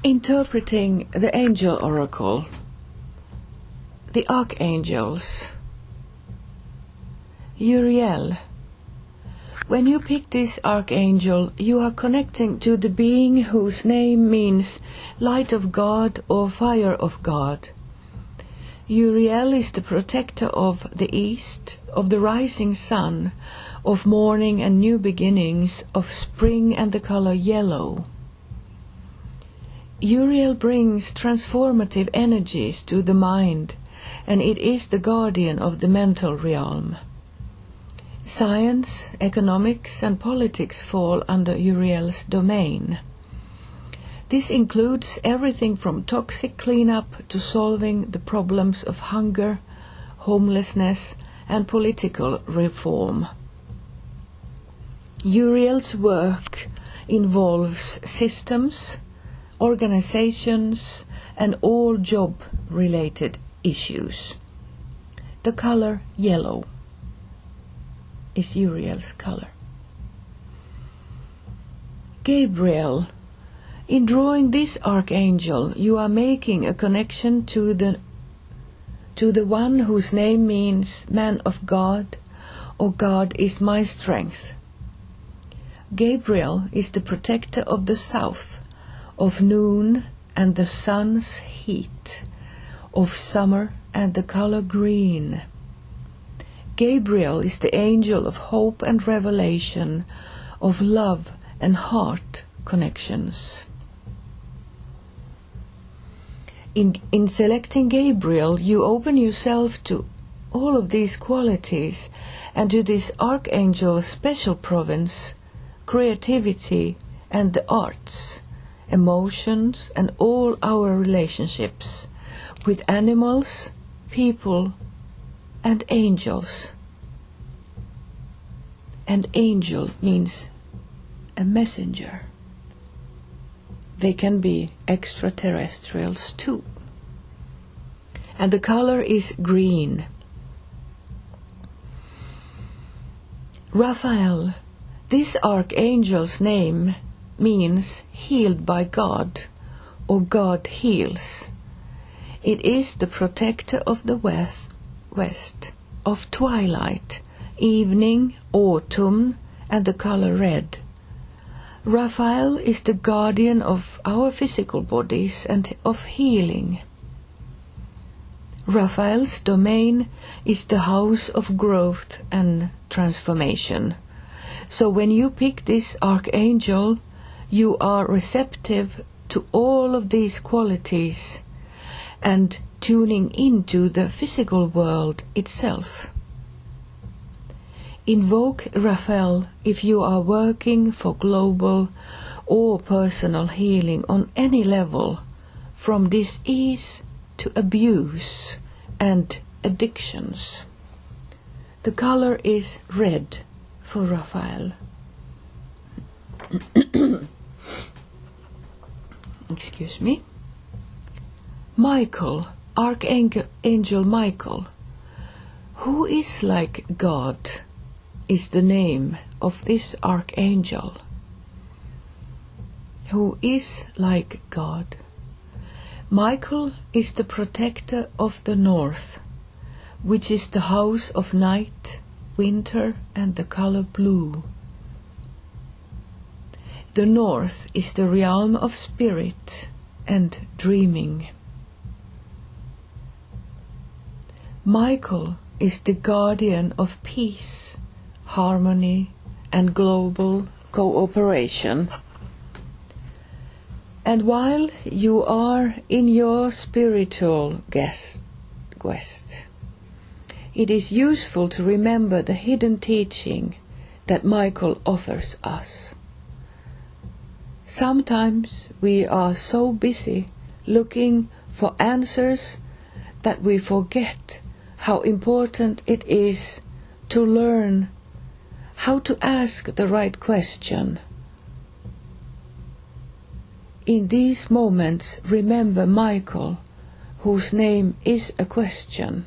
Interpreting the angel oracle, the archangels. Uriel. When you pick this archangel, you are connecting to the being whose name means light of God or fire of God. Uriel is the protector of the east, of the rising sun, of morning and new beginnings, of spring and the color yellow. Uriel brings transformative energies to the mind, and it is the guardian of the mental realm. Science, economics, and politics fall under Uriel's domain. This includes everything from toxic cleanup to solving the problems of hunger, homelessness, and political reform. Uriel's work involves systems, organizations, and all job-related issues. The color yellow is Uriel's color. Gabriel. In drawing this archangel, you are making a connection to the one whose name means man of God, or God is my strength. Gabriel is the protector of the south, of noon and the sun's heat, of summer and the color green. Gabriel is the angel of hope and revelation, of love and heart connections. In selecting Gabriel, you open yourself to all of these qualities and to this archangel's special province, creativity and the arts, emotions and all our relationships with animals, people and angels. And angel means a messenger. They can be extraterrestrials too. And the color is green. Raphael. This archangel's name means healed by God, or God heals. It is the protector of the west, of twilight, evening, autumn, and the color red. Raphael is the guardian of our physical bodies and of healing. Raphael's domain is the house of growth and transformation. So when you pick this archangel, you are receptive to all of these qualities and tuning into the physical world itself. Invoke Raphael if you are working for global or personal healing on any level, from disease to abuse and addictions. The color is red for Raphael. Excuse me. Michael, Archangel Michael, who is like God, is the name of this archangel. Who is like God. Michael is the protector of the north, which is the house of night, winter, and the color blue. The north is the realm of spirit and dreaming. Michael is the guardian of peace, harmony, and global cooperation. And while you are in your spiritual quest, it is useful to remember the hidden teaching that Michael offers us. Sometimes we are so busy looking for answers that we forget how important it is to learn how to ask the right question. In these moments, remember Michael, whose name is a question.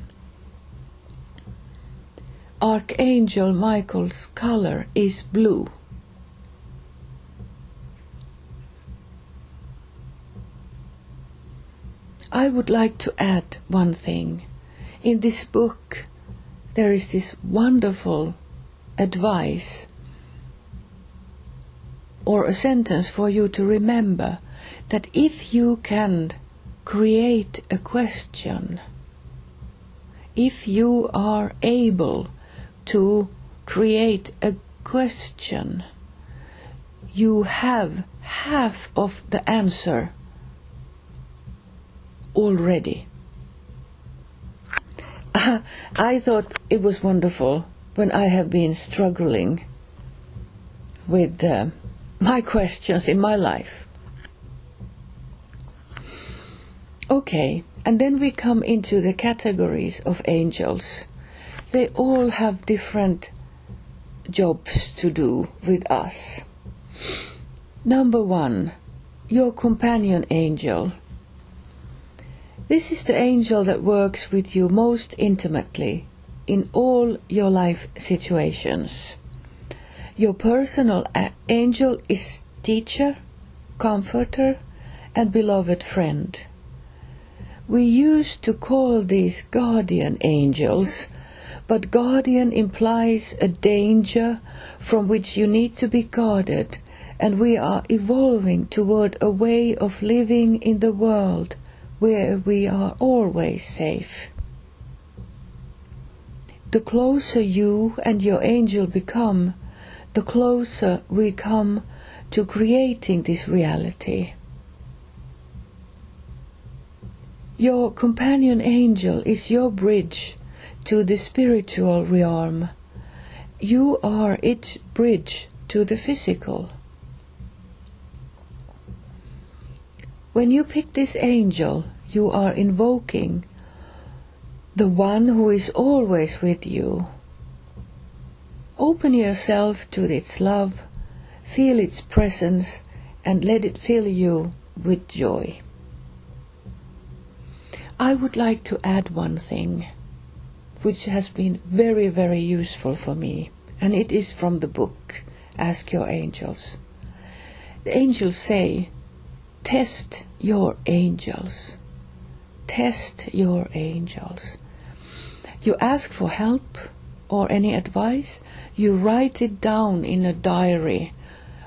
Archangel Michael's color is blue. I would like to add one thing. In this book, there is this wonderful advice or a sentence for you to remember, that if you can create a question, if you are able to create a question, you have half of the answer already. I thought it was wonderful when I have been struggling with my questions in my life. Okay, and then we come into the categories of angels. They all have different jobs to do with us. Number 1, your companion angel. This is the angel that works with you most intimately in all your life situations. Your personal angel is teacher, comforter, and beloved friend. We used to call these guardian angels, but guardian implies a danger from which you need to be guarded, and we are evolving toward a way of living in the world where we are always safe. The closer you and your angel become, the closer we come to creating this reality. Your companion angel is your bridge to the spiritual realm. You are its bridge to the physical. When you pick this angel, you are invoking the one who is always with you. Open yourself to its love, feel its presence, and let it fill you with joy. I would like to add one thing, which has been very, very useful for me, and it is from the book, Ask Your Angels. The angels say, test your angels. Test your angels. You ask for help or any advice, you write it down in a diary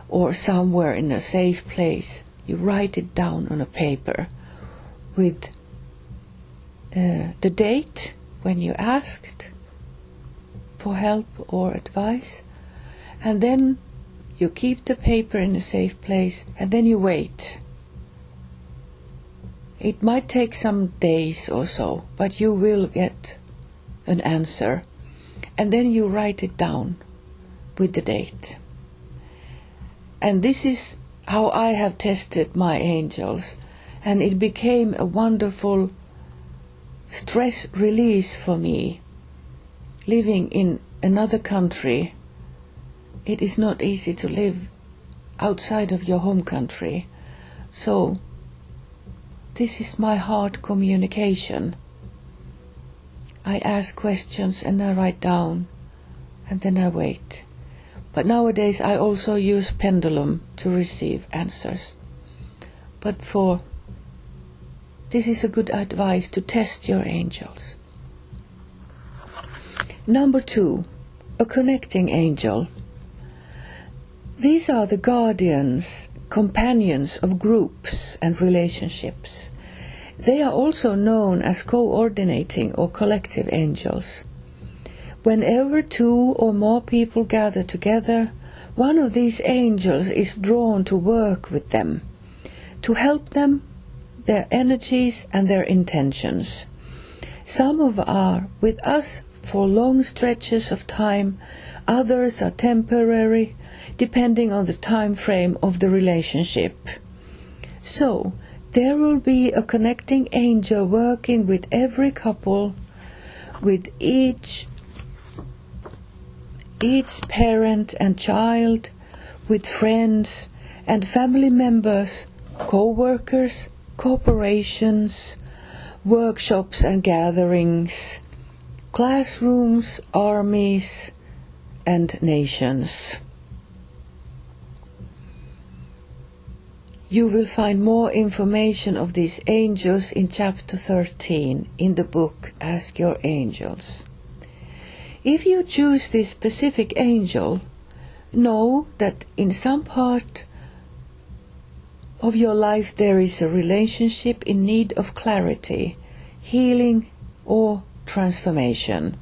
or somewhere in a safe place. You write it down on a paper with the date when you asked for help or advice, and then you keep the paper in a safe place, and then you wait. It might take some days or so, but you will get an answer, and then you write it down with the date. And this is how I have tested my angels, and it became a wonderful stress release for me. Living in another country, it is not easy to live outside of your home country. So this is my heart communication. I ask questions and I write down, and then I wait. But nowadays I also use pendulum to receive answers. But this is a good advice to test your angels. Number 2, a connecting angel. These are the guardians, companions of groups and relationships. They are also known as coordinating or collective angels. Whenever 2 or more people gather together, one of these angels is drawn to work with them, to help them, their energies and their intentions. Some are with us for long stretches of time, others are temporary, depending on the time frame of the relationship. So, there will be a connecting angel working with every couple, with each parent and child, with friends and family members, co-workers, corporations, workshops and gatherings, classrooms, armies, and nations. You will find more information of these angels in chapter 13 in the book Ask Your Angels. If you choose this specific angel, know that in some part of your life there is a relationship in need of clarity, healing, or transformation.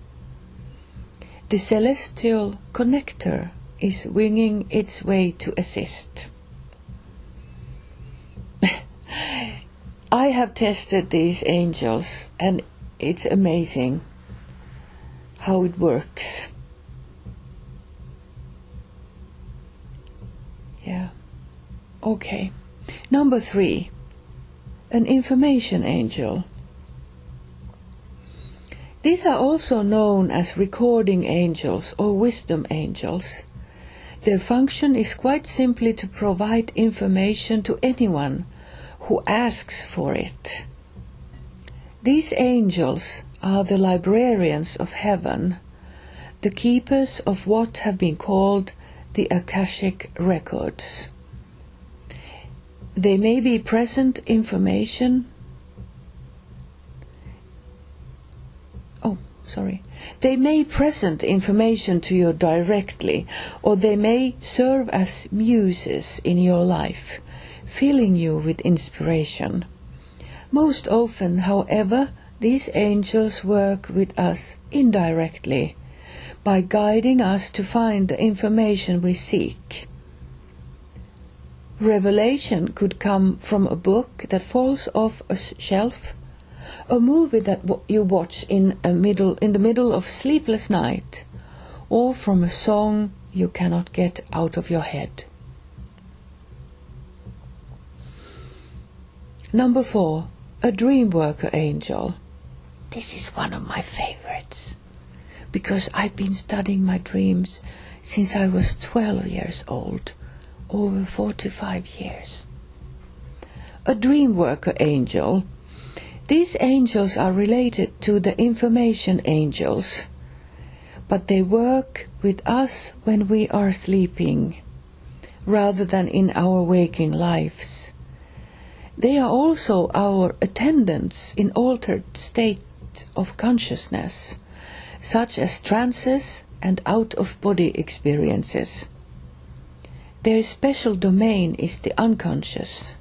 The celestial connector is winging its way to assist. I have tested these angels, and it's amazing how it works. Yeah. Okay. Number 3, an information angel. These are also known as recording angels or wisdom angels. Their function is quite simply to provide information to anyone who asks for it. These angels are the librarians of heaven, the keepers of what have been called the Akashic records. They may be present information They may present information to you directly, or they may serve as muses in your life, filling you with inspiration. Most often, however, these angels work with us indirectly, by guiding us to find the information we seek. Revelation could come from a book that falls off a shelf, a movie that you watch in the middle of sleepless night, or from a song you cannot get out of your head. Number 4, a dream worker angel. This is one of my favorites, because I've been studying my dreams since I was 12 years old, over 45 years. A dream worker angel. These angels are related to the information angels, but they work with us when we are sleeping, rather than in our waking lives. They are also our attendants in altered states of consciousness, such as trances and out-of-body experiences. Their special domain is the unconscious.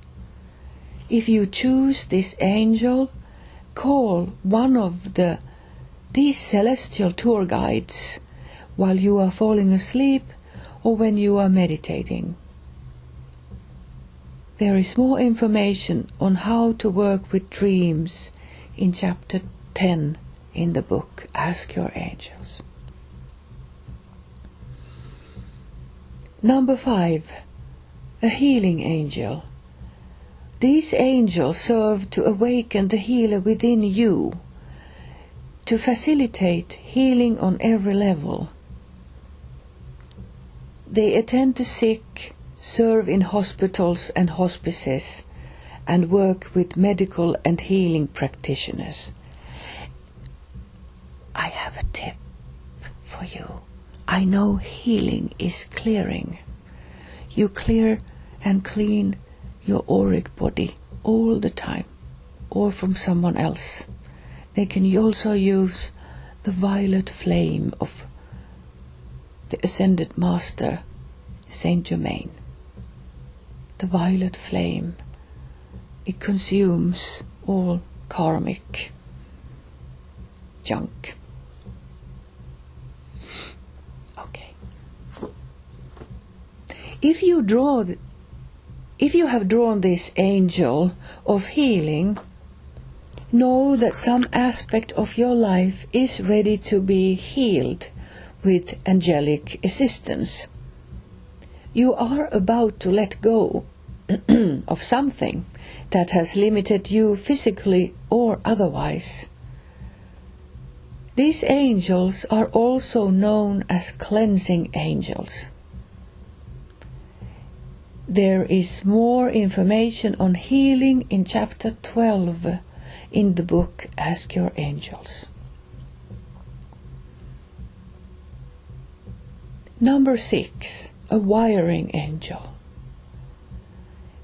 If you choose this angel, call one of these celestial tour guides while you are falling asleep or when you are meditating. There is more information on how to work with dreams in chapter 10 in the book Ask Your Angels. Number 5, a healing angel. These angels serve to awaken the healer within you, to facilitate healing on every level. They attend the sick, serve in hospitals and hospices, and work with medical and healing practitioners. I have a tip for you. I know healing is clearing. You clear and clean your auric body all the time, or from someone else. They can also use the violet flame of the Ascended Master, Saint Germain. The violet flame, it consumes all karmic junk. Okay. If you have drawn this angel of healing, know that some aspect of your life is ready to be healed with angelic assistance. You are about to let go of something that has limited you physically or otherwise. These angels are also known as cleansing angels. There is more information on healing in chapter 12 in the book Ask Your Angels. Number 6, a wiring angel.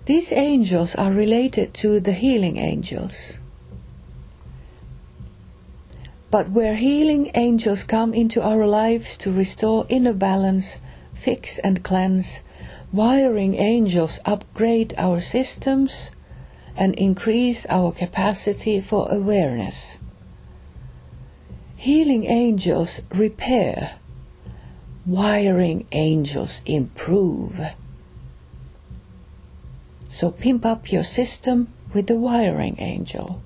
These angels are related to the healing angels. But where healing angels come into our lives to restore inner balance, fix and cleanse, wiring angels upgrade our systems and increase our capacity for awareness. Healing angels repair, wiring angels improve. So pimp up your system with the wiring angel.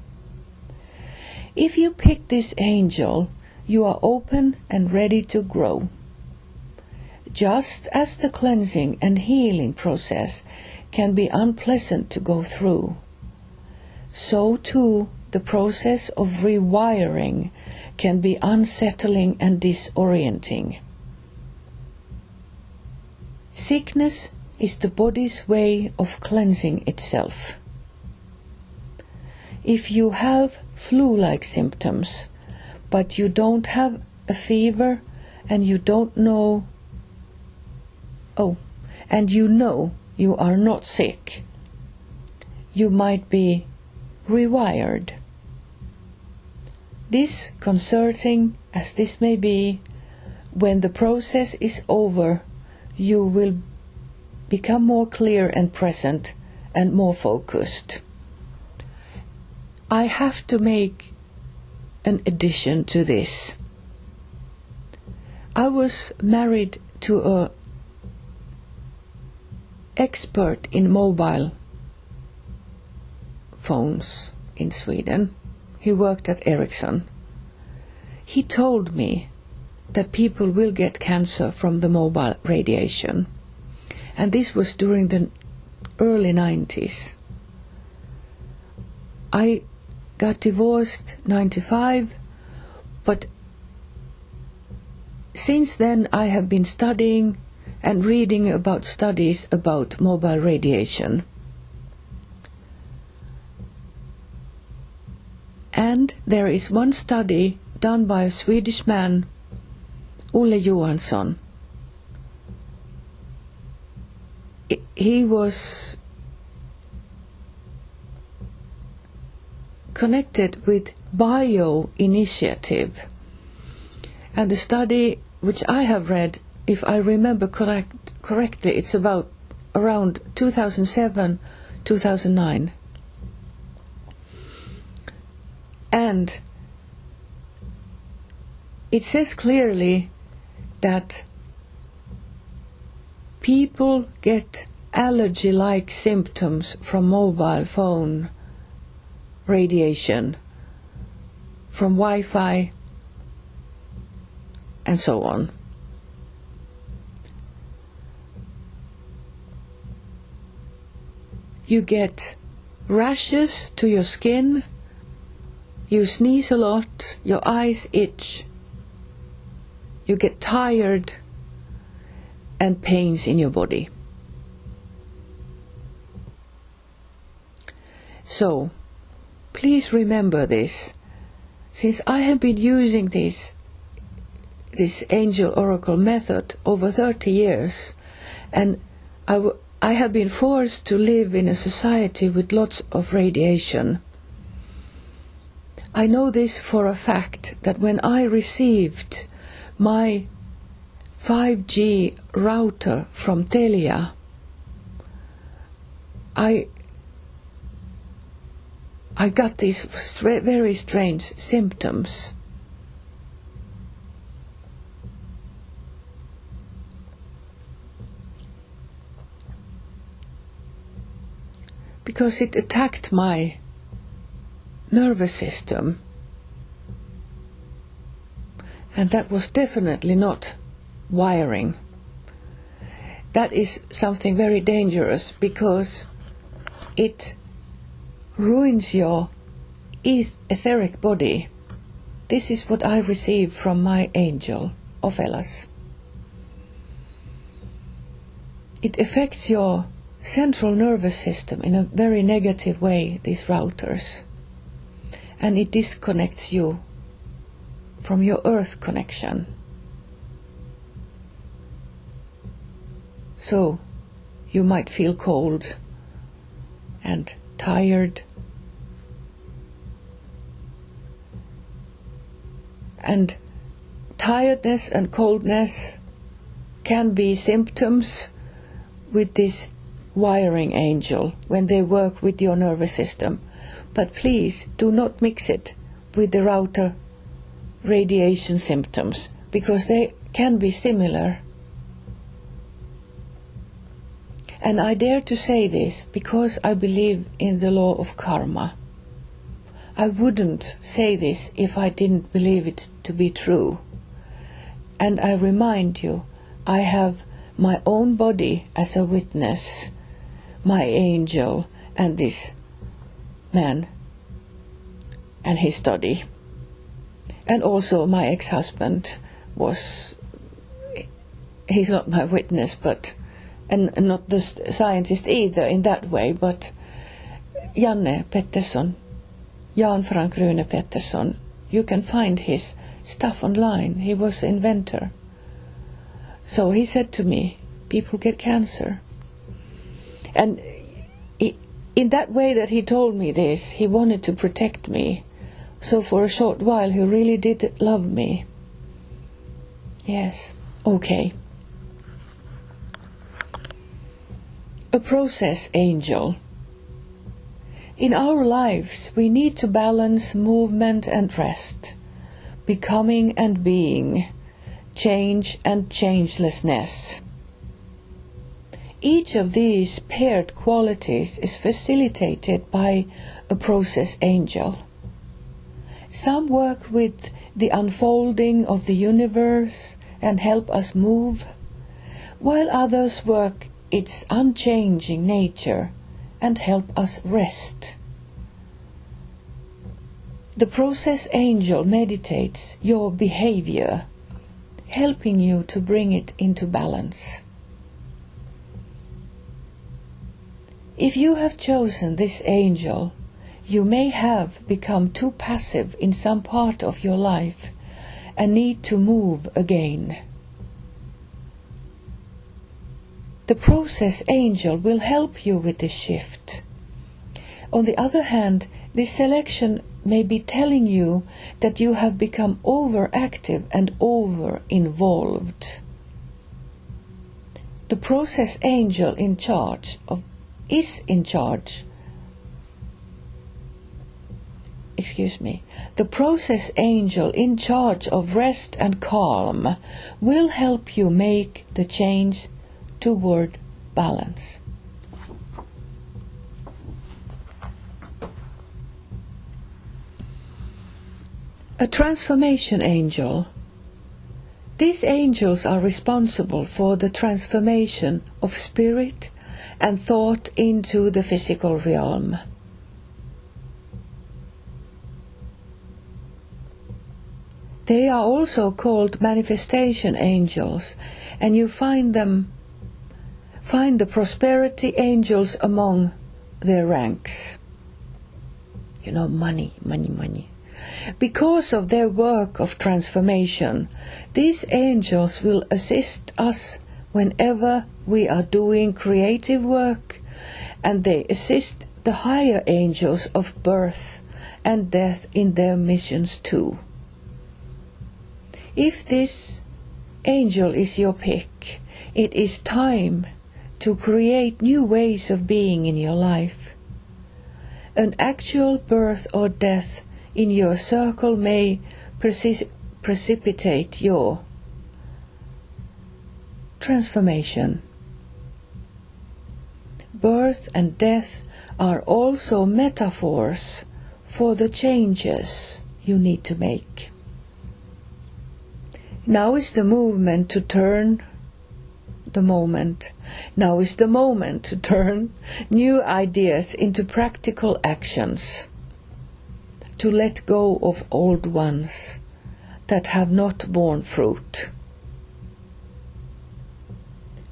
If you pick this angel, you are open and ready to grow. Just as the cleansing and healing process can be unpleasant to go through, so too the process of rewiring can be unsettling and disorienting. Sickness is the body's way of cleansing itself. If you have flu-like symptoms, but you don't have a fever and you don't know, and you know you are not sick, you might be rewired. Disconcerting as this may be, when the process is over, you will become more clear and present and more focused. I have to make an addition to this. I was married to an expert in mobile phones in Sweden. He worked at Ericsson. He told me that people will get cancer from the mobile radiation. And this was during the early 90s. I got divorced 95, but since then I have been studying and reading about studies about mobile radiation. And there is one study done by a Swedish man, Olle Johansson. He was connected with Bio Initiative, and the study which I have read, if I remember correctly, it's about around 2007-2009, and it says clearly that people get allergy-like symptoms from mobile phone radiation, from Wi-Fi, and so on. You get rashes to your skin, you sneeze a lot, your eyes itch, you get tired, and pains in your body. So, please remember this. Since I have been using this angel oracle method over 30 years, and I have been forced to live in a society with lots of radiation, I know this for a fact, that when I received my 5G router from Telia, I got these very strange symptoms. Because it attacked my nervous system. And that was definitely not wiring. That is something very dangerous, because it ruins your etheric body. This is what I received from my angel, Ophelas. It affects your central nervous system in a very negative way, these routers. And it disconnects you from your earth connection. So you might feel cold, and tired. And tiredness and coldness can be symptoms with this wiring angel when they work with your nervous system. But please do not mix it with the router radiation symptoms, because they can be similar. And I dare to say this because I believe in the law of karma. I wouldn't say this if I didn't believe it to be true. And I remind you, I have my own body as a witness, my angel and this man and his study. And also my ex-husband he's not my witness, and not the scientist either in that way, but Jan Frank Rune Pettersson, you can find his stuff online. He was an inventor. So he said to me, people get cancer. And in that way that he told me this, he wanted to protect me. So for a short while he really did love me. Yes, okay. A process angel. In our lives we need to balance movement and rest, becoming and being, change and changelessness. Each of these paired qualities is facilitated by a process angel. Some work with the unfolding of the universe and help us move, while others work its unchanging nature and help us rest. The process angel meditates your behavior, helping you to bring it into balance. If you have chosen this angel, you may have become too passive in some part of your life and need to move again. The process angel will help you with this shift. On the other hand, this selection may be telling you that you have become overactive and over-involved. The process angel The process angel in charge of rest and calm will help you make the change toward balance. A transformation angel. These angels are responsible for the transformation of spirit and thought into the physical realm. They are also called manifestation angels, and you find the prosperity angels among their ranks. Money. Because of their work of transformation, these angels will assist us whenever we are doing creative work, and they assist the higher angels of birth and death in their missions too. If this angel is your pick, it is time to create new ways of being in your life. An actual birth or death in your circle may precipitate your transformation. Birth and death are also metaphors for the changes you need to make. Now is the moment to turn Now is the moment to turn new ideas into practical actions, to let go of old ones that have not borne fruit.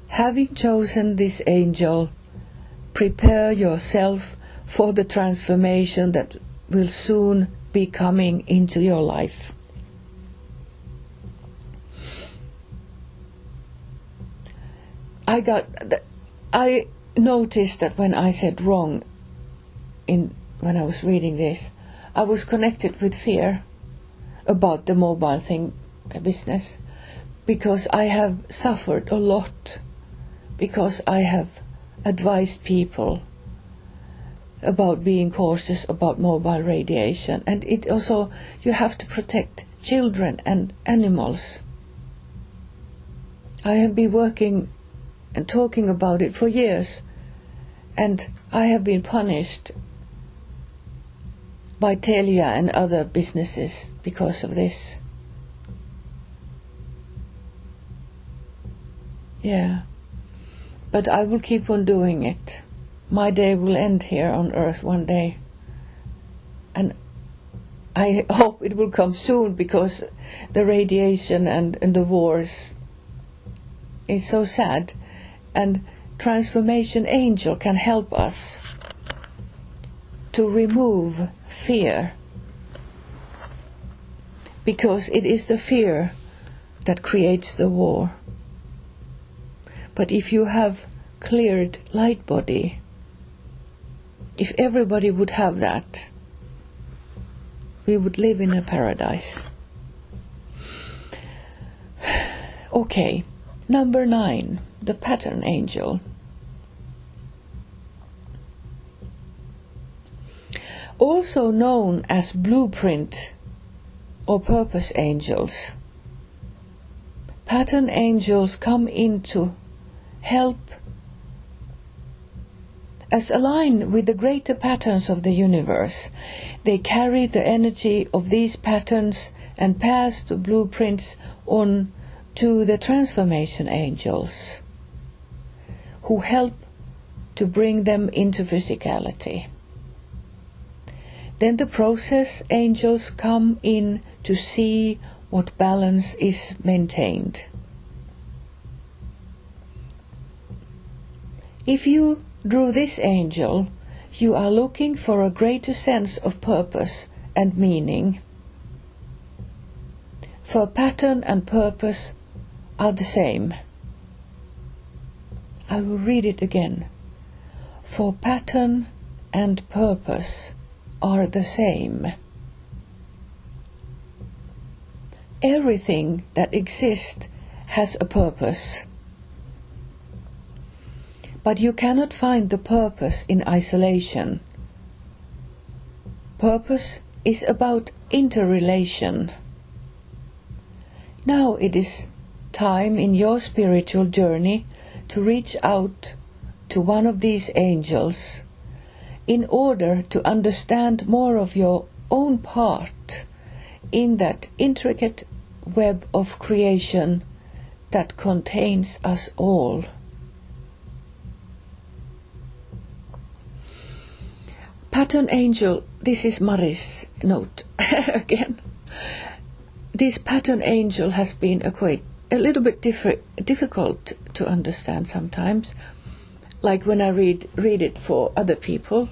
Having chosen this angel, prepare yourself for the transformation that will soon be coming into your life. I noticed that when I said wrong, when I was reading this, I was connected with fear about the mobile thing business, because I have suffered a lot, because I have advised people about being cautious about mobile radiation, and it also, you have to protect children and animals. I have been working and talking about it for years, and I have been punished by Telia and other businesses because of this. Yeah, but I will keep on doing it. My day will end here on earth one day, and I hope it will come soon, because the radiation and the wars is so sad, and Transformation Angel can help us to remove fear, because it is the fear that creates the war. But if you have cleared light body, if everybody would have that, we would live in a paradise. Okay, number 9, the pattern angel. Also known as blueprint or purpose angels, pattern angels come in to help as align with the greater patterns of the universe. They carry the energy of these patterns and pass the blueprints on to the transformation angels, who help to bring them into physicality. Then the process angels come in to see what balance is maintained. If you drew this angel, you are looking for a greater sense of purpose and meaning. For pattern and purpose are the same. I will read it again. For pattern and purpose are the same. Everything that exists has a purpose. But you cannot find the purpose in isolation. Purpose is about interrelation. Now it is time in your spiritual journey to reach out to one of these angels in order to understand more of your own part in that intricate web of creation that contains us all. Pattern angel, this is Mari's note again. This pattern angel has been a little bit difficult to understand sometimes, like when I read it for other people,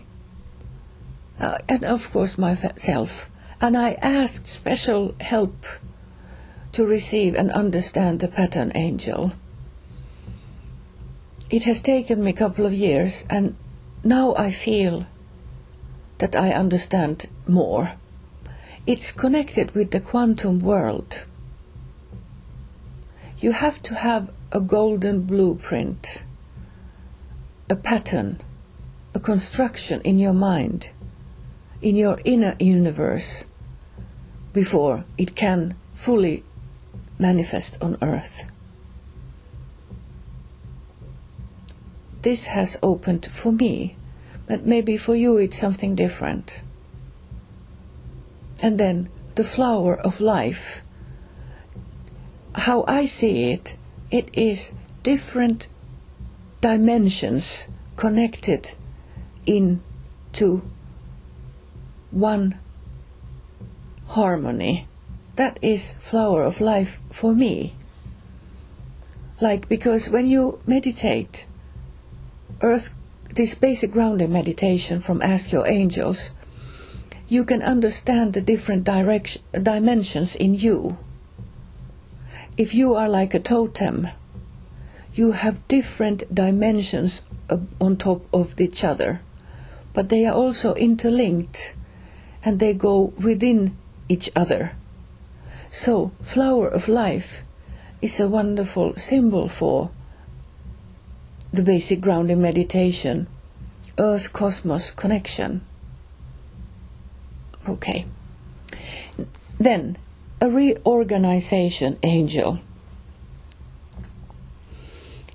and of course myself. And I asked special help to receive and understand the pattern angel. It has taken me a couple of years, and now I feel that I understand more. It's connected with the quantum world. You have to have a golden blueprint, a pattern, a construction in your mind, in your inner universe, before it can fully manifest on earth. This has opened for me, but maybe for you it's something different. And then the flower of life. How I see it, it is different dimensions connected into one harmony. That is flower of life for me. Because when you meditate, this basic grounding meditation from Ask Your Angels, you can understand the different dimensions in you. If you are like a totem, you have different dimensions on top of each other. but they are also interlinked and they go within each other. So, flower of life is a wonderful symbol for the basic grounding meditation, earth-cosmos connection. Okay. Then, a reorganization angel.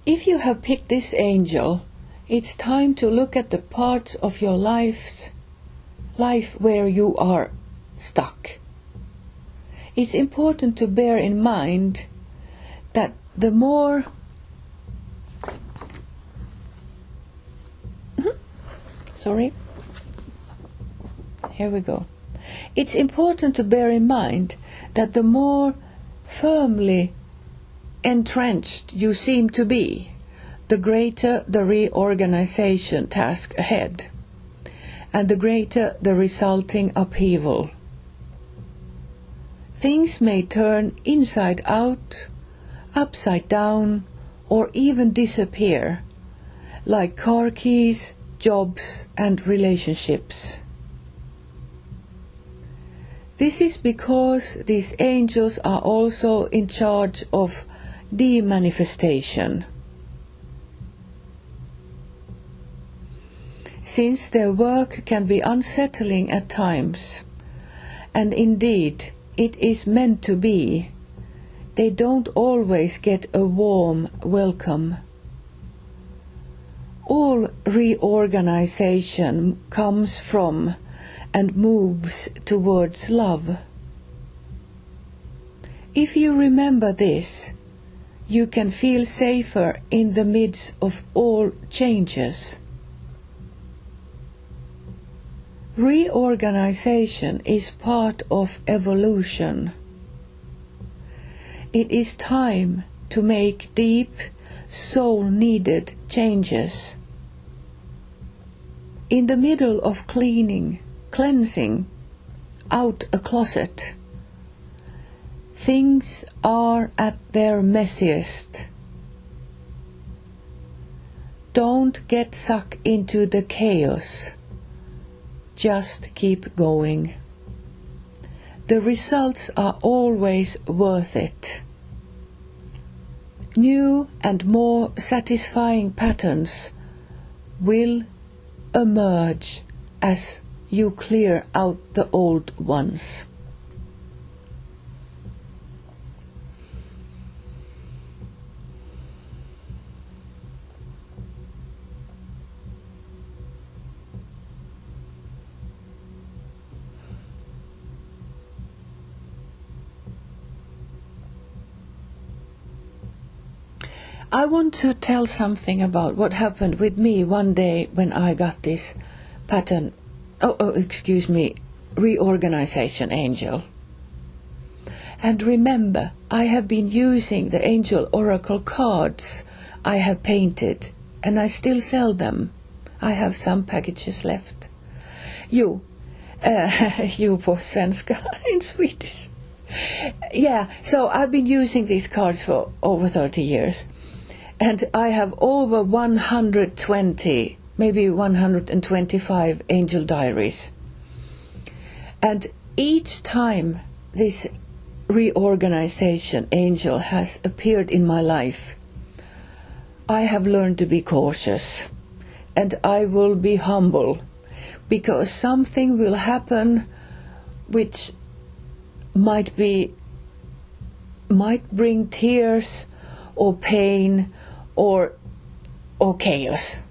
If you have picked this angel, it's time to look at the parts of your life where you are stuck. It's important to bear in mind that the more It's important to bear in mind that the more firmly entrenched you seem to be, the greater the reorganization task ahead, and the greater the resulting upheaval. Things may turn inside out, upside down, or even disappear, like car keys, jobs, and relationships. This is because these angels are also in charge of demanifestation. Since their work can be unsettling at times, and indeed it is meant to be, they don't always get a warm welcome. All reorganization comes from and moves towards love. If you remember this, you can feel safer in the midst of all changes. Reorganization is part of evolution. It is time to make deep, soul-needed changes. In the middle of cleansing out a closet, things are at their messiest. Don't get sucked into the chaos. Just keep going. The results are always worth it. New and more satisfying patterns will emerge as you clear out the old ones. I want to tell something about what happened with me one day when I got this reorganization angel. And remember, I have been using the angel oracle cards I have painted, and I still sell them. I have some packages left. Jo på svenska, in Swedish. Yeah, so I've been using these cards for over 30 years. And I have over 120, maybe 125 angel diaries. And each time this reorganization angel has appeared in my life, I have learned to be cautious. And I will be humble, because something will happen which might bring tears or pain or chaos,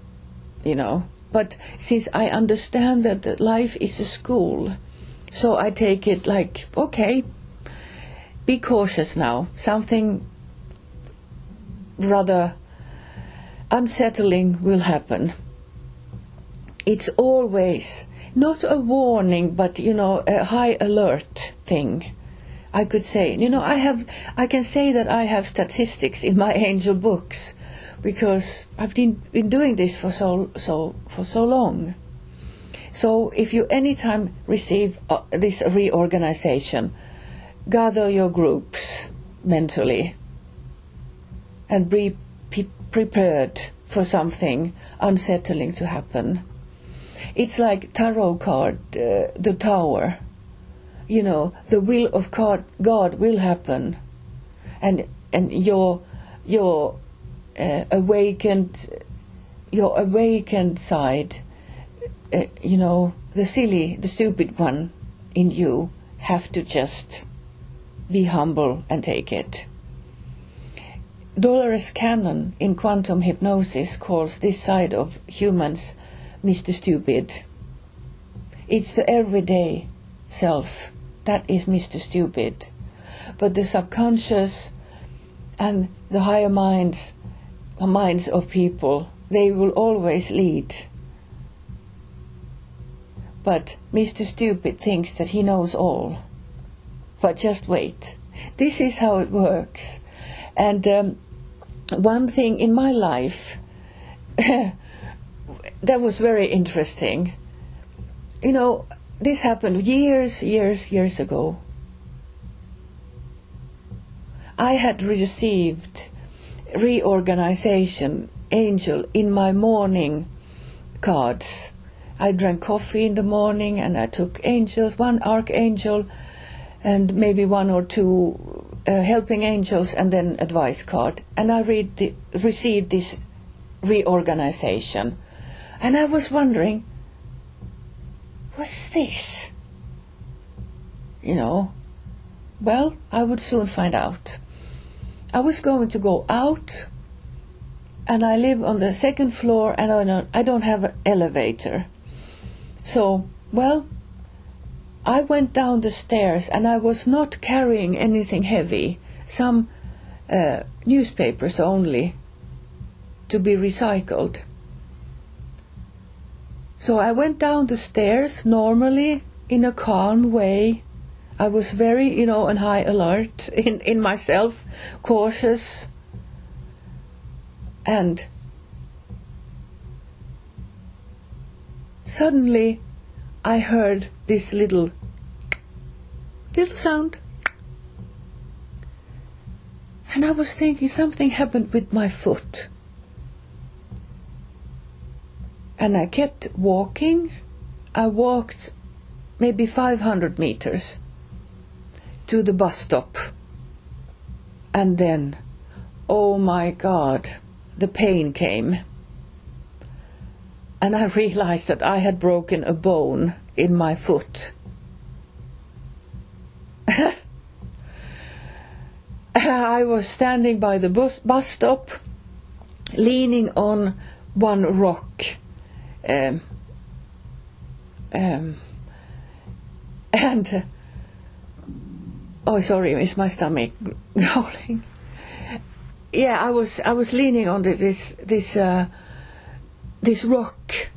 But since I understand that life is a school, so I take it like, okay, be cautious now. Something rather unsettling will happen. It's always not a warning, but, a high alert thing. I could say, I can say that I have statistics in my angel books, because I've been doing this for so long. So if you anytime receive this reorganization, gather your groups mentally and be prepared for something unsettling to happen. It's like tarot card, the Tower. You know, the will of God will happen, and your awakened side, you know, the stupid one in you, have to just be humble and take it. Dolores Cannon in quantum hypnosis calls this side of humans Mr. Stupid. It's the everyday self that is Mr. Stupid. But the subconscious and the higher minds of people, they will always lead. But Mr. Stupid thinks that he knows all. But just wait. This is how it works. And one thing in my life that was very interesting. You know, this happened years ago. I had received reorganization angel in my morning cards. I drank coffee in the morning and I took angels, one archangel and maybe one or two helping angels and then advice card. And I received this reorganization. And I was wondering, what's this? You know, well, I would soon find out. I was going to go out, and I live on the second floor, and I don't have an elevator. So, well, I went down the stairs, and I was not carrying anything heavy, some newspapers only, to be recycled. So I went down the stairs normally, in a calm way. I was very, you know, on high alert in myself, cautious. And suddenly I heard this little sound. And I was thinking something happened with my foot. And I kept walking. I walked maybe 500 meters to the bus stop. And then, oh my God, the pain came. And I realized that I had broken a bone in my foot. I was standing by the bus stop, leaning on one rock. And oh, sorry, is my stomach growling? Yeah, I was leaning on this rock.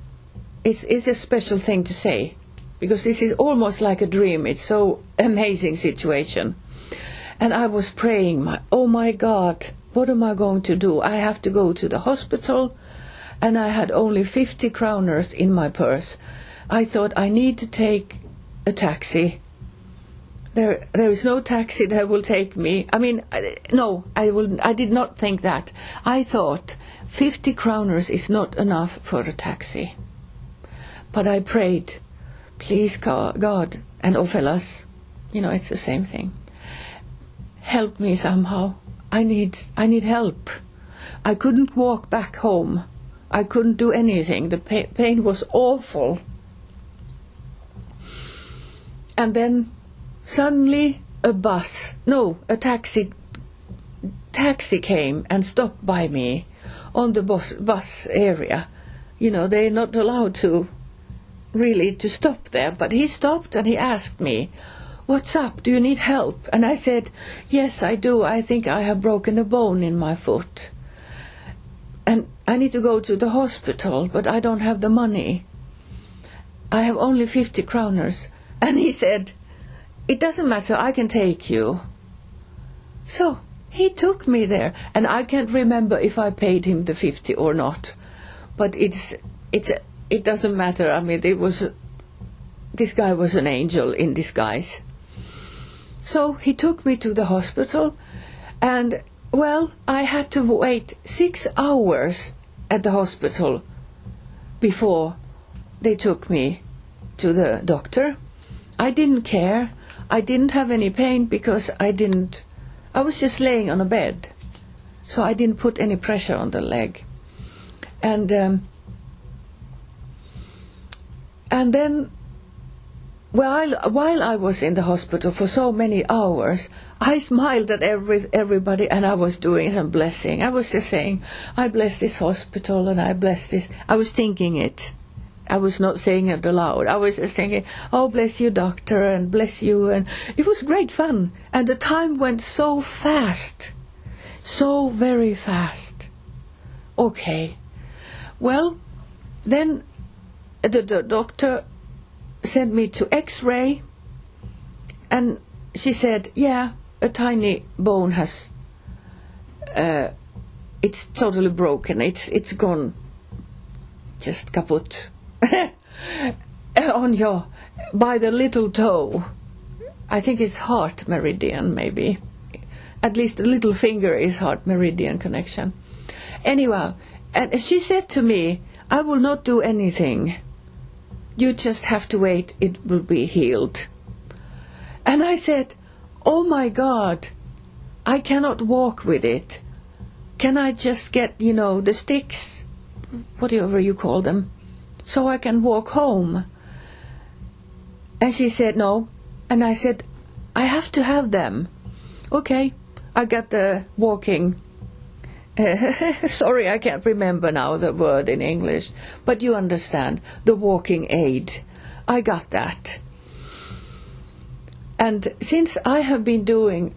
It's a special thing to say, because this is almost like a dream. It's so amazing situation. And I was praying, oh my God, what am I going to do? I have to go to the hospital, and I had only 50 kroners in my purse. I thought I need to take a taxi. There is no taxi that will take me. I mean, no, I did not think that. I thought 50 kroners is not enough for a taxi. But I prayed, please God, and Ophelas, you know, it's the same thing. Help me somehow. I need help. I couldn't walk back home. I couldn't do anything. The pain was awful. And then suddenly a taxi came and stopped by me on the bus area. You know, they're not allowed to stop there. But he stopped and he asked me, what's up? Do you need help? And I said, yes, I do. I think I have broken a bone in my foot. And I need to go to the hospital, but I don't have the money. I have only 50 kroners. And he said, it doesn't matter, I can take you. So he took me there, and I can't remember if I paid him the 50 or not. But it doesn't matter. I mean, this guy was an angel in disguise. So he took me to the hospital, and well, I had to wait 6 hours at the hospital before they took me to the doctor. I didn't care. I didn't have any pain because I was just laying on a bed. So I didn't put any pressure on the leg. And then while I was in the hospital for so many hours, I smiled at everybody, and I was doing some blessing. I was just saying, I bless this hospital and I bless this. I was thinking it. I was not saying it aloud. I was just thinking, oh, bless you, doctor, and bless you. And it was great fun. And the time went so fast. So very fast. Okay. Well, then the doctor sent me to X-ray, and she said, yeah, a tiny bone has, it's totally broken. It's gone, just kaput. By the little toe. I think it's heart meridian, maybe. At least the little finger is heart meridian connection. Anyway, and she said to me, I will not do anything. You just have to wait, it will be healed. And I said, oh my God, I cannot walk with it. Can I just get, the sticks, whatever you call them, so I can walk home? And she said, no. And I said, I have to have them. Okay, I got the walking. Sorry, I can't remember now the word in English, but you understand, the walking aid. I got that. And since I have been doing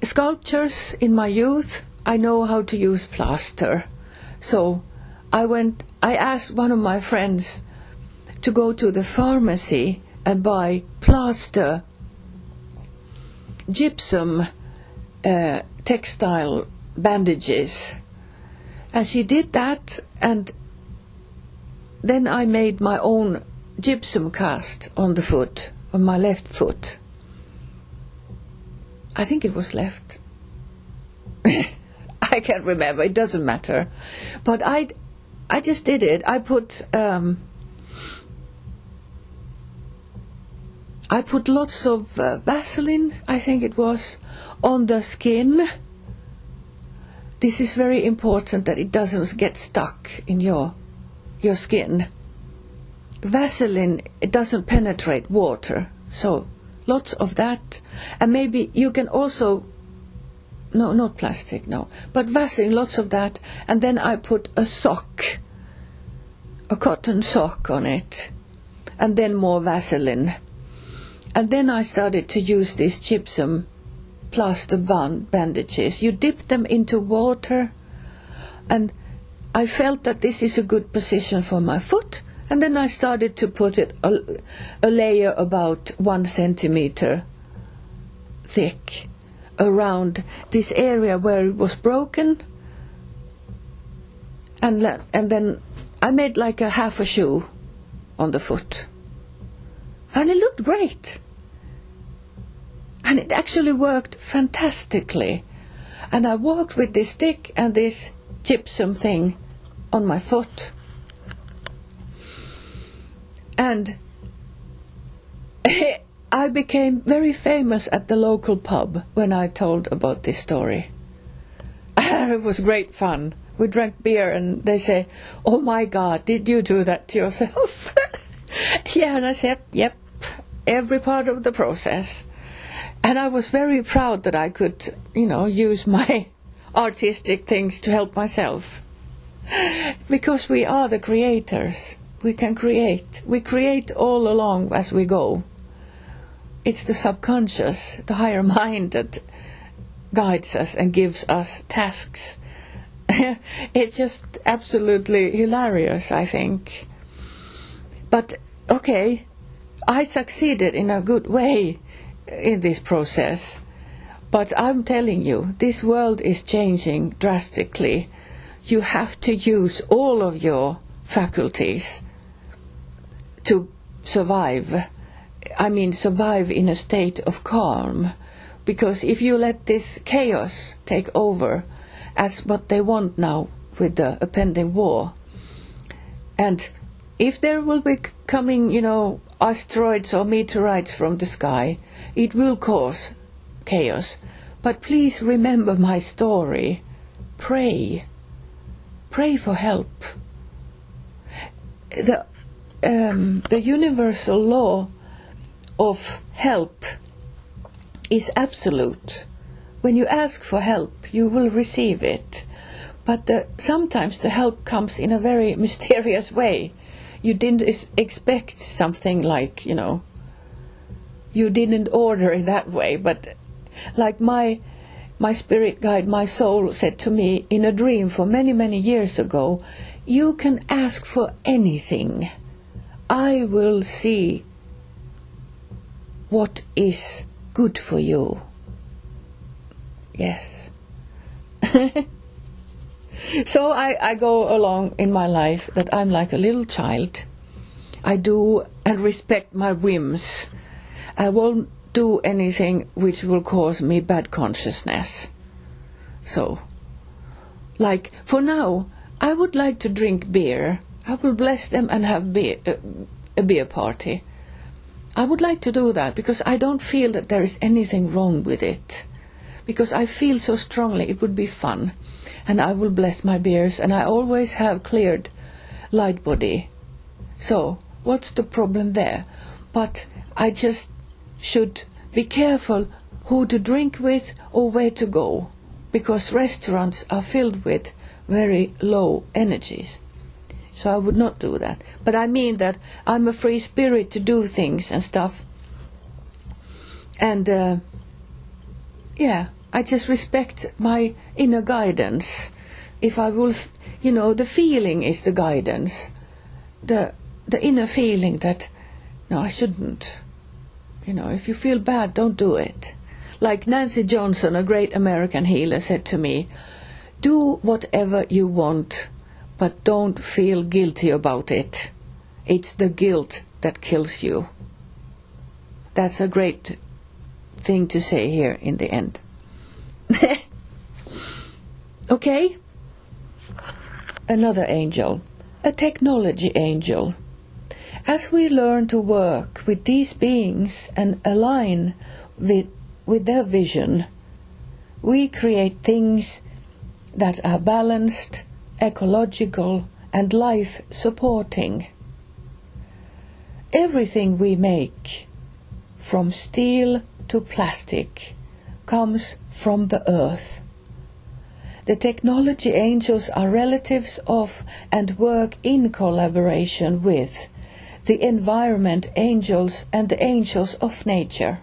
sculptures in my youth, I know how to use plaster. So I asked one of my friends to go to the pharmacy and buy plaster, gypsum, textile bandages, and she did that, and then I made my own gypsum cast on the foot, on my left foot. I think it was left. I can't remember, it doesn't matter, but I just did it. I put lots of Vaseline, I think it was, on the skin. This is very important that it doesn't get stuck in your skin. Vaseline, it doesn't penetrate water, so lots of that. And maybe you can also, no, not plastic, no, but Vaseline, lots of that. And then I put a sock, a cotton sock on it, and then more Vaseline. And then I started to use this gypsum plaster bandages. You dip them into water, and I felt that this is a good position for my foot, and then I started to put it a layer about 1 centimeter thick around this area where it was broken, and then I made like a half a shoe on the foot, and it looked great. And it actually worked fantastically. And I walked with this stick and this gypsum thing on my foot. And I became very famous at the local pub when I told about this story. It was great fun. We drank beer and they say, oh my God, did you do that to yourself? Yeah, and I said, yep, every part of the process. And I was very proud that I could, use my artistic things to help myself. Because we are the creators. We can create. We create all along as we go. It's the subconscious, the higher mind that guides us and gives us tasks. It's just absolutely hilarious, I think. But, okay, I succeeded in a good way in this process, but I'm telling you, this world is changing drastically. You have to use all of your faculties to survive. I mean, survive in a state of calm, because if you let this chaos take over, as what they want now with the impending war, and if there will be coming, asteroids or meteorites from the sky, it will cause chaos. But please remember my story. Pray. Pray for help. The universal law of help is absolute. When you ask for help, you will receive it. But sometimes the help comes in a very mysterious way. You didn't expect something like, you didn't order it that way. But like my spirit guide, my soul said to me in a dream for many, many years ago, you can ask for anything. I will see what is good for you. Yes. So I go along in my life that I'm like a little child. I do and respect my whims. I won't do anything which will cause me bad consciousness. So, like for now, I would like to drink beer. I will bless them and have a beer party. I would like to do that because I don't feel that there is anything wrong with it. Because I feel so strongly it would be fun. And I will bless my beers, and I always have cleared light body. So, what's the problem there? But I just should be careful who to drink with or where to go, because restaurants are filled with very low energies. So I would not do that. But I mean that I'm a free spirit to do things and stuff. And I just respect my inner guidance. If I will, the feeling is the guidance. The inner feeling that, no, I shouldn't. If you feel bad, don't do it. Like Nancy Johnson, a great American healer, said to me, do whatever you want, but don't feel guilty about it. It's the guilt that kills you. That's a great thing to say here in the end. Okay? Another angel, a technology angel. As we learn to work with these beings and align with their vision, we create things that are balanced, ecological, and life-supporting. Everything we make, from steel to plastic, comes from the earth. The technology angels are relatives of and work in collaboration with the environment angels and the angels of nature.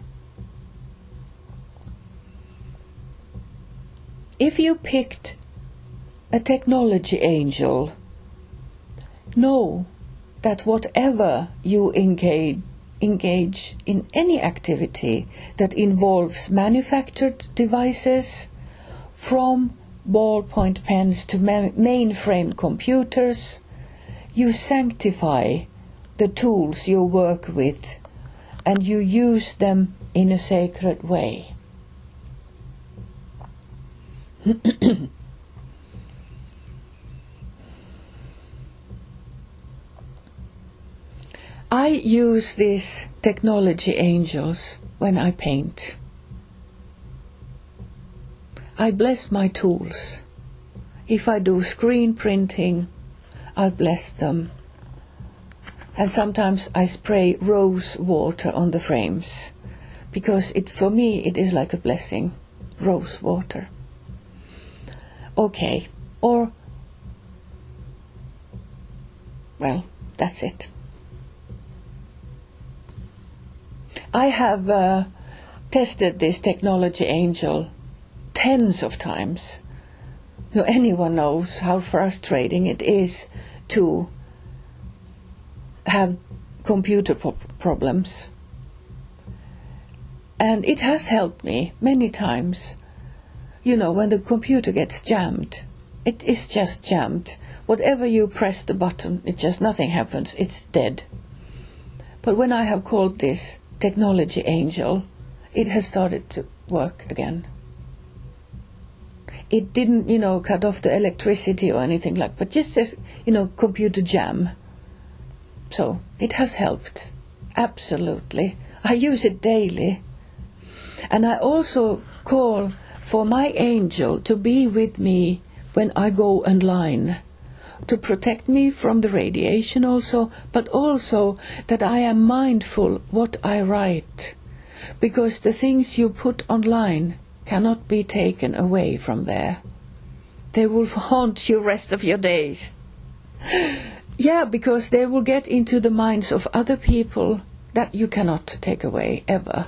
If you picked a technology angel, know that whatever you engage in any activity that involves manufactured devices, from ballpoint pens to mainframe computers, you sanctify the tools you work with and you use them in a sacred way. I use these technology angels when I paint. I bless my tools. If I do screen printing, I bless them. And sometimes I spray rose water on the frames, because for me it is like a blessing, rose water. Okay, well, that's it. I have tested this technology angel tens of times. Anyone knows how frustrating it is to have computer problems. And it has helped me many times. When the computer gets jammed, it is just jammed. Whatever you press the button, nothing happens, it's dead. But when I have called this technology angel, it has started to work again. It didn't, cut off the electricity or anything but just says, computer jam. So it has helped. Absolutely. I use it daily. And I also call for my angel to be with me when I go online, to protect me from the radiation also, but also that I am mindful what I write, because the things you put online cannot be taken away from there. They will haunt you rest of your days. Yeah, because they will get into the minds of other people that you cannot take away ever.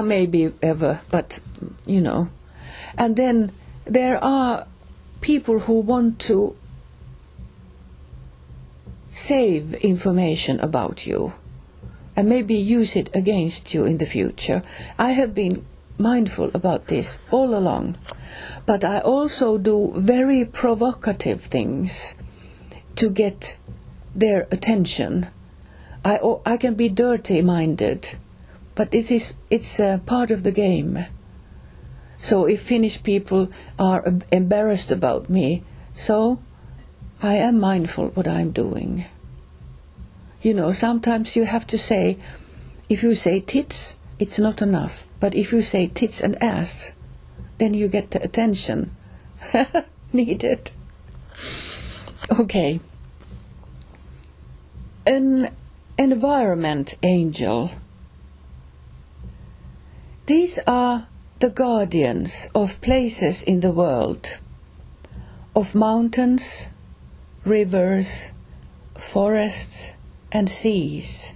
Maybe ever, but you know. And then there are people who want to save information about you and maybe use it against you in the future. I have been mindful about this all along, but I also do very provocative things to get their attention. I can be dirty-minded, but it's a part of the game. So if Finnish people are embarrassed about me, so I am mindful what I'm doing. You know, sometimes you have to say, if you say tits, it's not enough. But if you say tits and ass, then you get the attention needed. Okay. An environment angel. These are the guardians of places in the world, of mountains, rivers, forests, and seas.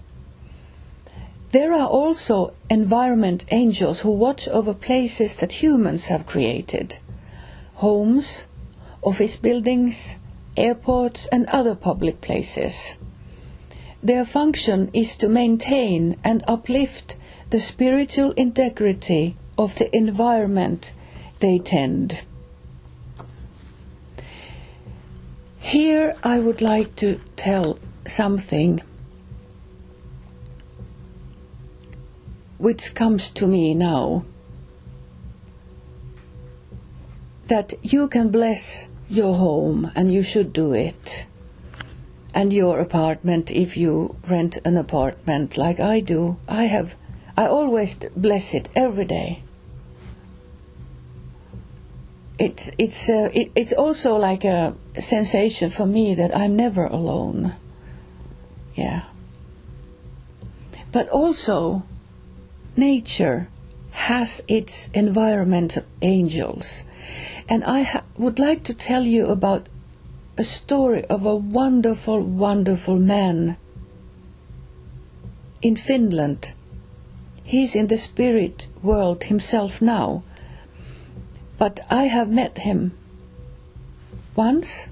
There are also environment angels who watch over places that humans have created, homes, office buildings, airports, and other public places. Their function is to maintain and uplift the spiritual integrity of the environment they tend. Here I would like to tell something which comes to me now, that you can bless your home, and you should do it, and your apartment if you rent an apartment like I do. I always bless it every day. It's also like a sensation for me that I'm never alone. Yeah. But also, nature has its environmental angels. And I would like to tell you about a story of a wonderful, wonderful man in Finland. He's in the spirit world himself now. But I have met him once,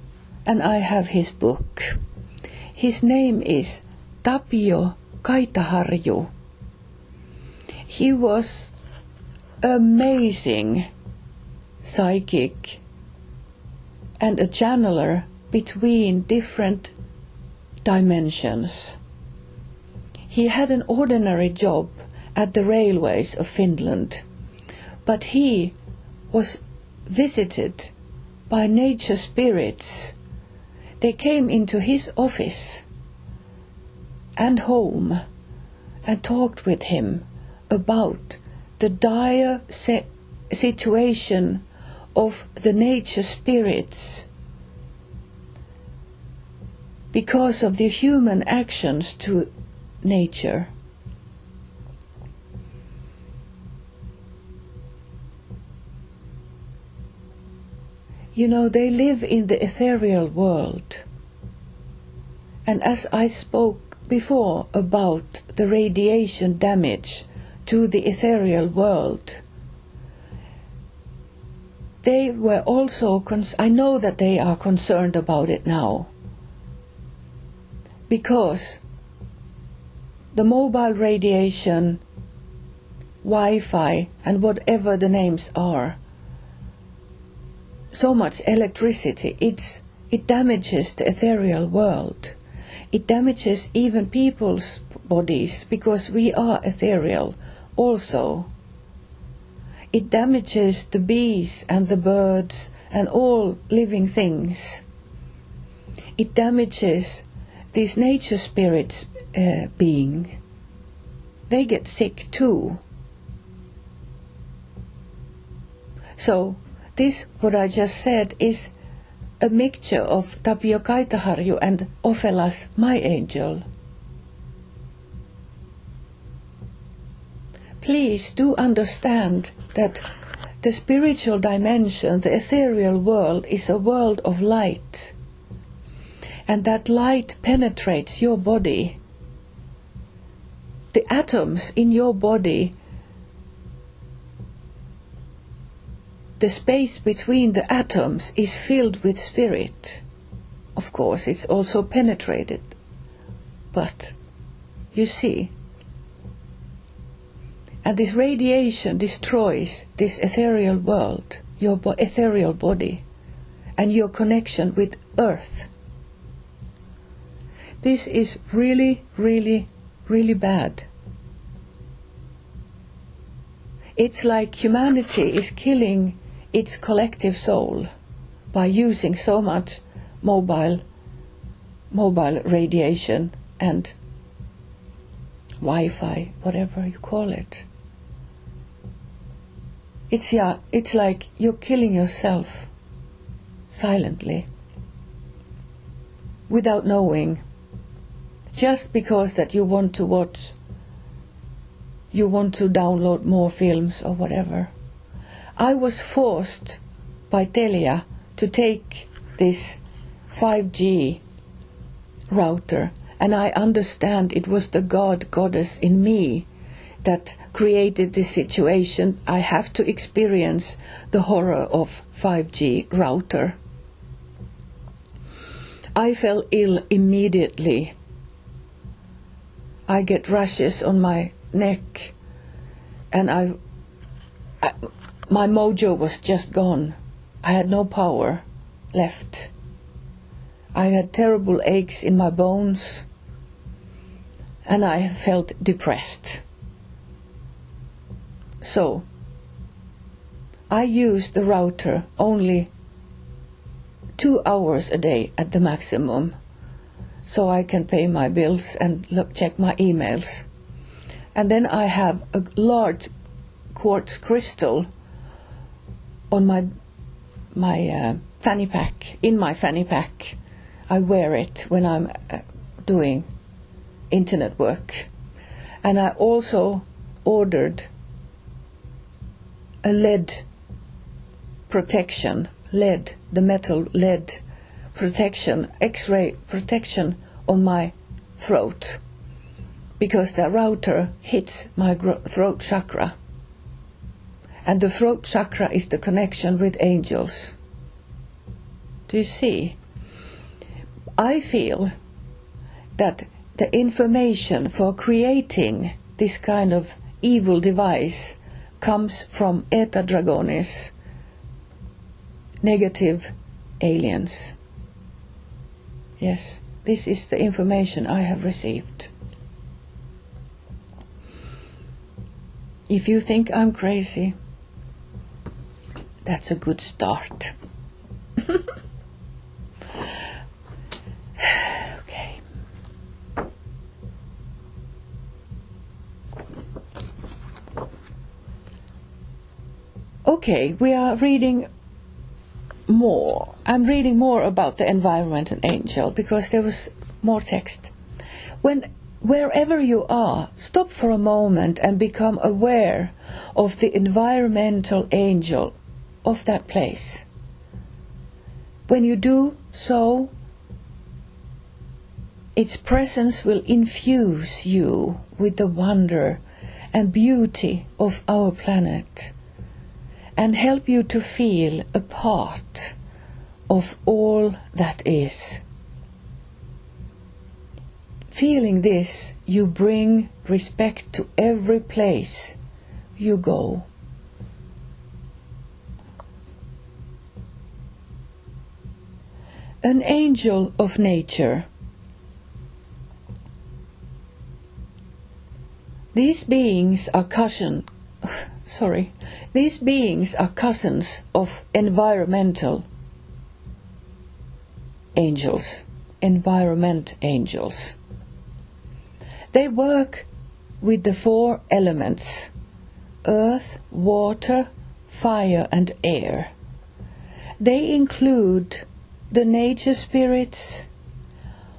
and I have his book. His name is Tapio Kaitaharju. He was amazing psychic and a channeler between different dimensions. He had an ordinary job at the railways of Finland, but he was visited by nature spirits. They came into his office and home and talked with him about the dire situation of the nature spirits because of the human actions to nature. You know, they live in the ethereal world. And as I spoke before about the radiation damage to the ethereal world, they were also, I know that they are concerned about it now, because the mobile radiation, Wi-Fi, and whatever the names are, so much electricity, it damages the ethereal world. It damages even people's bodies, because we are ethereal also. It damages the bees and the birds and all living things. It damages these nature spirits being, they get sick too. So this, what I just said, is a mixture of Tapio Kaitaharju and Ofelas, my angel. Please do understand that the spiritual dimension, the ethereal world, is a world of light. And that light penetrates your body. The atoms in your body, the space between the atoms is filled with spirit. Of course, it's also penetrated. But, you see, and this radiation destroys this ethereal world, your ethereal body, and your connection with earth. This is really, really, really bad. It's like humanity is killing its collective soul by using so much mobile radiation and Wi-Fi, whatever you call it. It's like you're killing yourself silently, without knowing, just because that you want to watch, you want to download more films or whatever. I was forced by Telia to take this 5G router, and I understand it was the goddess in me that created this situation. I have to experience the horror of 5G router. I fell ill immediately. I get rashes on my neck, and my mojo was just gone. I had no power left. I had terrible aches in my bones, and I felt depressed. So, I used the router only 2 hours a day at the maximum, so I can pay my bills and check my emails. And then I have a large quartz crystal on my fanny pack, in my fanny pack. I wear it when I'm doing internet work. And I also ordered a lead protection, the metal lead protection, X-ray protection on my throat, because the router hits my throat chakra. And the throat chakra is the connection with angels. Do you see? I feel that the information for creating this kind of evil device comes from Eta Dragonis, negative aliens. Yes, this is the information I have received. If you think I'm crazy, that's a good start. Okay. Okay, we are reading more. I'm reading more about the environmental angel because there was more text. Wherever you are, stop for a moment and become aware of the environmental angel of that place. When you do so, its presence will infuse you with the wonder and beauty of our planet and help you to feel a part of all that is. Feeling this, you bring respect to every place you go. An angel of nature. These beings are cousins of environmental angels, environment angels. They work with the 4 elements: earth, water, fire and air. They include the nature spirits,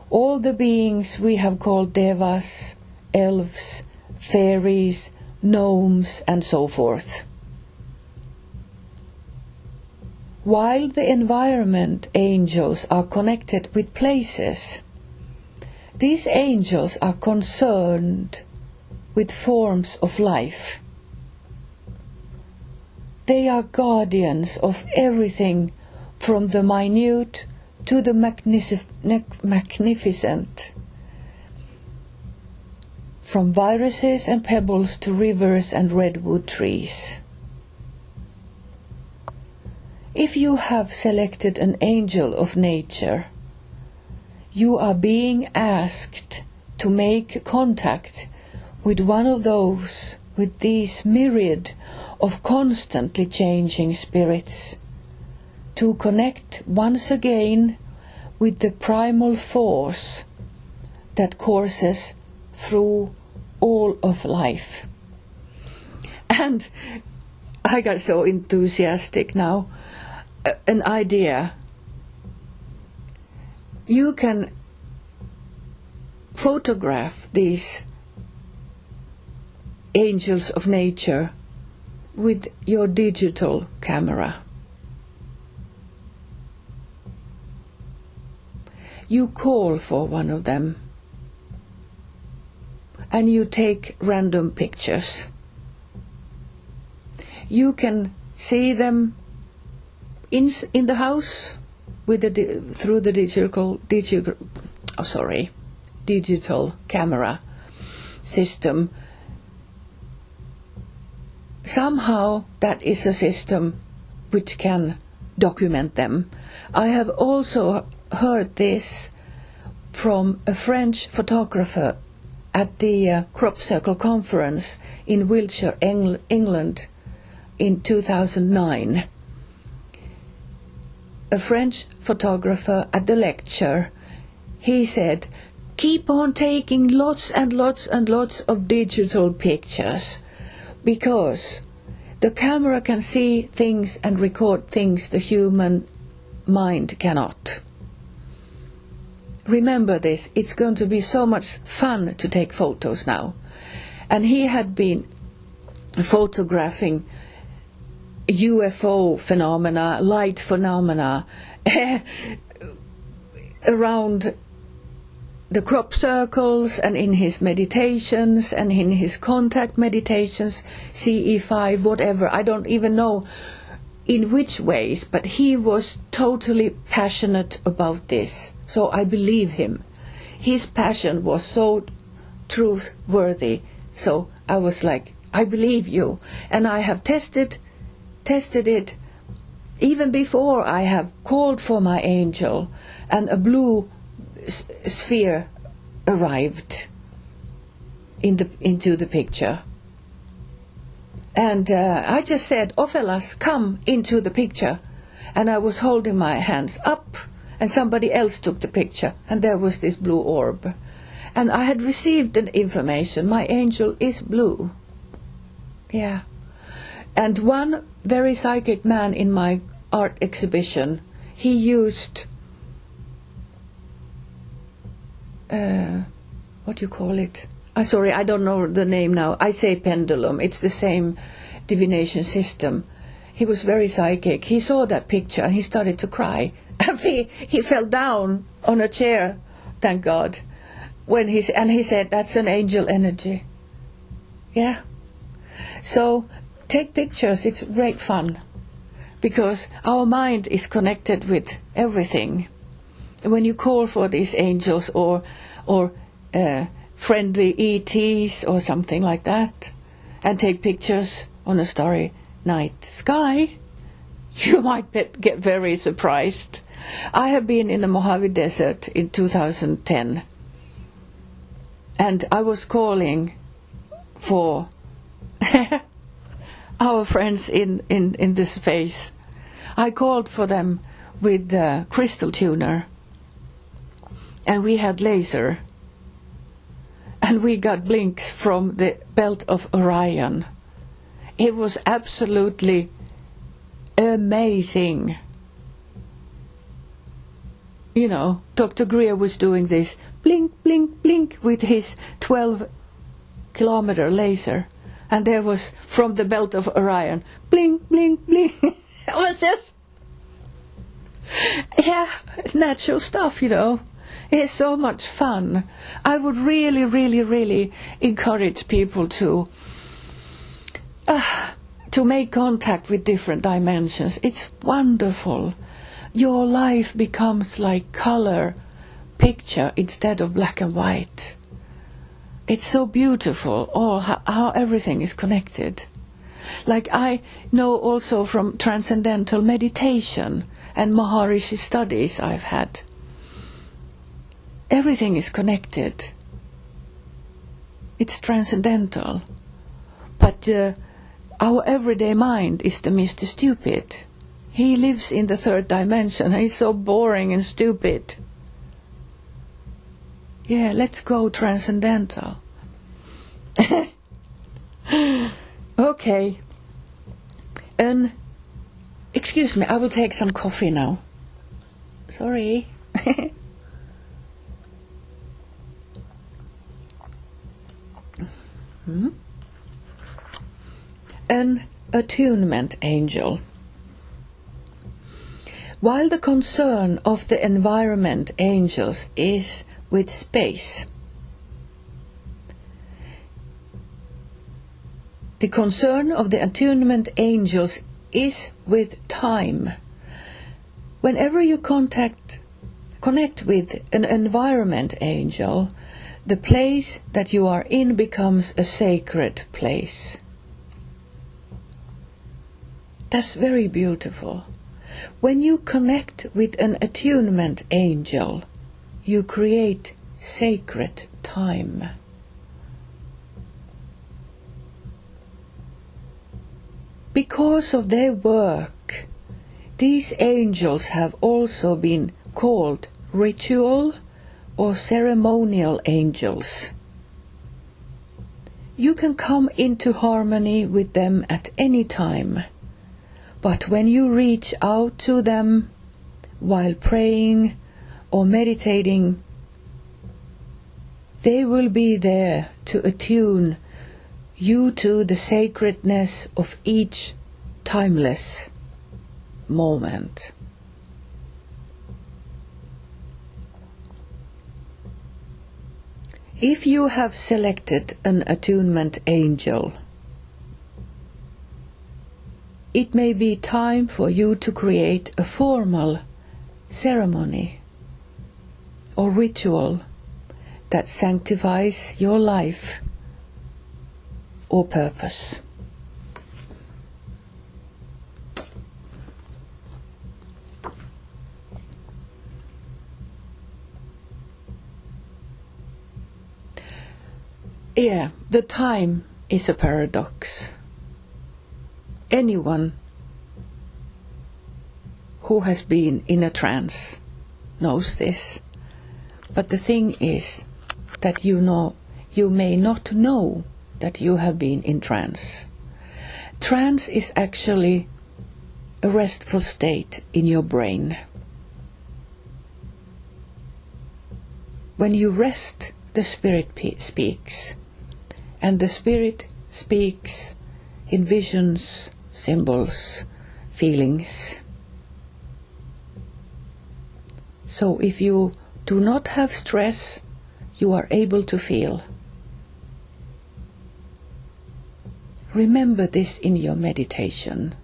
all the beings we have called devas, elves, fairies, gnomes and so forth. While the environment angels are connected with places, these angels are concerned with forms of life. They are guardians of everything from the minute to the magnificent, from viruses and pebbles to rivers and redwood trees. If you have selected an angel of nature, you are being asked to make contact with one of those, with these myriad of constantly changing spirits, to connect once again with the primal force that courses through all of life. And I got so enthusiastic now. An idea. You can photograph these angels of nature with your digital camera. You call for one of them and you take random pictures. You can see them in the house with through the digital camera system. Somehow that is a system which can document them. I have also heard this from a French photographer at the Crop Circle conference in Wiltshire, England in 2009. A French photographer at the lecture, he said, keep on taking lots and lots and lots of digital pictures, because the camera can see things and record things the human mind cannot. Remember this, it's going to be so much fun to take photos now. And he had been photographing UFO phenomena, light phenomena around the crop circles and in his meditations and in his contact meditations, CE5, whatever. I don't even know in which ways, but he was totally passionate about this. So I believe him. His passion was so truthworthy. So I was like, I believe you. And I have tested it even before I have called for my angel, and a blue sphere arrived into the picture. And I just said, Ophelas, come into the picture. And I was holding my hands up, and somebody else took the picture, and there was this blue orb. And I had received an information, my angel is blue. Yeah. And one very psychic man in my art exhibition, he used, what do you call it? Sorry, I don't know the name now. I say pendulum. It's the same divination system. He was very psychic. He saw that picture and he started to cry. He fell down on a chair, thank God. He said, that's an angel energy. Yeah. So take pictures. It's great fun, because our mind is connected with everything. And when you call for these angels or friendly ETs or something like that, and take pictures on a starry night sky, you might get very surprised. I have been in the Mojave Desert in 2010, and I was calling for our friends in the space. I called for them with the crystal tuner, and we had laser, and we got blinks from the belt of Orion. It was absolutely amazing. You know, Dr. Greer was doing this blink, blink, blink with his 12-kilometer laser, and there was from the belt of Orion, blink, blink, blink. It was just, yeah, natural stuff, you know. It's so much fun. I would really, really, really encourage people to make contact with different dimensions. It's wonderful. Your life becomes like color picture instead of black and white. It's so beautiful, how everything is connected. Like I know also from transcendental meditation and Maharishi studies I've had. Everything is connected. It's transcendental. But our everyday mind is the Mr. Stupid. He lives in the third dimension. He's so boring and stupid. Yeah, let's go transcendental. Okay. Excuse me, I will take some coffee now. Sorry. An attunement angel. While the concern of the environment angels is with space, the concern of the attunement angels is with time. Whenever you connect with an environment angel, the place that you are in becomes a sacred place. That's very beautiful. When you connect with an attunement angel, you create sacred time. Because of their work, these angels have also been called ritual or ceremonial angels. You can come into harmony with them at any time, but when you reach out to them while praying or meditating, they will be there to attune you to the sacredness of each timeless moment. If you have selected an attunement angel, it may be time for you to create a formal ceremony or ritual that sanctifies your life or purpose. Yeah, the time is a paradox. Anyone who has been in a trance knows this. But the thing is that you may not know that you have been in trance. Trance is actually a restful state in your brain. When you rest, the spirit speaks. And the spirit speaks in visions, symbols, feelings. So if you do not have stress, you are able to feel. Remember this in your meditation.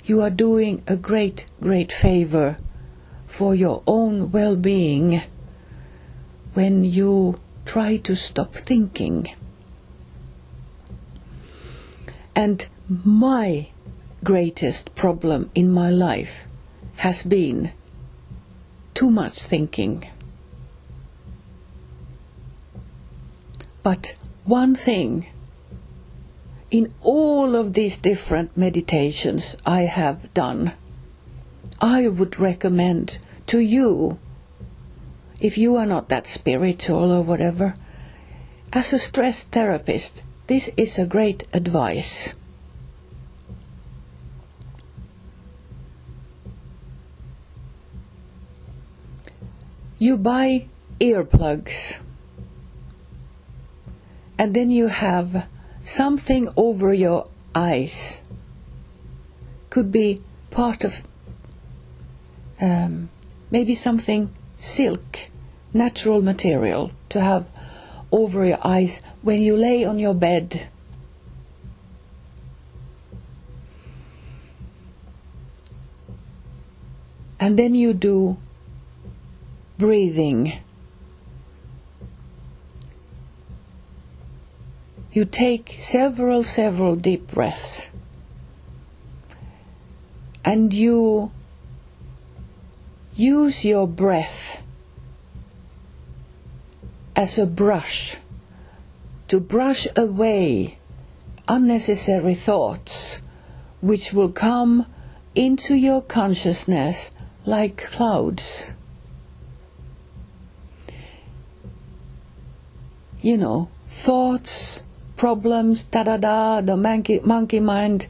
You are doing a great, great favor for your own well-being when you try to stop thinking. And my greatest problem in my life has been too much thinking. But one thing, in all of these different meditations I have done, I would recommend to you, if you are not that spiritual or whatever, as a stress therapist, this is a great advice. You buy earplugs, and then you have something over your eyes. Could be part of maybe something silk, natural material to have over your eyes when you lay on your bed. And then you do breathing. You take several deep breaths, and you use your breath as a brush to brush away unnecessary thoughts which will come into your consciousness like clouds. You know, thoughts, problems, the monkey mind.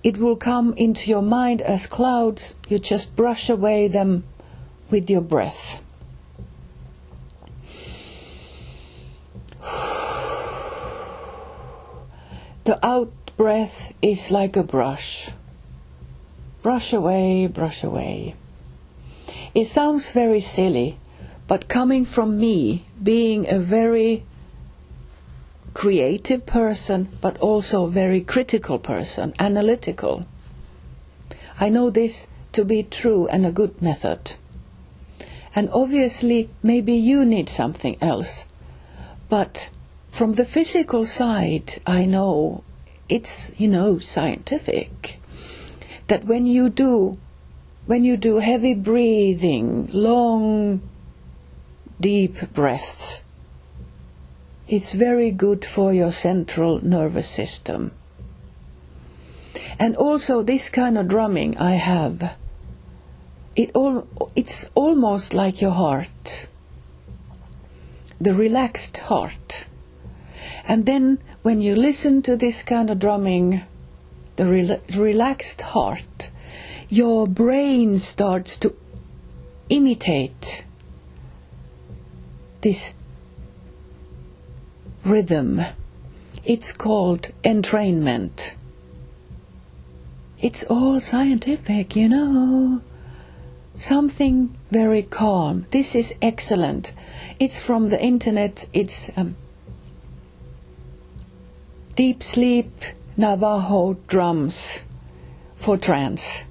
It will come into your mind as clouds. You just brush away them with your breath. The out breath is like a brush. Brush away, brush away. It sounds very silly, but coming from me, being a very creative person, but also a very critical person, analytical, I know this to be true and a good method. And obviously, maybe you need something else. But from the physical side, I know it's, scientific. That when you do heavy breathing, long, deep breaths, it's very good for your central nervous system. And also this kind of drumming I have, it's almost like your heart, the relaxed heart. And then when you listen to this kind of drumming, the relaxed heart, your brain starts to imitate this rhythm. It's called entrainment. It's all scientific, Something very calm. This is excellent. It's from the internet. It's deep sleep Navajo drums for trance.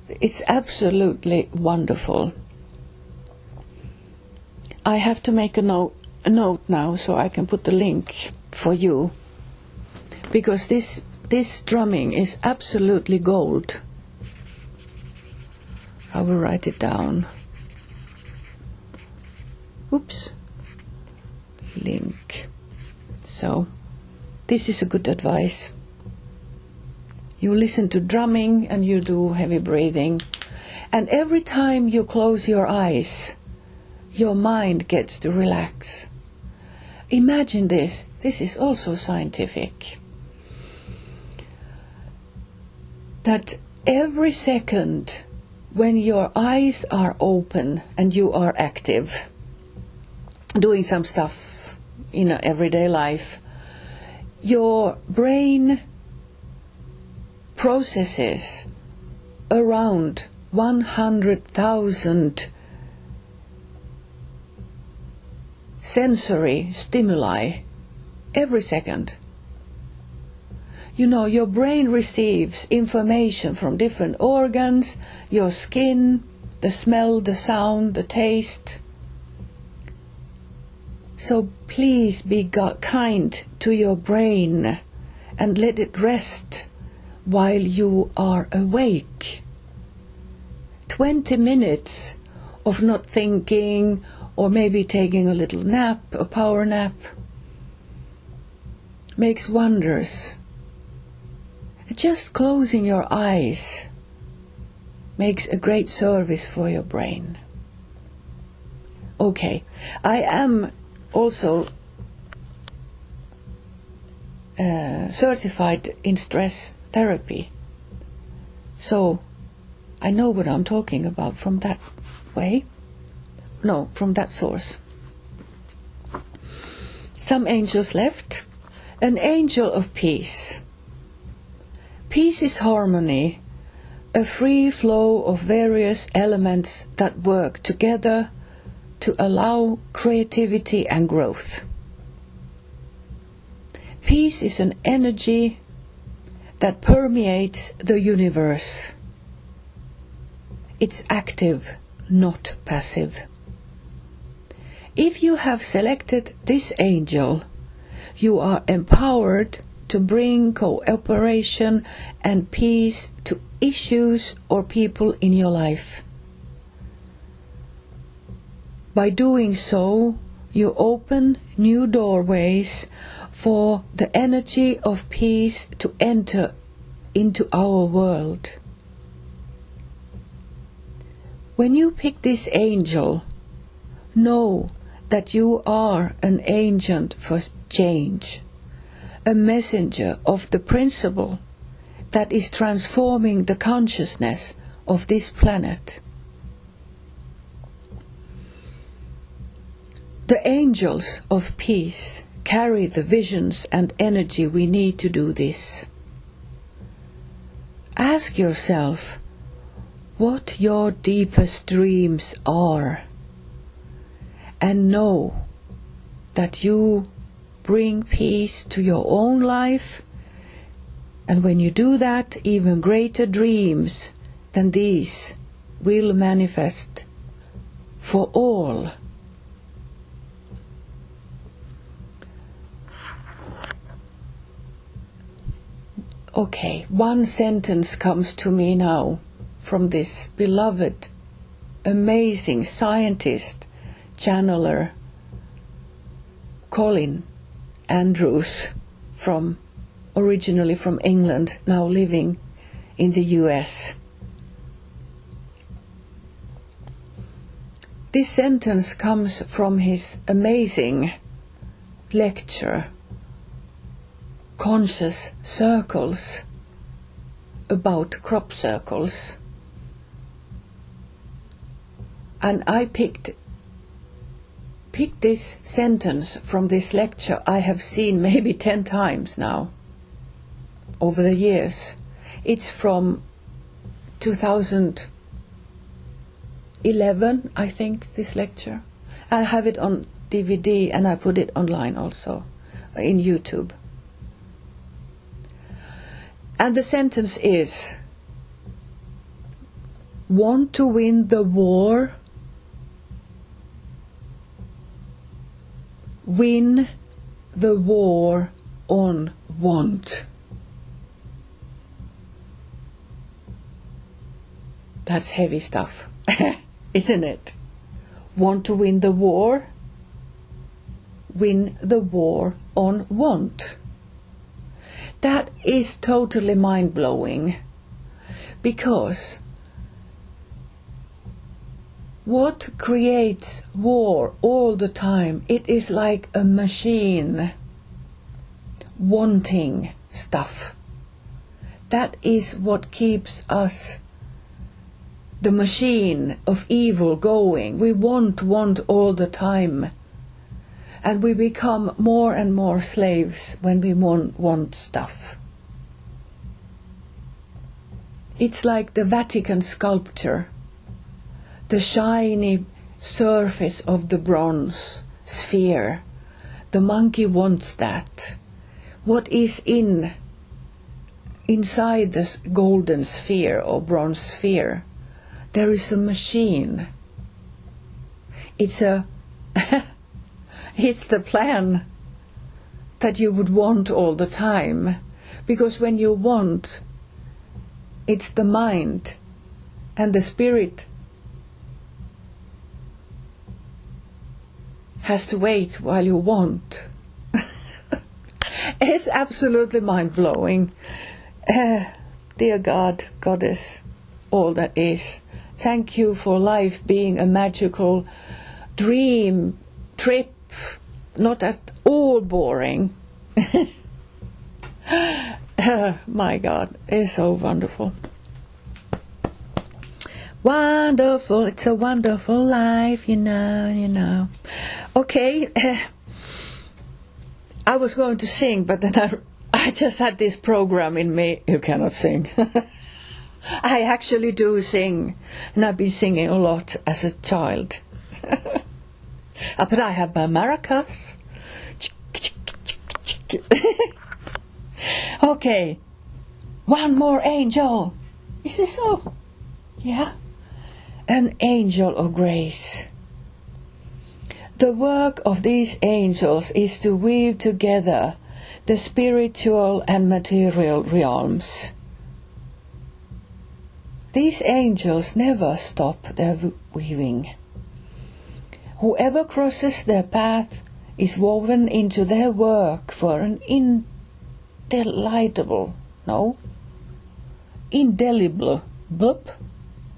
It's absolutely wonderful. I have to make a note now so I can put the link for you, because this drumming is absolutely gold. I will write it down. Oops. Link. So, this is a good advice. You listen to drumming and you do heavy breathing. And every time you close your eyes, your mind gets to relax. Imagine this. This is also scientific. That every second when your eyes are open and you are active, doing some stuff in everyday life, your brain processes around 100,000 sensory stimuli every second. Your brain receives information from different organs, your skin, the smell, the sound, the taste. So please be kind to your brain and let it rest while you are awake. 20 minutes of not thinking, or maybe taking a little nap, a power nap, makes wonders. Just closing your eyes makes a great service for your brain. Okay, I am also certified in stress therapy, so I know what I'm talking about from that source. Some angels left. An angel of peace. Peace is harmony, a free flow of various elements that work together to allow creativity and growth. Peace is an energy that permeates the universe. It's active, not passive. If you have selected this angel, you are empowered to bring cooperation and peace to issues or people in your life. By doing so, you open new doorways for the energy of peace to enter into our world. When you pick this angel, know that you are an agent for change, a messenger of the principle that is transforming the consciousness of this planet. The angels of peace carry the visions and energy we need to do this. Ask yourself what your deepest dreams are, and know that you bring peace to your own life, and when you do that, even greater dreams than these will manifest for all. Okay, one sentence comes to me now from this beloved, amazing scientist, channeler, Colin Andrews, originally from England, now living in the US. This sentence comes from his amazing lecture, Conscious Circles, about crop circles. And I picked this sentence from this lecture I have seen maybe 10 times now over the years. It's from 2011, I think, this lecture. I have it on DVD and I put it online also in YouTube. And the sentence is, want to win the war? Win the war on want. That's heavy stuff, isn't it? Want to win the war? Win the war on want. That is totally mind-blowing, because what creates war all the time? It is like a machine wanting stuff. That is what keeps us, the machine of evil, going. We want all the time. And we become more and more slaves when we want stuff. It's like the Vatican sculpture. The shiny surface of the bronze sphere. The monkey wants that. What is inside this golden sphere or bronze sphere? There is a machine. It's it's the plan that you would want all the time. Because when you want, it's the mind and the spirit has to wait while you want. It's absolutely mind-blowing. Dear God, Goddess, all that is. Thank you for life being a magical dream, trip, not at all boring. My God, it's so wonderful. Wonderful, it's a wonderful life, you know. Okay, I was going to sing, but then I just had this program in me. You cannot sing. I actually do sing, and I've been singing a lot as a child. But I have my maracas. Okay, one more angel. Is this so? Yeah. An angel of grace. The work of these angels is to weave together the spiritual and material realms. These angels never stop their weaving. Whoever crosses their path is woven into their work for an indelible,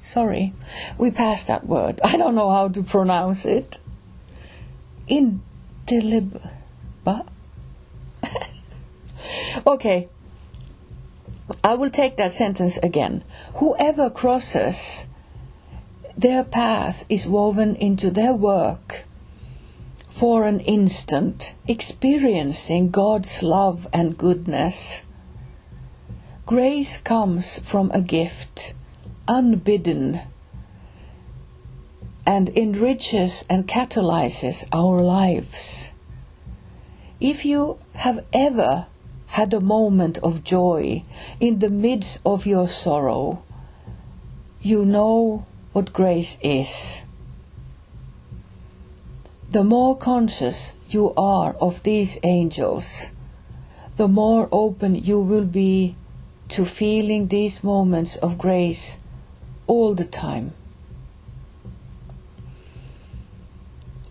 sorry, we passed that word. I don't know how to pronounce it. Indelible. Okay, I will take that sentence again. Whoever crosses their path is woven into their work for an instant, experiencing God's love and goodness. Grace comes from a gift, unbidden, and enriches and catalyzes our lives. If you have ever had a moment of joy in the midst of your sorrow, you know what grace is. The more conscious you are of these angels, the more open you will be to feeling these moments of grace all the time.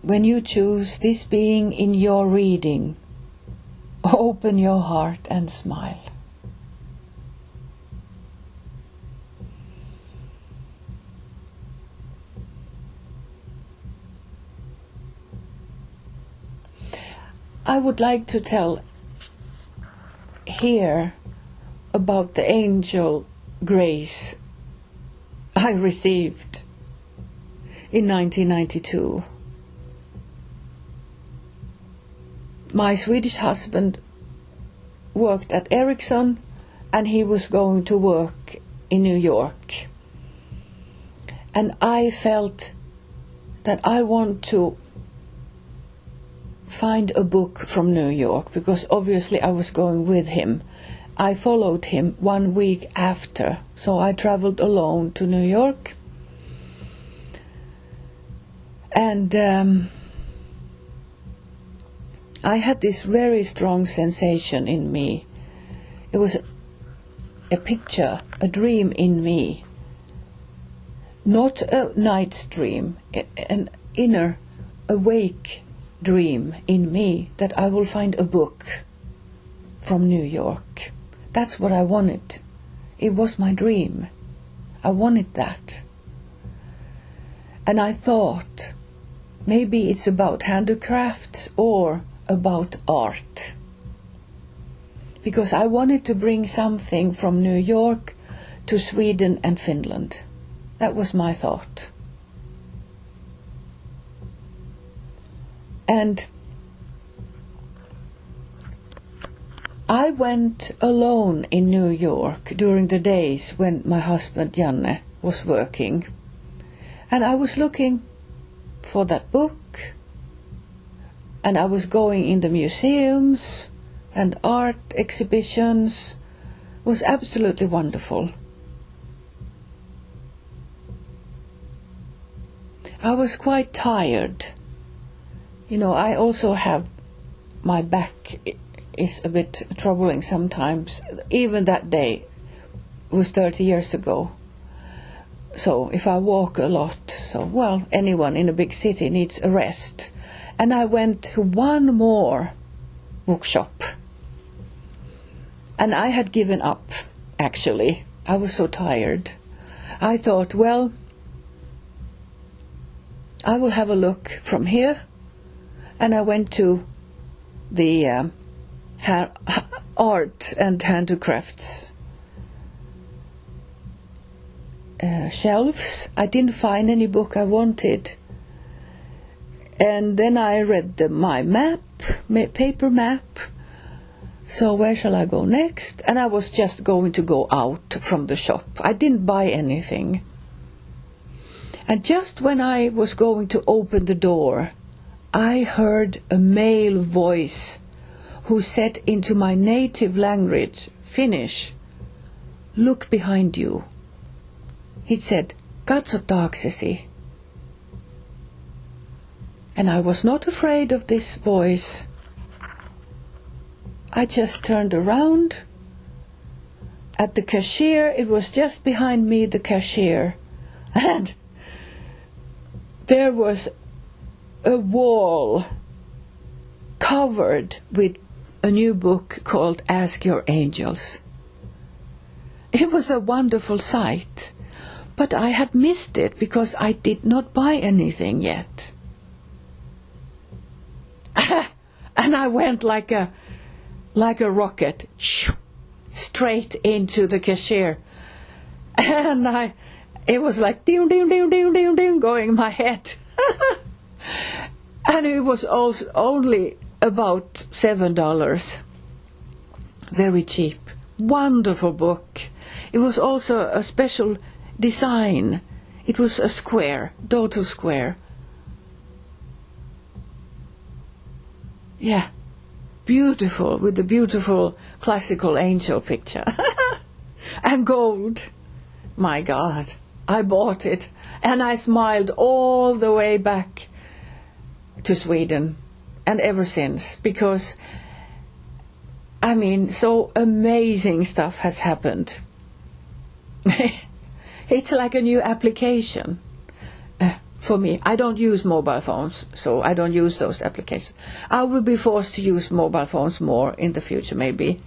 When you choose this being in your reading, open your heart and smile. I would like to tell here about the angel grace I received in 1992. My Swedish husband worked at Ericsson, and he was going to work in New York. And I felt that I want to find a book from New York, because obviously I was going with him. I followed him 1 week after, so I traveled alone to New York. And I had this very strong sensation in me. It was a picture, a dream in me. Not a night's dream, an inner awake dream in me that I will find a book from New York. That's what I wanted. It was my dream. I wanted that. And I thought, maybe it's about handicrafts or about art. Because I wanted to bring something from New York to Sweden and Finland. That was my thought. And I went alone in New York during the days when my husband Janne was working. And I was looking for that book. And I was going in the museums and art exhibitions. It was absolutely wonderful. I was quite tired. You know, I also have, my back is a bit troubling sometimes. Even that day was 30 years ago. So if I walk a lot, anyone in a big city needs a rest. And I went to one more bookshop. And I had given up, actually. I was so tired. I thought, well, I will have a look from here. And I went to the art and handicrafts shelves. I didn't find any book I wanted. And then I read my map, paper map. So where shall I go next? And I was just going to go out from the shop. I didn't buy anything. And just when I was going to open the door, I heard a male voice who said into my native language, Finnish, "Look behind you." He said, "Katso taaksesi." And I was not afraid of this voice. I just turned around. At the cashier, it was just behind me, the cashier. And there was a wall covered with a new book called Ask Your Angels. It was a wonderful sight, but I had missed it because I did not buy anything yet. And I went like a rocket, straight into the cashier. And it was like ding, ding, ding, ding, ding, ding, going in my head. And it was also only about $7. Very cheap. Wonderful book. It was also a special design. It was a square, total square. Yeah. Beautiful, with the beautiful classical angel picture. And gold. My God. I bought it. And I smiled all the way back to Sweden. And ever since. Because, I mean, so amazing stuff has happened. It's like a new application. For me, I don't use mobile phones, so I don't use those applications. I will be forced to use mobile phones more in the future, maybe,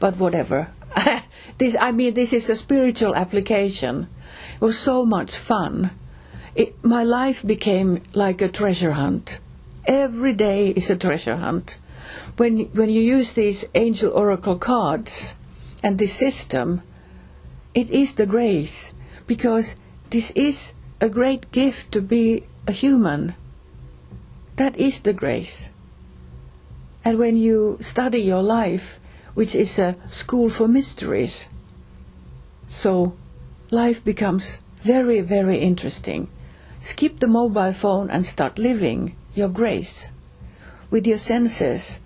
but whatever. This is a spiritual application. It was so much fun. My life became like a treasure hunt. Every day is a treasure hunt. When you use these angel oracle cards and this system, it is the grace, because this is a great gift to be a human. That is the grace. And when you study your life, which is a school for mysteries, so life becomes very, very interesting. Skip the mobile phone and start living your grace with your senses.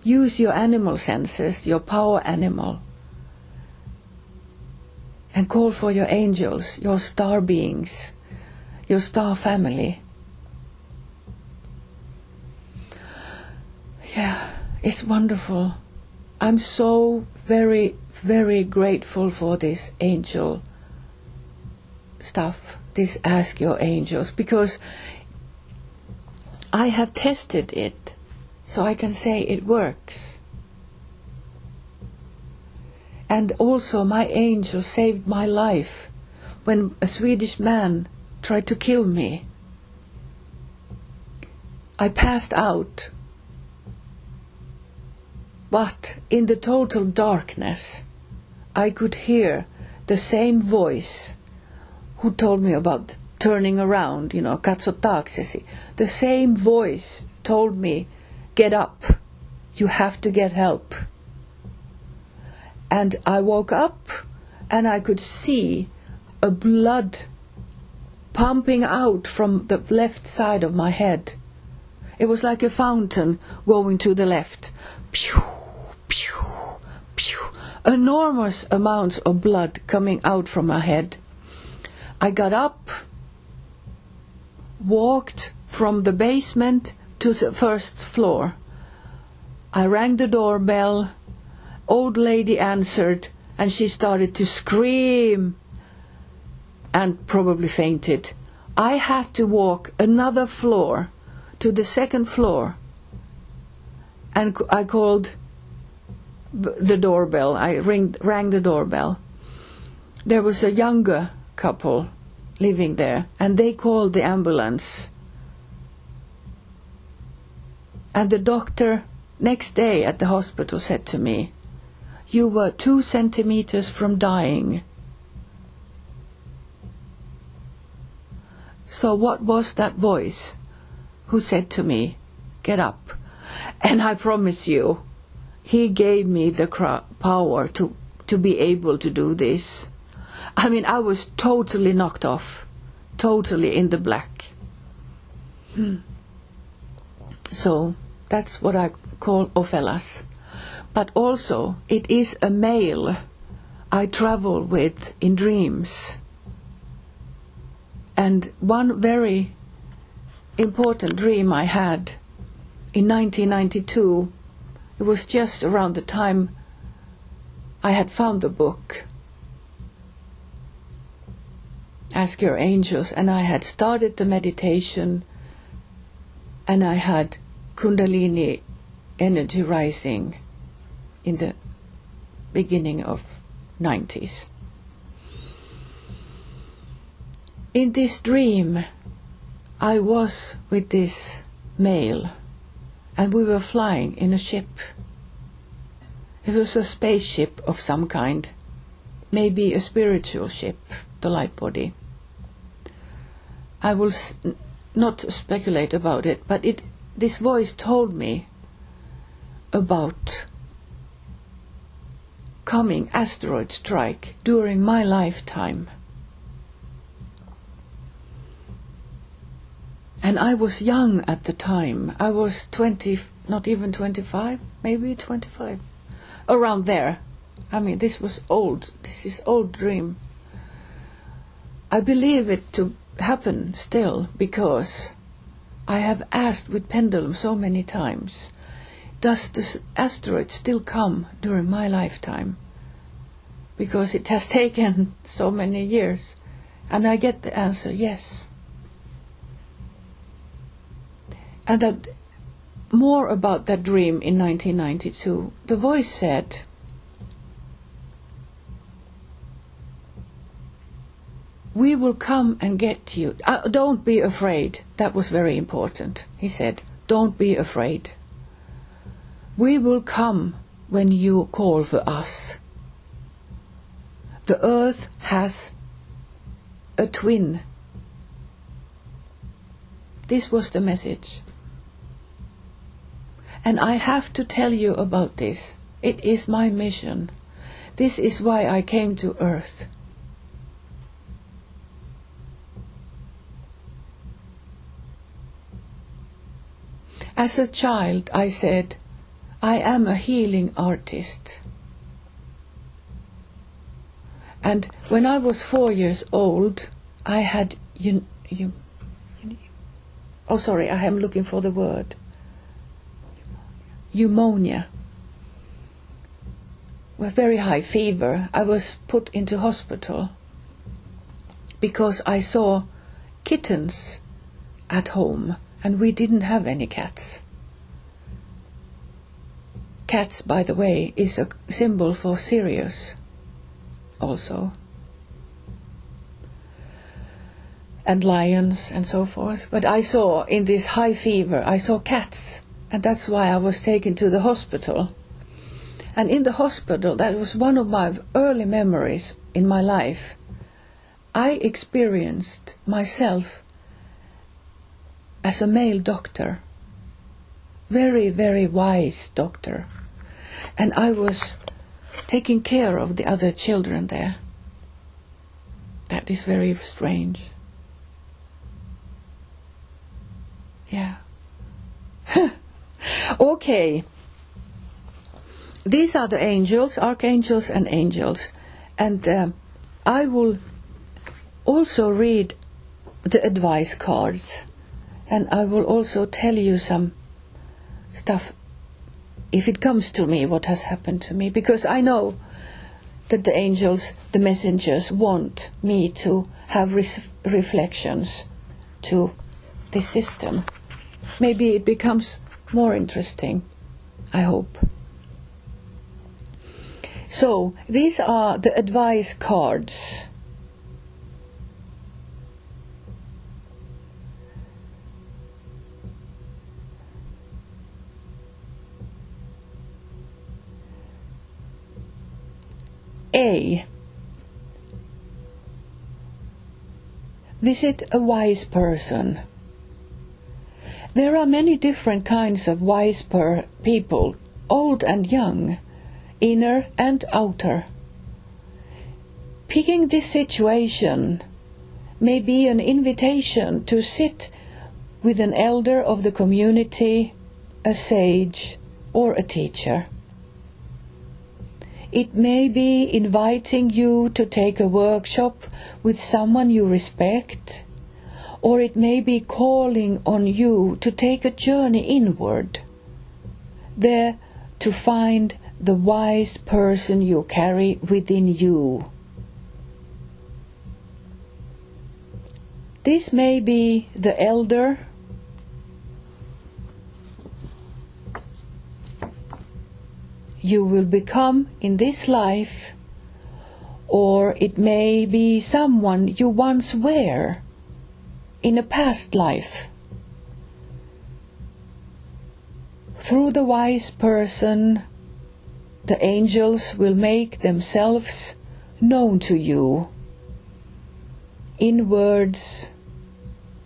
Use your animal senses, your power animal, and call for your angels, your star beings, your star family. Yeah, it's wonderful. I'm so very, very grateful for this angel stuff, this Ask Your Angels, because I have tested it, so I can say it works. And also my angel saved my life when a Swedish man tried to kill me. I passed out. But in the total darkness, I could hear the same voice who told me about turning around, katso taaksesi. The same voice told me, get up, you have to get help. And I woke up and I could see a blood pumping out from the left side of my head. It was like a fountain going to the left. Pew, pew, pew. Enormous amounts of blood coming out from my head. I got up, walked from the basement to the first floor. I rang the doorbell. Old lady answered, and she started to scream and probably fainted. I had to walk another floor to the second floor, and I called the doorbell. I rang the doorbell. There was a younger couple living there, and they called the ambulance. And the doctor next day at the hospital said to me, "You were 2 centimeters from dying." So what was that voice who said to me, "Get up"? And I promise you, he gave me the power to be able to do this. I mean, I was totally knocked off, totally in the black. So that's what I call Ophelas. But also, it is a male I travel with in dreams. And one very important dream I had in 1992, it was just around the time I had found the book, Ask Your Angels, and I had started the meditation, and I had Kundalini energy rising in the beginning of 90s. In this dream, I was with this male, and we were flying in a ship. It was a spaceship of some kind, maybe a spiritual ship, the light body. I will not speculate about it, but this voice told me about coming asteroid strike during my lifetime. And I was young at the time. I was 20, not even 25, maybe 25, around there. I mean, this was old. This is old dream. I believe it to happen still because I have asked with pendulum so many times, does this asteroid still come during my lifetime? Because it has taken so many years. And I get the answer, yes. And that more about that dream in 1992. The voice said, "We will come and get you. Don't be afraid." That was very important. He said, "Don't be afraid. We will come when you call for us. The earth has a twin." This was the message. And I have to tell you about this. It is my mission. This is why I came to earth. As a child, I said, I am a healing artist. And when I was 4 years old, I had I am looking for the word. Pneumonia. With very high fever. I was put into hospital because I saw kittens at home, and we didn't have any cats. Cats, by the way, is a symbol for Sirius also. And lions and so forth. But I saw in this high fever, I saw cats. And that's why I was taken to the hospital. And in the hospital, that was one of my early memories in my life. I experienced myself as a male doctor. Very, very wise doctor. And I was taking care of the other children there. That is very strange. Yeah. Okay. These are the angels, archangels and angels. And I will also read the advice cards. And I will also tell you some stuff, if it comes to me, what has happened to me. Because I know that the angels, the messengers, want me to have reflections to this system. Maybe it becomes more interesting, I hope. So, these are the advice cards. A. Visit a wise person. There are many different kinds of wise people, old and young, inner and outer. Picking this situation may be an invitation to sit with an elder of the community, a sage, or a teacher. It may be inviting you to take a workshop with someone you respect, or it may be calling on you to take a journey inward, there to find the wise person you carry within you. This may be the elder you will become in this life, or it may be someone you once were in a past life. Through the wise person, the angels will make themselves known to you, in words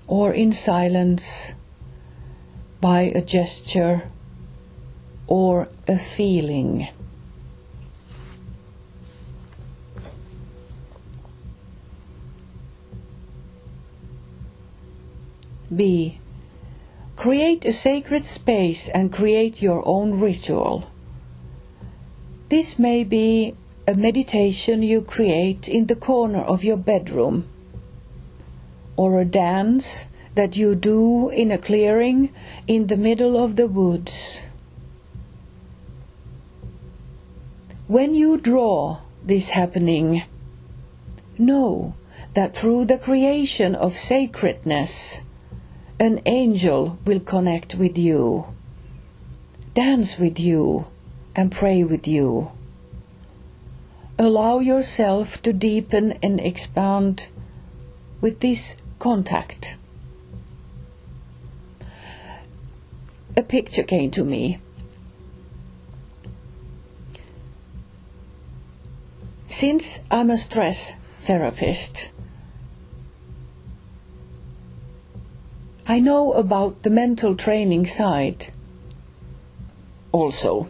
or in silence, by a gesture or a feeling. B. Create a sacred space and create your own ritual. This may be a meditation you create in the corner of your bedroom, or a dance that you do in a clearing in the middle of the woods. When you draw this happening, know that through the creation of sacredness, an angel will connect with you, dance with you, and pray with you. Allow yourself to deepen and expand with this contact. A picture came to me. Since I'm a stress therapist, I know about the mental training side also,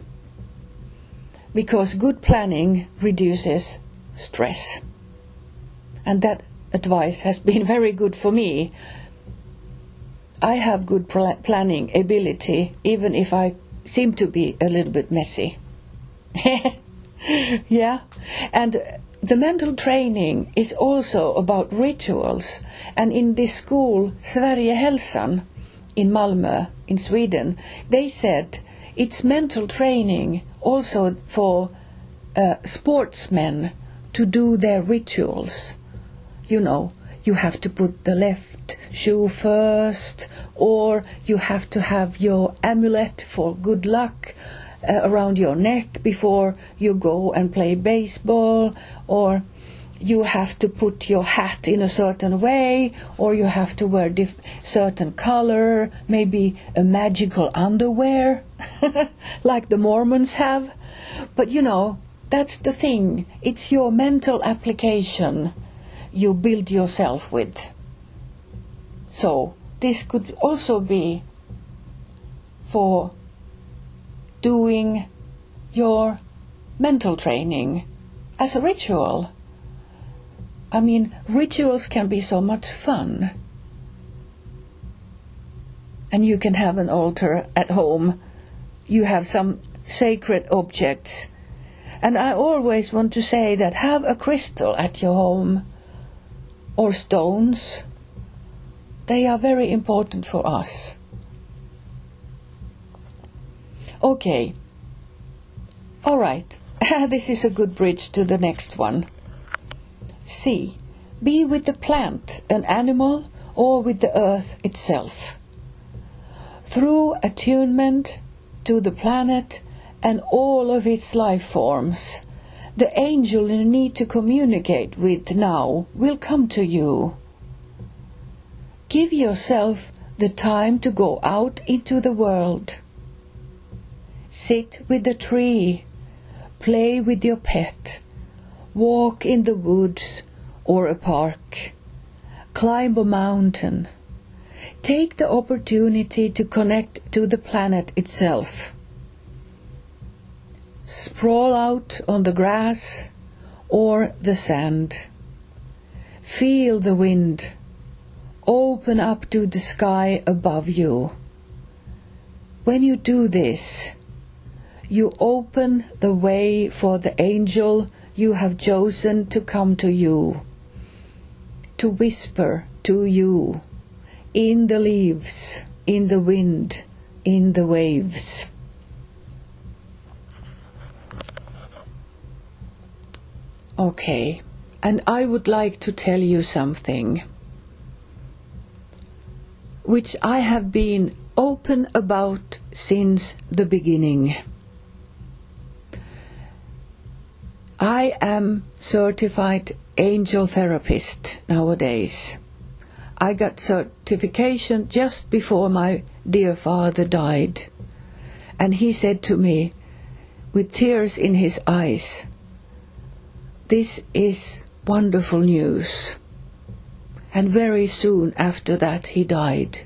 because good planning reduces stress. And that advice has been very good for me. I have good planning ability, even if I seem to be a little bit messy. Yeah, and the mental training is also about rituals. And in this school, Sverige-hälsan, in Malmö, in Sweden, they said it's mental training also for sportsmen to do their rituals. You know, you have to put the left shoe first, or you have to have your amulet for good luck around your neck before you go and play baseball, or you have to put your hat in a certain way, or you have to wear certain color, maybe a magical underwear, like the Mormons have. But you know, that's the thing. It's your mental application you build yourself with. So this could also be for doing your mental training as a ritual. I mean, rituals can be so much fun. And you can have an altar at home. You have some sacred objects. And I always want to say that have a crystal at your home, or stones. They are very important for us. Okay. All right. This is a good bridge to the next one. C. Be with the plant, an animal, or with the earth itself. Through attunement to the planet and all of its life forms, the angel you need to communicate with now will come to you. Give yourself the time to go out into the world. Sit with the tree, play with your pet, walk in the woods or a park, climb a mountain. Take the opportunity to connect to the planet itself. Sprawl out on the grass or the sand. Feel the wind. Open up to the sky above you. When you do this, you open the way for the angel you have chosen to come to you, to whisper to you in the leaves, in the wind, in the waves. Okay, and I would like to tell you something which I have been open about since the beginning. I am certified angel therapist nowadays. I got certification just before my dear father died. And he said to me, with tears in his eyes, "This is wonderful news." And very soon after that he died.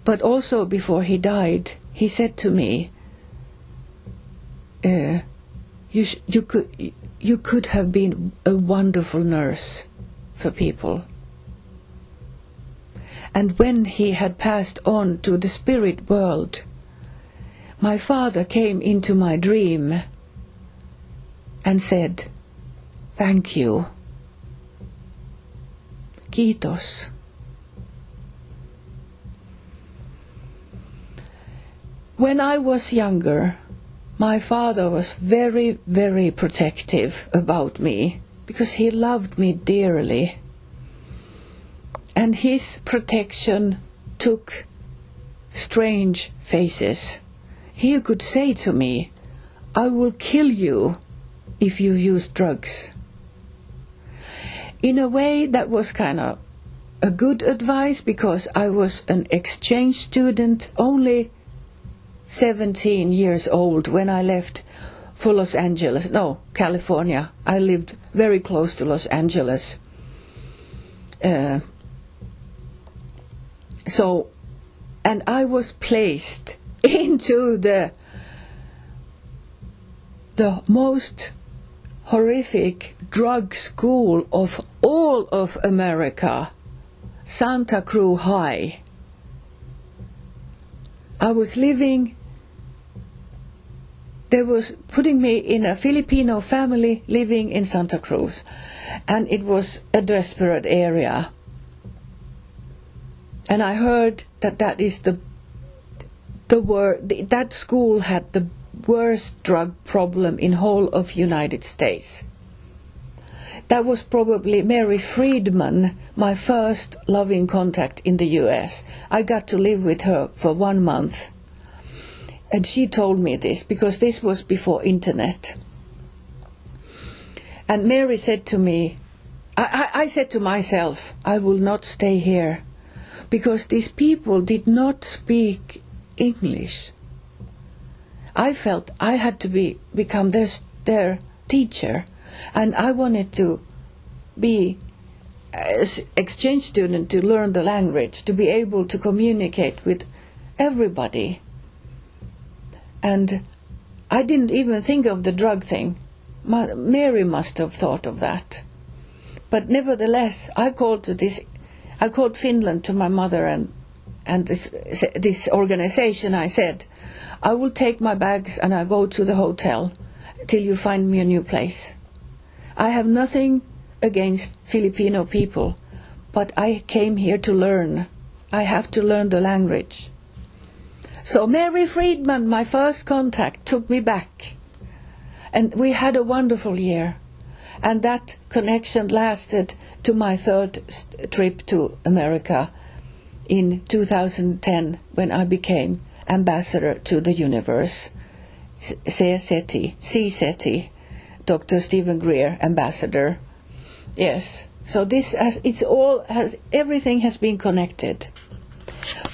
But also before he died, he said to me, you could have been a wonderful nurse for people. And when he had passed on to the spirit world, my father came into my dream and said, "Thank you. Kiitos." When I was younger, my father was very, very protective about me because he loved me dearly. And his protection took strange phases. He could say to me, "I will kill you if you use drugs." In a way, that was kind of a good advice because I was an exchange student, only 17 years old when I left for California. I lived very close to Los Angeles. And I was placed into the most horrific drug school of all of America, Santa Cruz High. I was living, they was putting me in a Filipino family living in Santa Cruz, and it was a desperate area. And I heard that is that school had the worst drug problem in whole of United States. That was probably Mary Friedman, my first loving contact in the US. I got to live with her for 1 month. And she told me this because this was before internet. And Mary said to me, I said to myself, I will not stay here because these people did not speak English. I felt I had to become their teacher, and I wanted to be an exchange student to learn the language, to be able to communicate with everybody. And I didn't even think of the drug thing. Mary must have thought of that. But nevertheless, I called Finland to my mother and this organization. I said, I will take my bags and I'll go to the hotel till you find me a new place. I have nothing against Filipino people, but I came here to learn. I have to learn the language. So Mary Friedman, my first contact, took me back. And we had a wonderful year. And that connection lasted to my third trip to America in 2010, when I became ambassador to the universe. C-SETI, Dr. Stephen Greer, ambassador. Yes. So everything has been connected.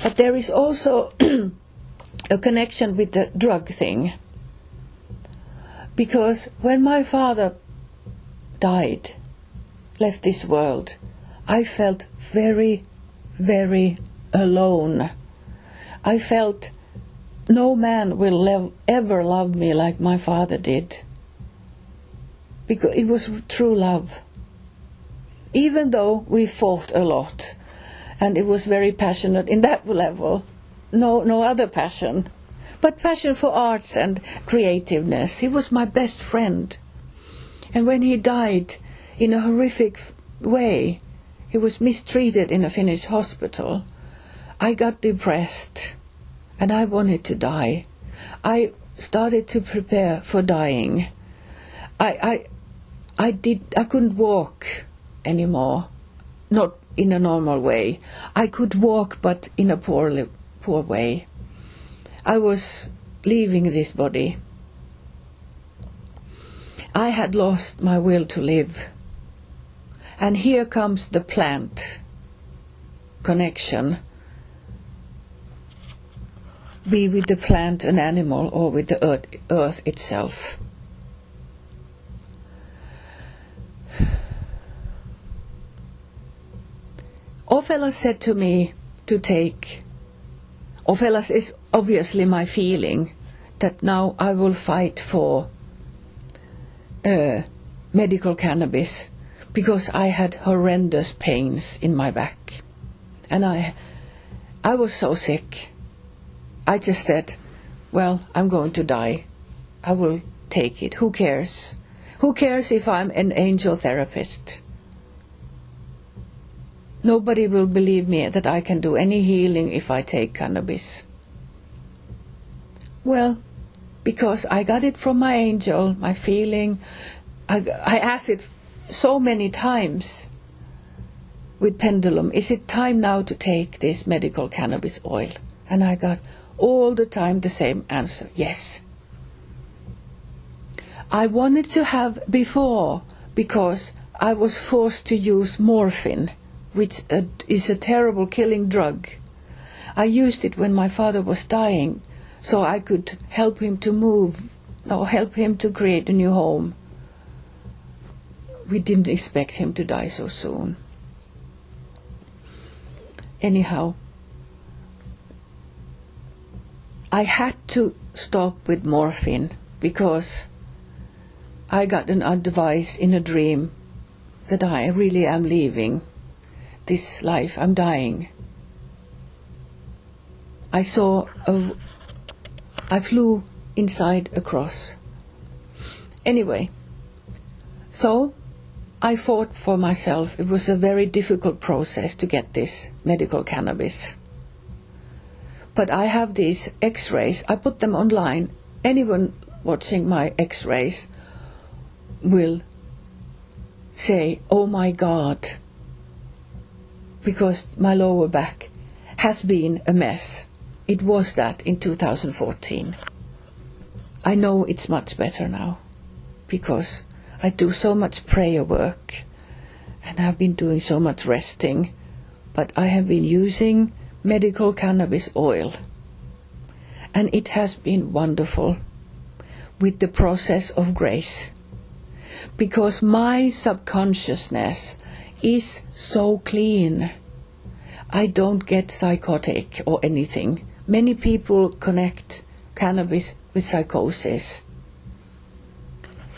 But there is also a connection with the drug thing. Because when my father died, left this world, I felt very, very alone. I felt no man will ever love me like my father did. Because it was true love. Even though we fought a lot, and it was very passionate in that level, no other passion, but passion for arts and creativeness. He was my best friend. And when he died in a horrific way, he was mistreated in a Finnish hospital, I got depressed and I wanted to die. I started to prepare for dying. I couldn't walk anymore, not in a normal way. I could walk, but in a poor way. I was leaving this body. I had lost my will to live. And here comes the plant connection. Be with the plant an animal or with the earth itself. Ophelas said to me to take, Ophelas is obviously my feeling, that now I will fight for medical cannabis, because I had horrendous pains in my back. And I was so sick. I just said, well, I'm going to die. I will take it. Who cares? Who cares if I'm an angel therapist? Nobody will believe me that I can do any healing if I take cannabis. Well, because I got it from my angel, my feeling. I asked it so many times with pendulum, is it time now to take this medical cannabis oil? And I got all the time the same answer, yes. I wanted to have before, because I was forced to use morphine, which is a terrible killing drug. I used it when my father was dying, so I could help him to move, or help him to create a new home. We didn't expect him to die so soon. Anyhow, I had to stop with morphine because I got an advice in a dream that I really am leaving this life, I'm dying. I flew inside a cross. Anyway, so I fought for myself. It was a very difficult process to get this medical cannabis. But I have these x-rays. I put them online. Anyone watching my x-rays will say, oh my God, because my lower back has been a mess. It was that in 2014. I know it's much better now because I do so much prayer work and I've been doing so much resting, but I have been using medical cannabis oil, and it has been wonderful with the process of grace, because my subconsciousness is so clean. I don't get psychotic or anything. Many people connect cannabis with psychosis.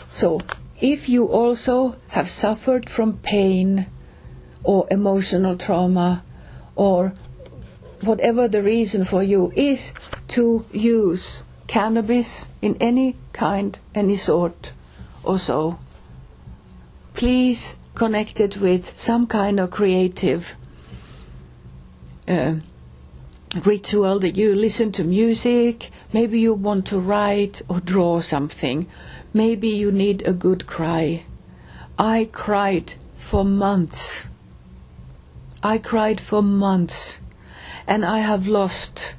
So if you also have suffered from pain or emotional trauma, or whatever the reason for you is to use cannabis in any kind, any sort or so, please connect it with some kind of creative ritual, that you listen to music, maybe you want to write or draw something, maybe you need a good cry. I cried for months. And I have lost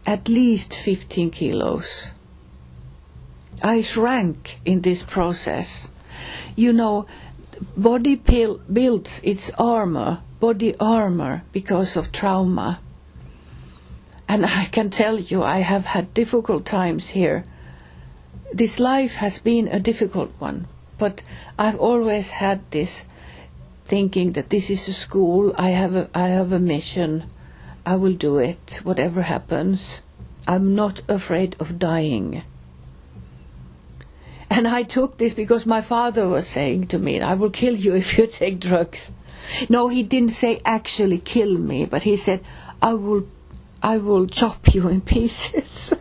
at least 15 kilos. I shrank in this process. You know, body builds its body armor because of trauma. And I can tell you, I have had difficult times here. This life has been a difficult one. But I've always had this thinking that this is a school, I have a mission, I will do it, whatever happens. I'm not afraid of dying. And I took this because my father was saying to me, I will kill you if you take drugs. No, he didn't say actually kill me, but he said, I will chop you in pieces.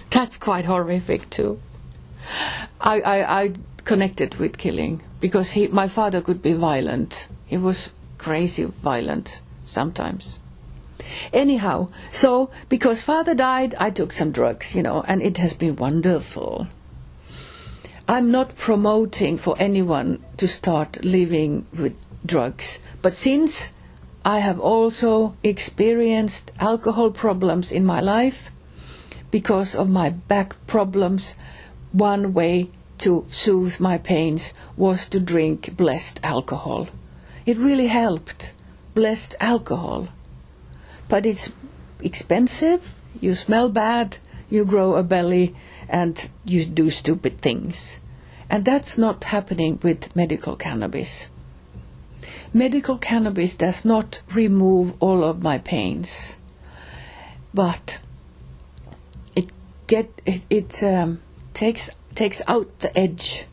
That's quite horrific too. I connected with killing because my father could be violent. He was crazy violent sometimes. Anyhow, so because father died, I took some drugs, and it has been wonderful. I'm not promoting for anyone to start living with drugs, but since I have also experienced alcohol problems in my life because of my back problems, one way to soothe my pains was to drink blessed alcohol. It really helped, blessed alcohol. But it's expensive, you smell bad, you grow a belly, and you do stupid things. And that's not happening with medical cannabis. Medical cannabis does not remove all of my pains, but it takes out the edge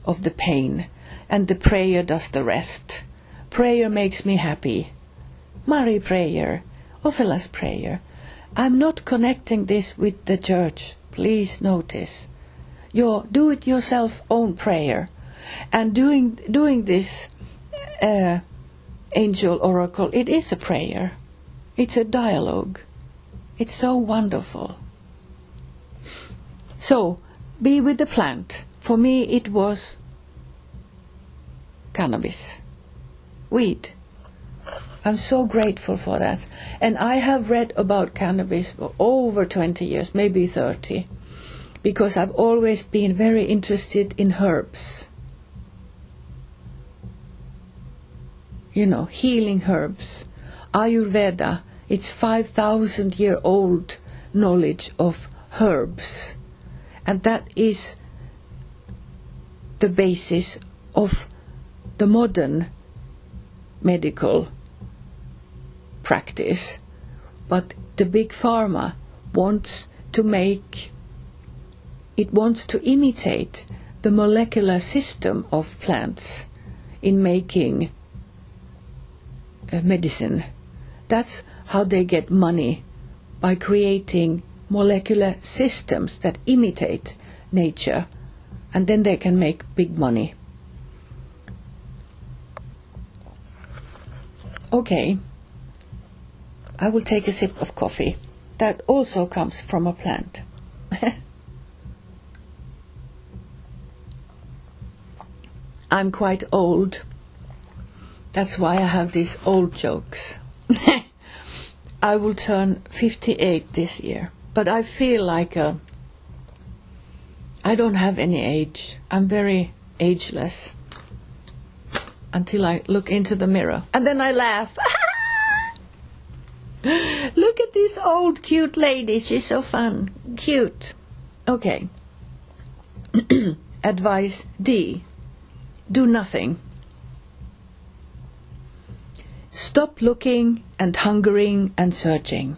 of the pain, and the prayer does the rest. Prayer makes me happy. Mari prayer, Ophelas prayer. I'm not connecting this with the church. Please notice. Your do-it-yourself own prayer. And doing this angel oracle, it is a prayer. It's a dialogue. It's so wonderful. So, be with the plant. For me it was cannabis, weed. I'm so grateful for that. And I have read about cannabis for over 20 years, maybe 30, because I've always been very interested in herbs. Healing herbs. Ayurveda, it's 5,000-year-old knowledge of herbs. And that is the basis of the modern medical practice. But the big pharma wants to imitate the molecular system of plants in making medicine. That's how they get money, by creating molecular systems that imitate nature, and then they can make big money. Okay, I will take a sip of coffee. That also comes from a plant. I'm quite old. That's why I have these old jokes. I will turn 58 this year. But I feel like I don't have any age. I'm very ageless. Until I look into the mirror. And then I laugh. Look at this old cute lady. She's so fun. Cute. Okay. Advice D. Do nothing. Stop looking and hungering and searching.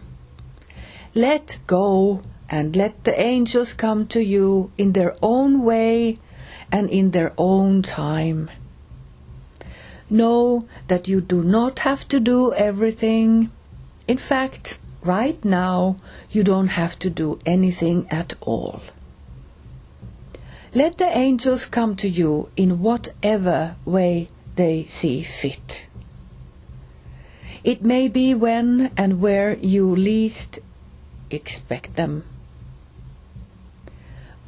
Let go and let the angels come to you in their own way and in their own time. Know that you do not have to do everything. In fact, right now, you don't have to do anything at all. Let the angels come to you in whatever way they see fit. It may be when and where you least expect them.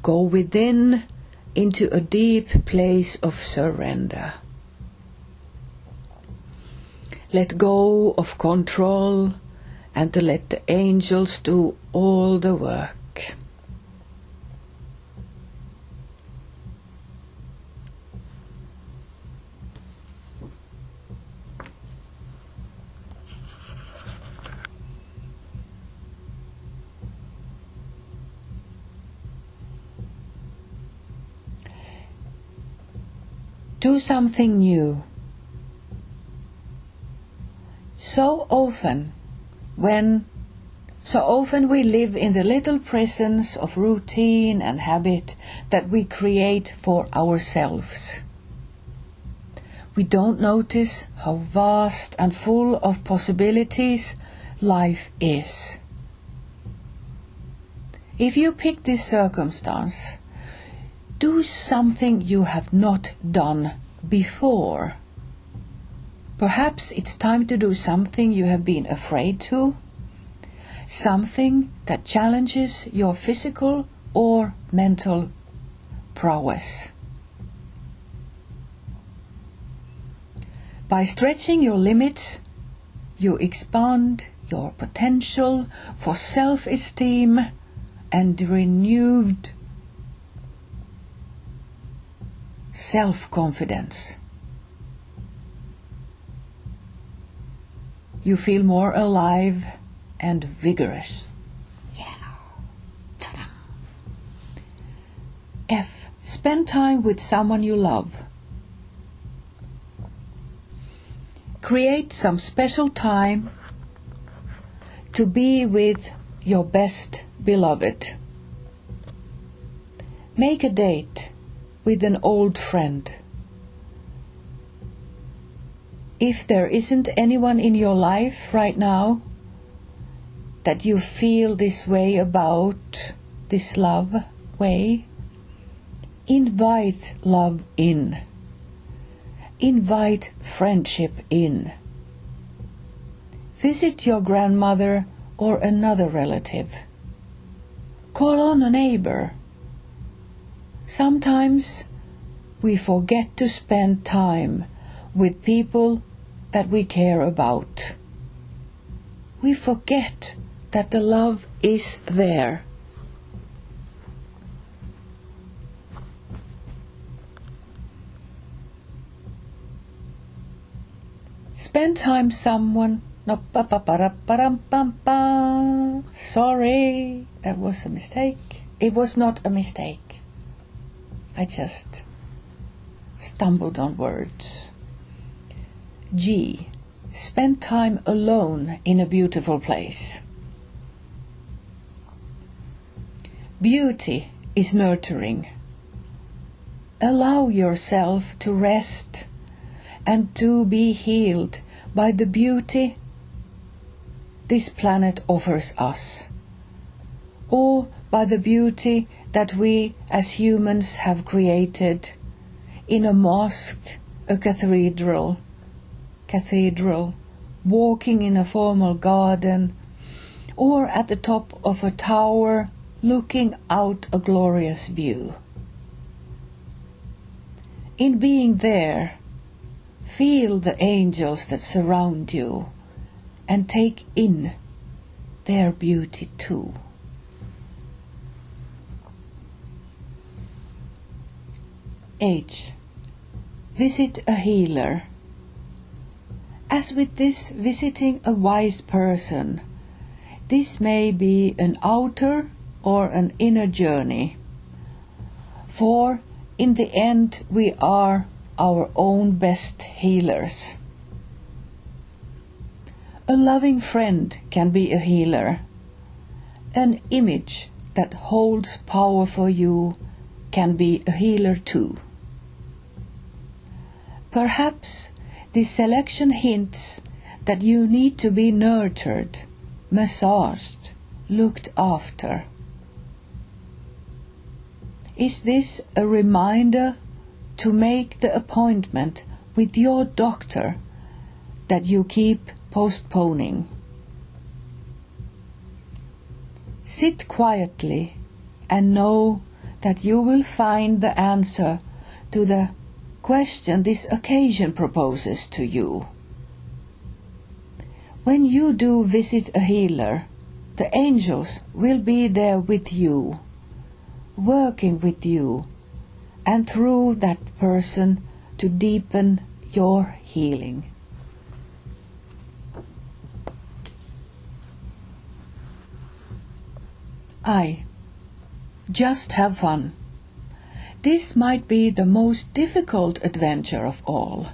Go within into a deep place of surrender. Let go of control and to let the angels do all the work. Do something new. So often we live in the little prisons of routine and habit that we create for ourselves. We don't notice how vast and full of possibilities life is. If you pick this circumstance, do something you have not done before. Perhaps it's time to do something you have been afraid to, something that challenges your physical or mental prowess. By stretching your limits, you expand your potential for self-esteem and renewed self-confidence. You feel more alive and vigorous. Yeah. Ta-da. F. Spend time with someone you love. Create some special time to be with your best beloved. Make a date with an old friend. If there isn't anyone in your life right now that you feel this way about, this love way, invite love in. Invite friendship in. Visit your grandmother or another relative. Call on a neighbor. Sometimes we forget to spend time with people that we care about. We forget that the love is there. Spend time someone. No, sorry, that was a mistake. It was not a mistake. I just stumbled on words. G. Spend time alone in a beautiful place. Beauty is nurturing. Allow yourself to rest and to be healed by the beauty this planet offers us, or by the beauty that we as humans have created in a mosque, a cathedral, walking in a formal garden, or at the top of a tower looking out a glorious view. In being there, feel the angels that surround you and take in their beauty too. H. Visit a healer. As with this, visiting a wise person, this may be an outer or an inner journey. For in the end, we are our own best healers. A loving friend can be a healer. An image that holds power for you can be a healer too. Perhaps this selection hints that you need to be nurtured, massaged, looked after. Is this a reminder to make the appointment with your doctor that you keep postponing? Sit quietly and know that you will find the answer to the question this occasion proposes to you. When you do visit a healer, the angels will be there with you, working with you, and through that person to deepen your healing. I. Just have fun. This might be the most difficult adventure of all.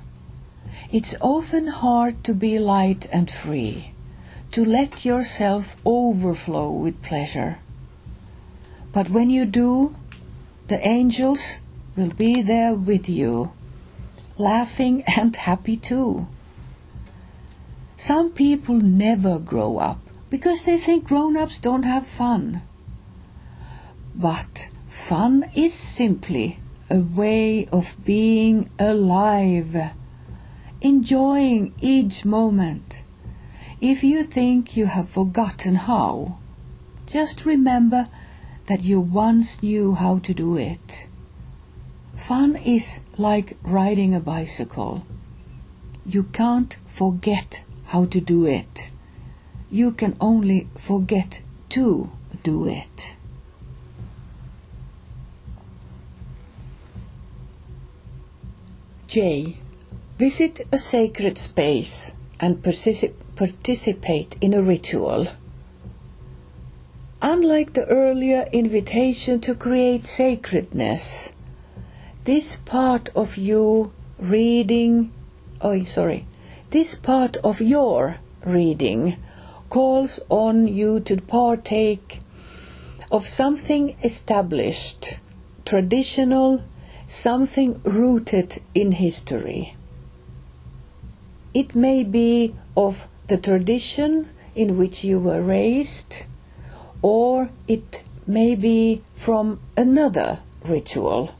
It's often hard to be light and free, to let yourself overflow with pleasure. But when you do, the angels will be there with you, laughing and happy too. Some people never grow up because they think grown-ups don't have fun. But fun is simply a way of being alive, enjoying each moment. If you think you have forgotten how, just remember that you once knew how to do it. Fun is like riding a bicycle. You can't forget how to do it. You can only forget to do it. J. Visit a sacred space and participate in a ritual. Unlike the earlier invitation to create sacredness, this part of your reading calls on you to partake of something established, traditional, something rooted in history. It may be of the tradition in which you were raised, or it may be from another ritual.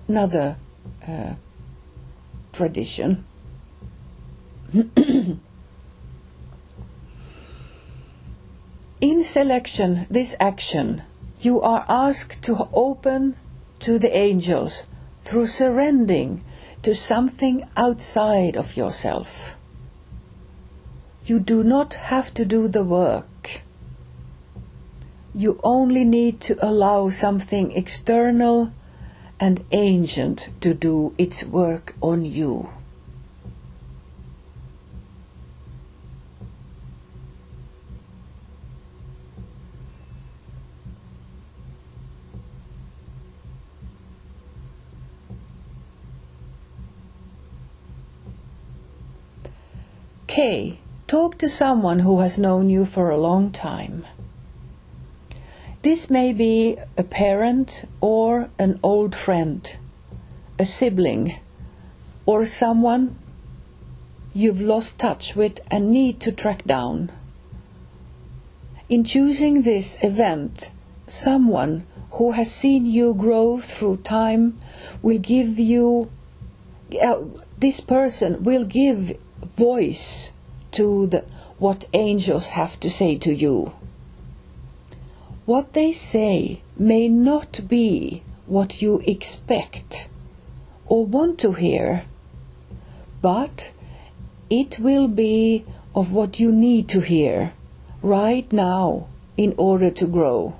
Another tradition. In selection this action, you are asked to open to the angels through surrendering to something outside of yourself. You do not have to do the work. You only need to allow something external and ancient to do its work on you. K. Talk to someone who has known you for a long time. This may be a parent or an old friend, a sibling, or someone you've lost touch with and need to track down. In choosing this event, someone who has seen you grow through time will give you, this person will give voice to what angels have to say to you. What they say may not be what you expect or want to hear, but it will be of what you need to hear right now in order to grow.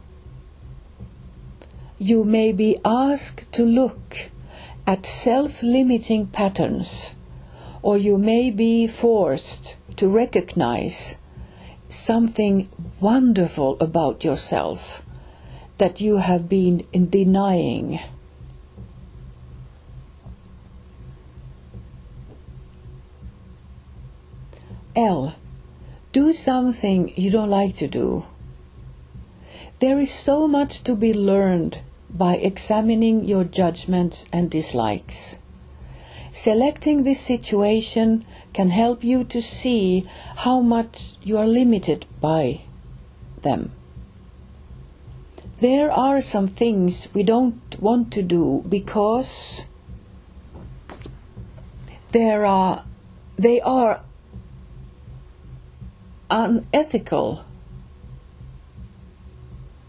You may be asked to look at self-limiting patterns, or you may be forced to recognize something wonderful about yourself that you have been denying. L. Do something you don't like to do. There is so much to be learned by examining your judgments and dislikes. Selecting this situation can help you to see how much you are limited by them. There are some things we don't want to do because they are unethical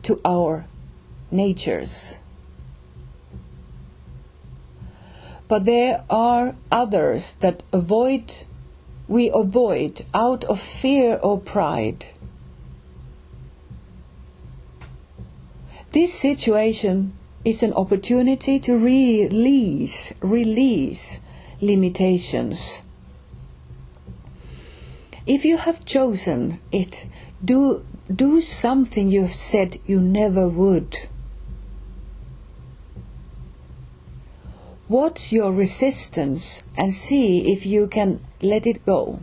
to our natures. But there are others that we avoid out of fear or pride. This situation is an opportunity to release limitations. If you have chosen it, do do something you've said you never would. What's your resistance, and see if you can let it go.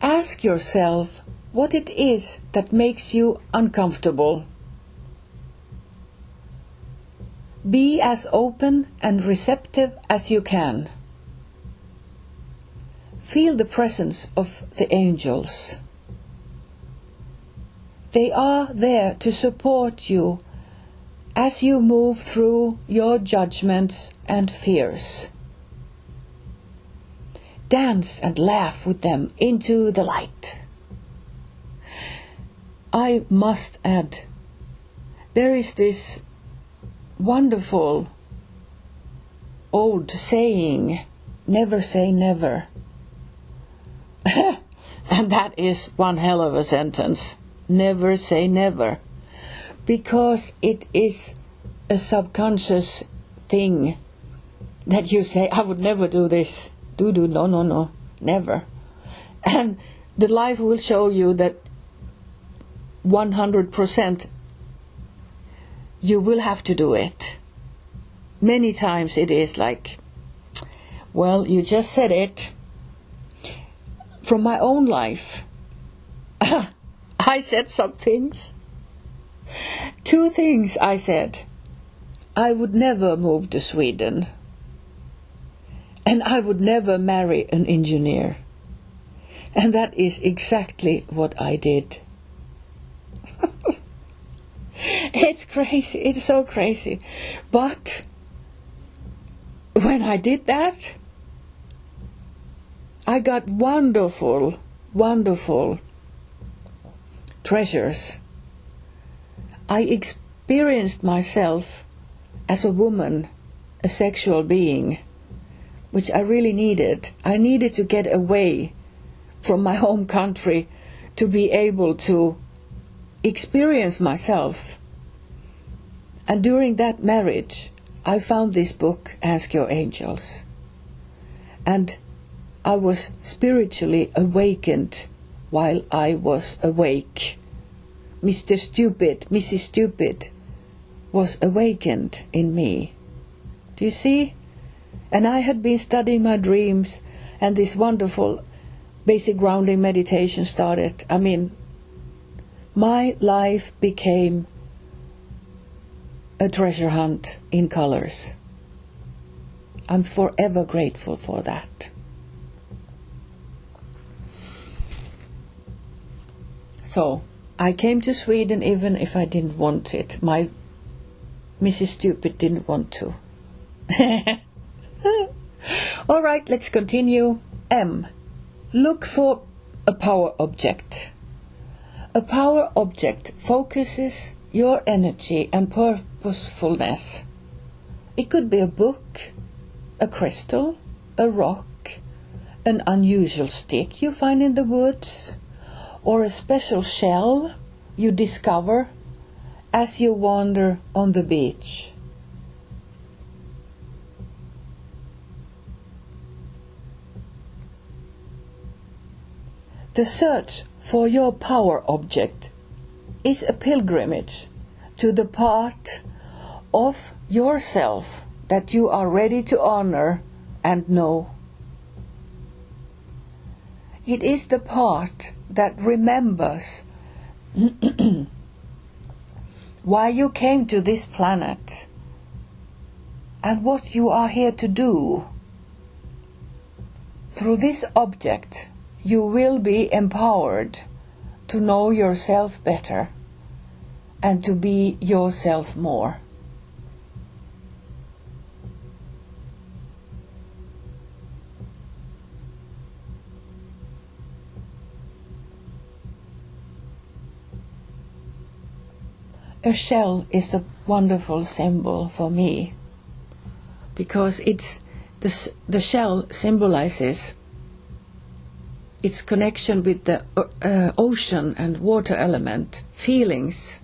Ask yourself what it is that makes you uncomfortable. Be as open and receptive as you can. Feel the presence of the angels. They are there to support you as you move through your judgments and fears. Dance and laugh with them into the light. I must add, there is this wonderful old saying, never say never. And that is one hell of a sentence. Never say never. Because it is a subconscious thing that you say, I would never do this. No, never. And the life will show you that 100% you will have to do it. Many times it is like, well, you just said it. From my own life, I said some things. 2 things I said. I would never move to Sweden. And I would never marry an engineer. And that is exactly what I did. It's crazy. It's so crazy. But when I did that, I got wonderful, wonderful treasures. I experienced myself as a woman, a sexual being, which I really needed. I needed to get away from my home country to be able to experience myself. And during that marriage, I found this book, Ask Your Angels. And I was spiritually awakened while I was awake. Mr. Stupid, Mrs. Stupid was awakened in me. Do you see? And I had been studying my dreams, and this wonderful basic grounding meditation started. I mean, my life became a treasure hunt in colors. I'm forever grateful for that. So, I came to Sweden even if I didn't want it. My Mrs. Stupid didn't want to. All right, let's continue. M. Look for a power object. A power object focuses your energy and purposefulness. It could be a book, a crystal, a rock, an unusual stick you find in the woods, or a special shell you discover as you wander on the beach. The search for your power object is a pilgrimage to the part of yourself that you are ready to honor and know. It is the part that remembers why you came to this planet and what you are here to do. Through this object, you will be empowered to know yourself better and to be yourself more. A shell is a wonderful symbol for me because the shell symbolizes its connection with the ocean and water element, feelings.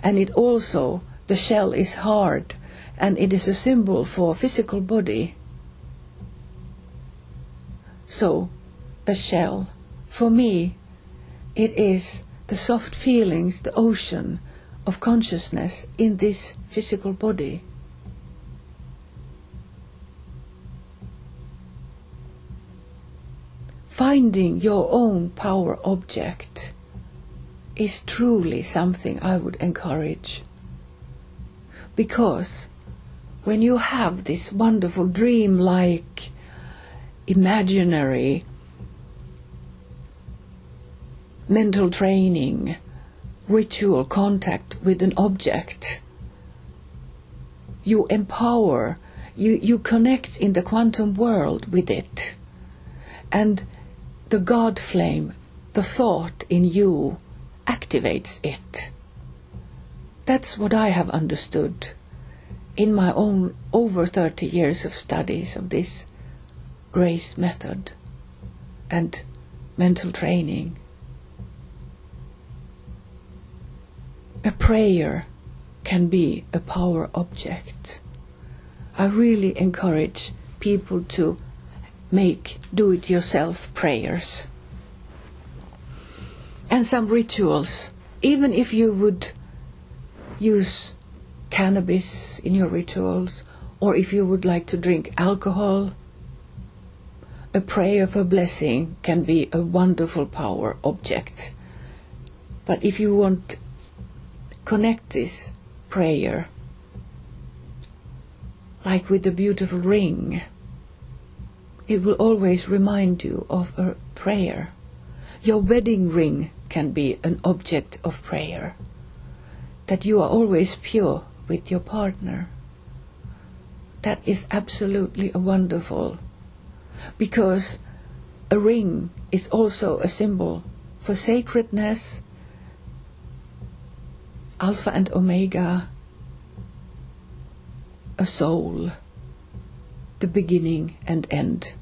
And it also, the shell is hard, and it is a symbol for physical body. So, a shell. For me, it is the soft feelings, the ocean of consciousness in this physical body. Finding your own power object is truly something I would encourage. Because when you have this wonderful dream-like, imaginary, mental training, ritual contact with an object, you empower, you connect in the quantum world with it. And the God flame, the thought in you, activates it. That's what I have understood in my own over 30 years of studies of this grace method and mental training. A prayer can be a power object. I really encourage people to make do-it-yourself prayers. And some rituals, even if you would use cannabis in your rituals, or if you would like to drink alcohol, a prayer for blessing can be a wonderful power object. But if you want connect this prayer, like with a beautiful ring, it will always remind you of a prayer. Your wedding ring can be an object of prayer, that you are always pure with your partner. That is absolutely a wonderful, because a ring is also a symbol for sacredness, Alpha and Omega, a soul, the beginning and end.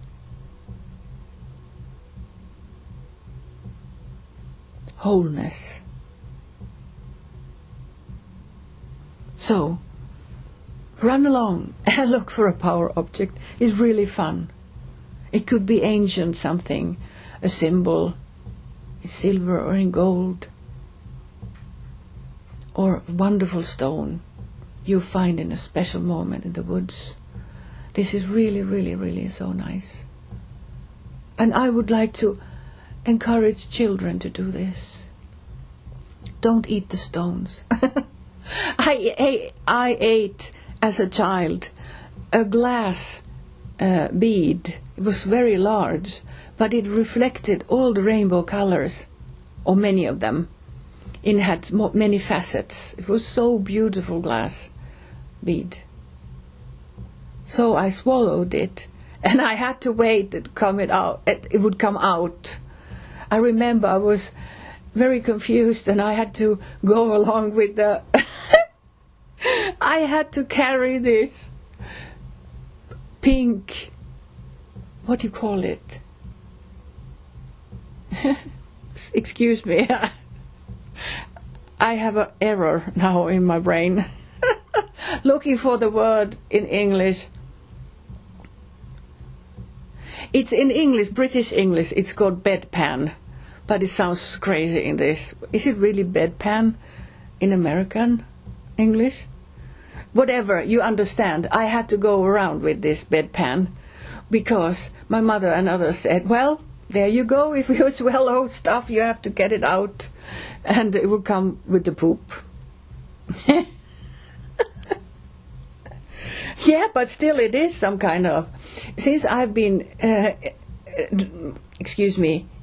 Wholeness. So, run along and look for a power object. It's really fun. It could be ancient something, a symbol, in silver or in gold, or a wonderful stone you find in a special moment in the woods. This is really, really, really so nice. And I would like to encourage children to do this. Don't eat the stones. I ate as a child a glass bead. It was very large, but it reflected all the rainbow colors, or many of them. It had many facets. It was so beautiful glass bead. So I swallowed it, and I had to wait it would come out. I remember I was very confused, and I had to go along with the I had to carry this pink, what do you call it? Excuse me. I have an error now in my brain. Looking for the word in English. It's in English, British English, it's called bedpan. But it sounds crazy in this. Is it really bedpan in American English? Whatever, you understand. I had to go around with this bedpan because my mother and others said, well, there you go. If you swallow stuff, you have to get it out. And it will come with the poop. Yeah, but still it is some kind of... Since I've been,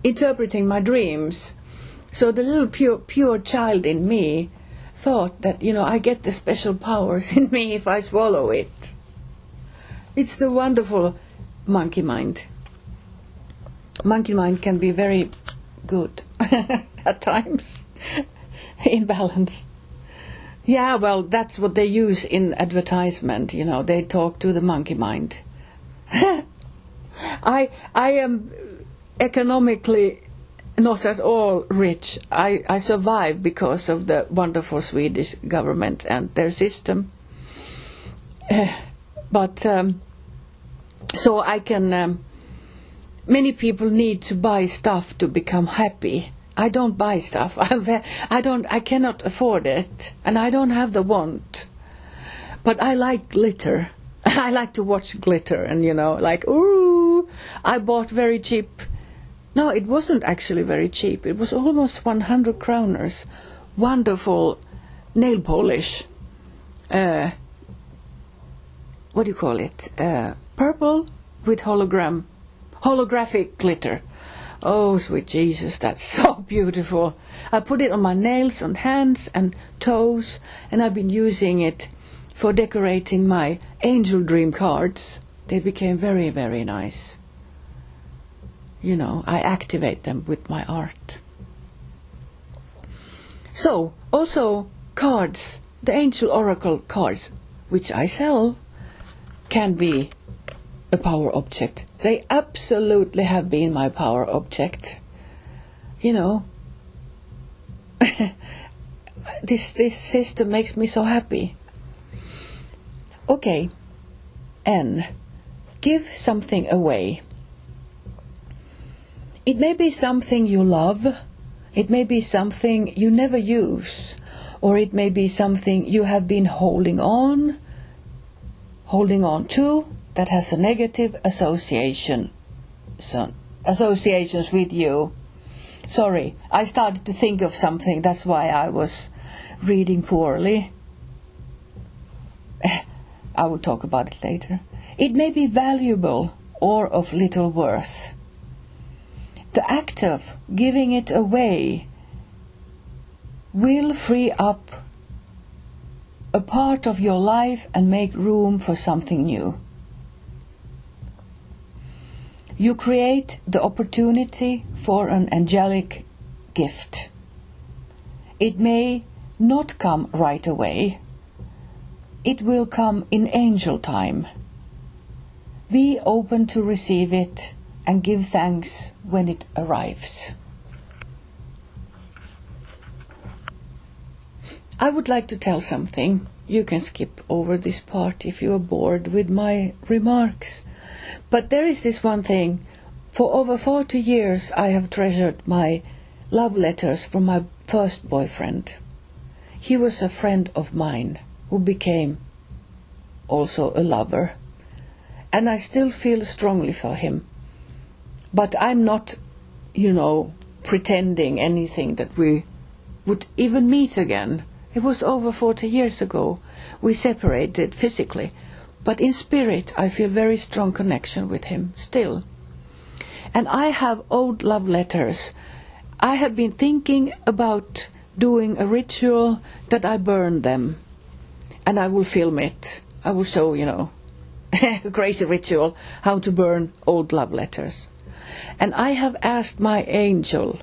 interpreting my dreams, so the little pure child in me thought that, I get the special powers in me if I swallow it. It's the wonderful monkey mind. Monkey mind can be very good at times, in balance. Yeah, well, that's what they use in advertisement, they talk to the monkey mind. I am economically not at all rich. I survive because of the wonderful Swedish government and their system. So I can many people need to buy stuff to become happy. I don't buy stuff. I cannot afford it, and I don't have the want. But I like glitter. I like to watch glitter, and like, ooh, I bought very cheap. No, it wasn't actually very cheap. It was almost 100 kroners. Wonderful nail polish. What do you call it? Purple with holographic glitter. Oh, sweet Jesus, that's so beautiful. I put it on my nails, on hands and toes, and I've been using it for decorating my angel dream cards. They became very, very nice. I activate them with my art. So, also cards, the angel oracle cards, which I sell, can be a power object. They absolutely have been my power object. This system makes me so happy. Okay, N. Give something away. It may be something you love, it may be something you never use, or it may be something you have been holding on to that has a negative associations with you. Sorry, I started to think of something, that's why I was reading poorly. I will talk about it later. It may be valuable or of little worth. The act of giving it away will free up a part of your life and make room for something new. You create the opportunity for an angelic gift. It may not come right away. It will come in angel time. Be open to receive it and give thanks when it arrives. I would like to tell something. You can skip over this part if you are bored with my remarks. But there is this one thing. For over 40 years I have treasured my love letters from my first boyfriend. He was a friend of mine who became also a lover. And I still feel strongly for him. But I'm not, pretending anything that we would even meet again. It was over 40 years ago. We separated physically. But in spirit, I feel very strong connection with him still. And I have old love letters. I have been thinking about doing a ritual that I burn them. And I will film it. I will show, a crazy ritual, how to burn old love letters. And I have asked my angel,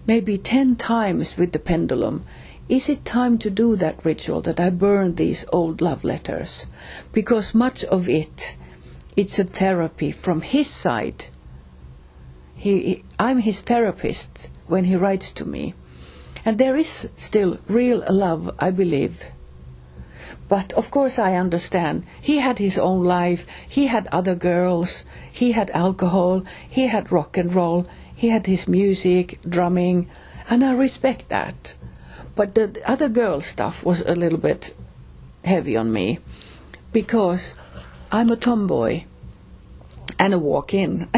maybe 10 times with the pendulum, is it time to do that ritual, that I burn these old love letters? Because much of it's a therapy from his side. I'm his therapist when he writes to me. And there is still real love, I believe. But of course I understand. He had his own life. He had other girls. He had alcohol. He had rock and roll. He had his music, drumming. And I respect that. But the other girl stuff was a little bit heavy on me. Because I'm a tomboy. And a walk-in.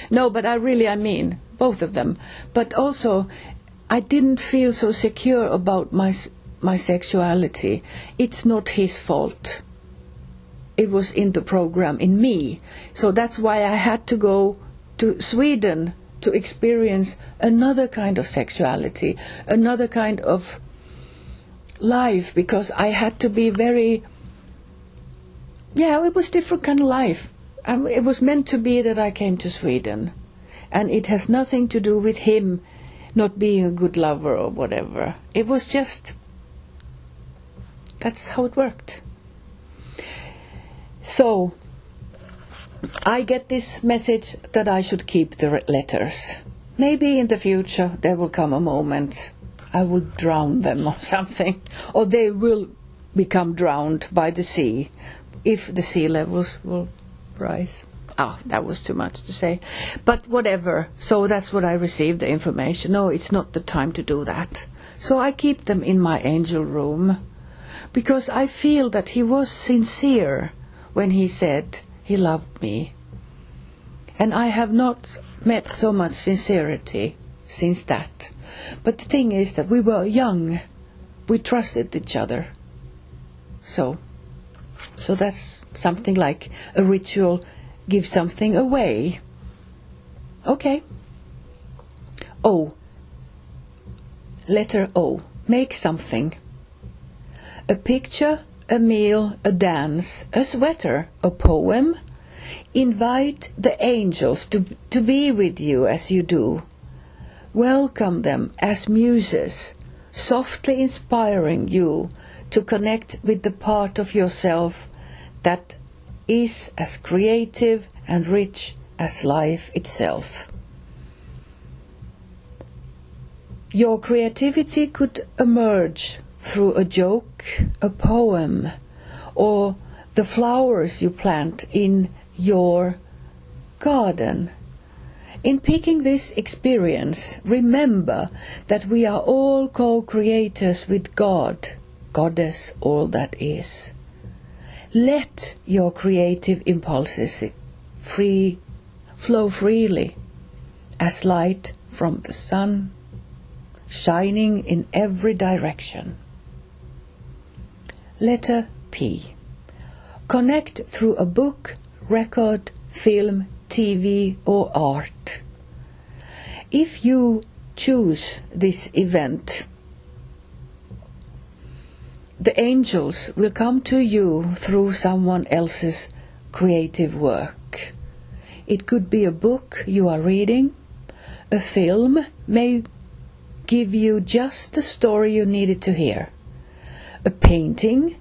No, but I mean both of them. But also, I didn't feel so secure about my sexuality. It's not his fault. It was in the program, in me. So that's why I had to go to Sweden to experience another kind of sexuality, another kind of life, because I had to be very... it was different kind of life. It was meant to be that I came to Sweden. And it has nothing to do with him not being a good lover or whatever. It was just... That's how it worked. So, I get this message that I should keep the letters. Maybe in the future there will come a moment I will drown them or something. Or they will become drowned by the sea if the sea levels will rise. that was too much to say. But whatever. So that's what I received, the information. No, it's not the time to do that. So I keep them in my angel room, because I feel that he was sincere when he said he loved me. And I have not met so much sincerity since that. But the thing is that we were young. We trusted each other. So that's something like a ritual. Give something away. Okay. O. Letter O. Make something. A picture, a meal, a dance, a sweater, a poem. Invite the angels to be with you as you do. Welcome them as muses, softly inspiring you to connect with the part of yourself that is as creative and rich as life itself. Your creativity could emerge through a joke, a poem, or the flowers you plant in your garden. In picking this experience, remember that we are all co-creators with God, Goddess, all that is. Let your creative impulses flow freely as light from the sun, shining in every direction. Letter P. Connect through a book, record, film, TV or art. If you choose this event, the angels will come to you through someone else's creative work. It could be a book you are reading. A film may give you just the story you needed to hear. A painting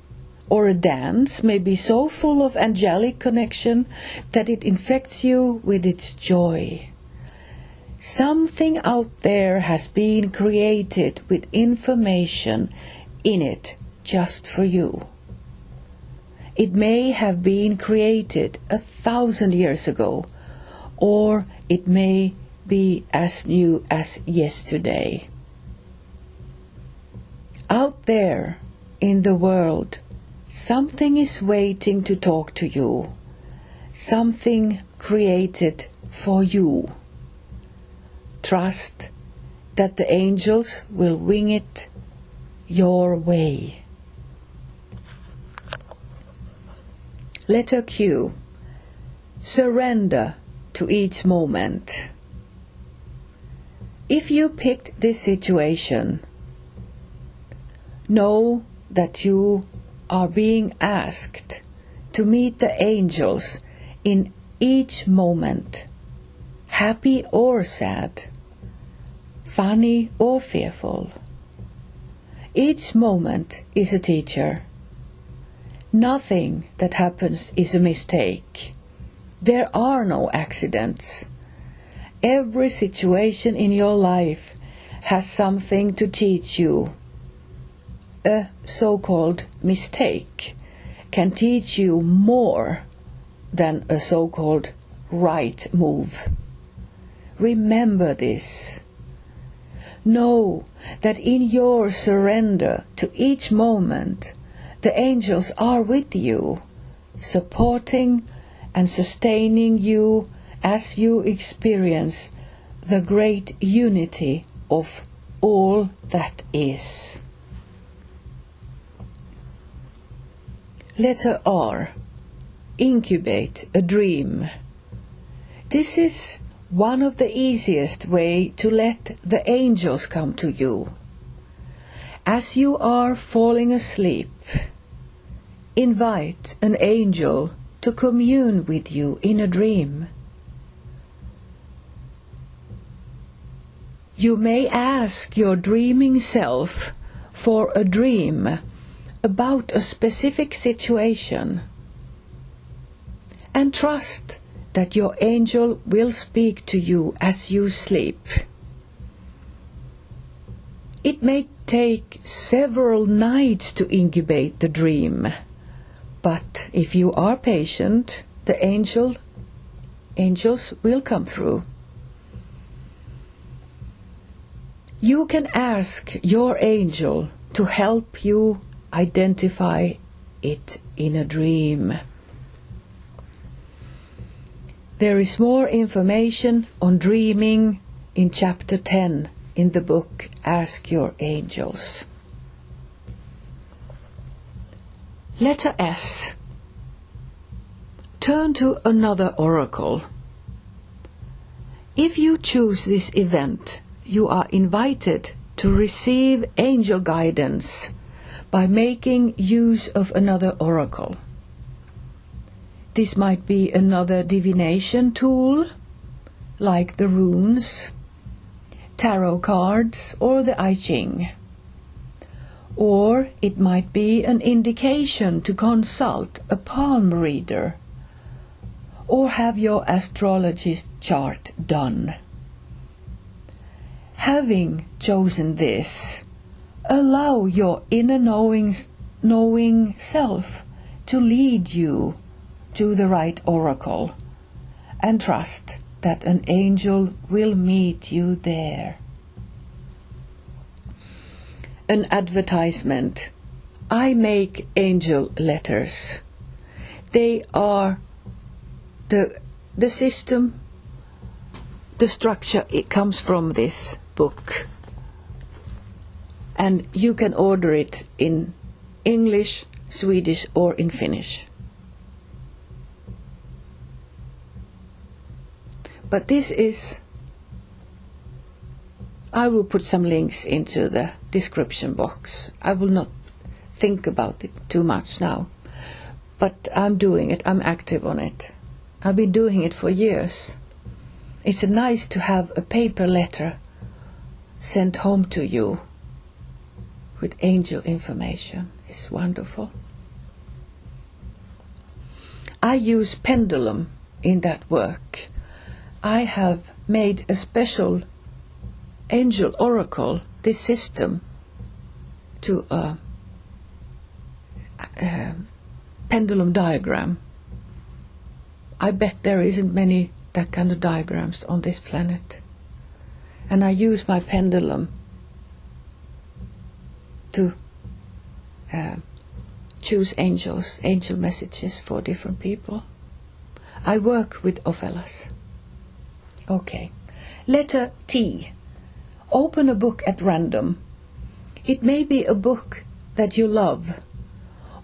or a dance may be so full of angelic connection that it infects you with its joy. Something out there has been created with information in it just for you. It may have been created 1,000 years ago, or it may be as new as yesterday. Out there in the world, something is waiting to talk to you. Something created for you. Trust that the angels will wing it your way. Letter Q. Surrender to each moment. If you picked this situation, know that you are being asked to meet the angels in each moment, happy or sad, funny or fearful. Each moment is a teacher. Nothing that happens is a mistake. There are no accidents. Every situation in your life has something to teach you. A so-called mistake can teach you more than a so-called right move. Remember this. Know that in your surrender to each moment, the angels are with you, supporting and sustaining you as you experience the great unity of all that is. Letter R. Incubate a dream. This is one of the easiest way to let the angels come to you. As you are falling asleep, invite an angel to commune with you in a dream. You may ask your dreaming self for a dream about a specific situation, and trust that your angel will speak to you as you sleep. It may take several nights to incubate the dream, but if you are patient, the angel angels will come through. You can ask your angel to help you identify it in a dream. There is more information on dreaming in chapter 10 in the book Ask Your Angels. Letter S. Turn to another oracle. If you choose this event, you are invited to receive angel guidance by making use of another oracle. This might be another divination tool, like the runes, tarot cards, or the I Ching. Or it might be an indication to consult a palm reader, or have your astrologist chart done. Having chosen this, allow your inner knowing self to lead you to the right oracle, and trust that an angel will meet you there. An advertisement. I make angel letters. They are the system, the structure, it comes from this book. And you can order it in English, Swedish, or in Finnish. But this is, I will put some links into the description box. I will not think about it too much now. But I'm doing it, I'm active on it. I've been doing it for years. It's nice to have a paper letter sent home to you with angel information. It's wonderful. I use pendulum in that work. I have made a special angel oracle, this system, to a pendulum diagram. I bet there isn't many that kind of diagrams on this planet. And I use my pendulum to choose angel messages for different people. I work with Ophelas. Okay. Letter T. Open a book at random. It may be a book that you love,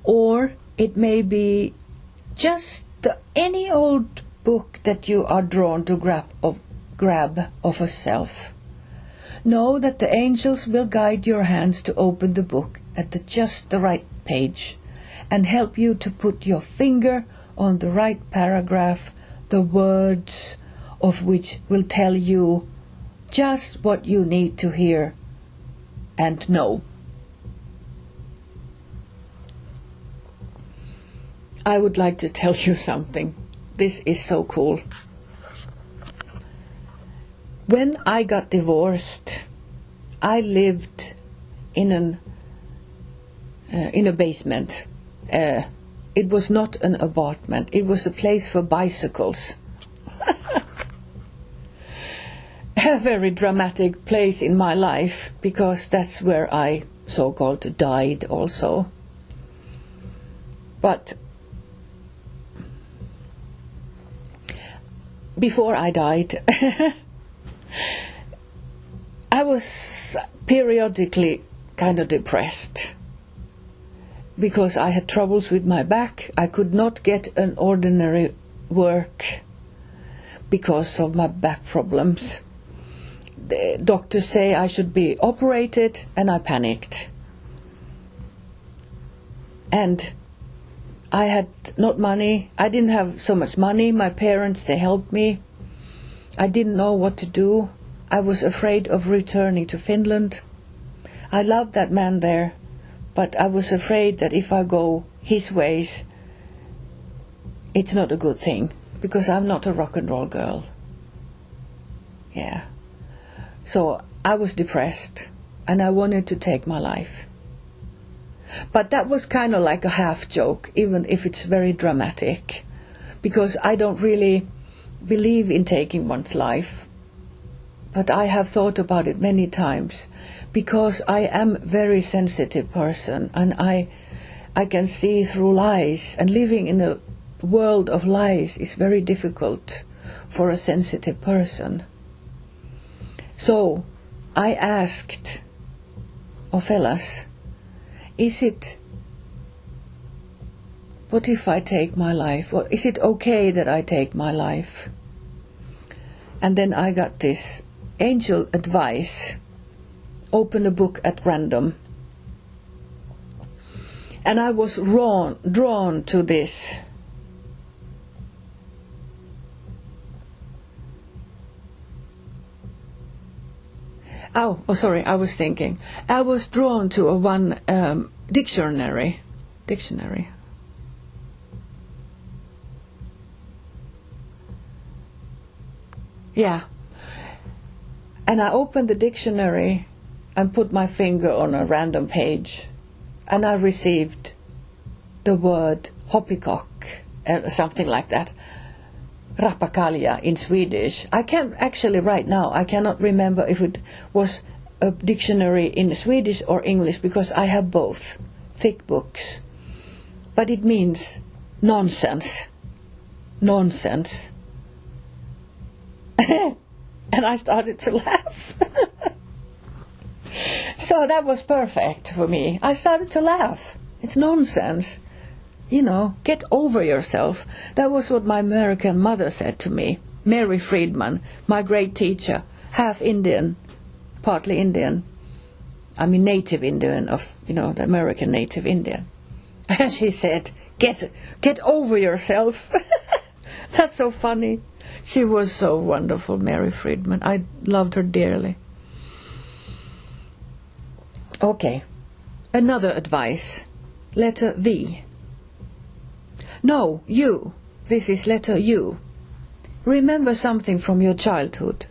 or it may be just any old book that you are drawn to grab of a self. Know that the angels will guide your hands to open the book at just the right page and help you to put your finger on the right paragraph, the words of which will tell you just what you need to hear and know. I would like to tell you something. This is so cool. When I got divorced, I lived in a basement. It was not an apartment. It was a place for bicycles. A very dramatic place in my life, because that's where I so-called died also. But before I died, I was periodically kind of depressed because I had troubles with my back. I could not get an ordinary work because of my back problems. The doctors say I should be operated, and I panicked. And I had not money. I didn't have so much money. My parents, they helped me. I didn't know what to do. I was afraid of returning to Finland. I loved that man there, but I was afraid that if I go his ways, it's not a good thing, because I'm not a rock and roll girl. Yeah. So I was depressed, and I wanted to take my life. But that was kind of like a half joke, even if it's very dramatic, because I don't really believe in taking one's life, but I have thought about it many times because I am a very sensitive person, and I can see through lies, and living in a world of lies is very difficult for a sensitive person. So I asked Ophelas, what if I take my life? Or is it okay that I take my life? And then I got this angel advice: open a book at random. And I was drawn to this. Oh, sorry, I was thinking. I was drawn to one dictionary. Yeah. And I opened the dictionary and put my finger on a random page, and I received the word hoppycock, something like that. Rappakalja in Swedish. I can't actually right now, I cannot remember if it was a dictionary in Swedish or English, because I have both, thick books. But it means nonsense. Nonsense. And I started to laugh. So that was perfect for me. I started to laugh. It's nonsense. You know, get over yourself. That was what my American mother said to me. Mary Friedman, my great teacher, half Indian, partly Indian. I mean native Indian of, the American native Indian. And she said, get over yourself. That's so funny. She was so wonderful, Mary Friedman. I loved her dearly. Okay, another advice. Letter V. No, you. This is letter U. Remember something from your childhood.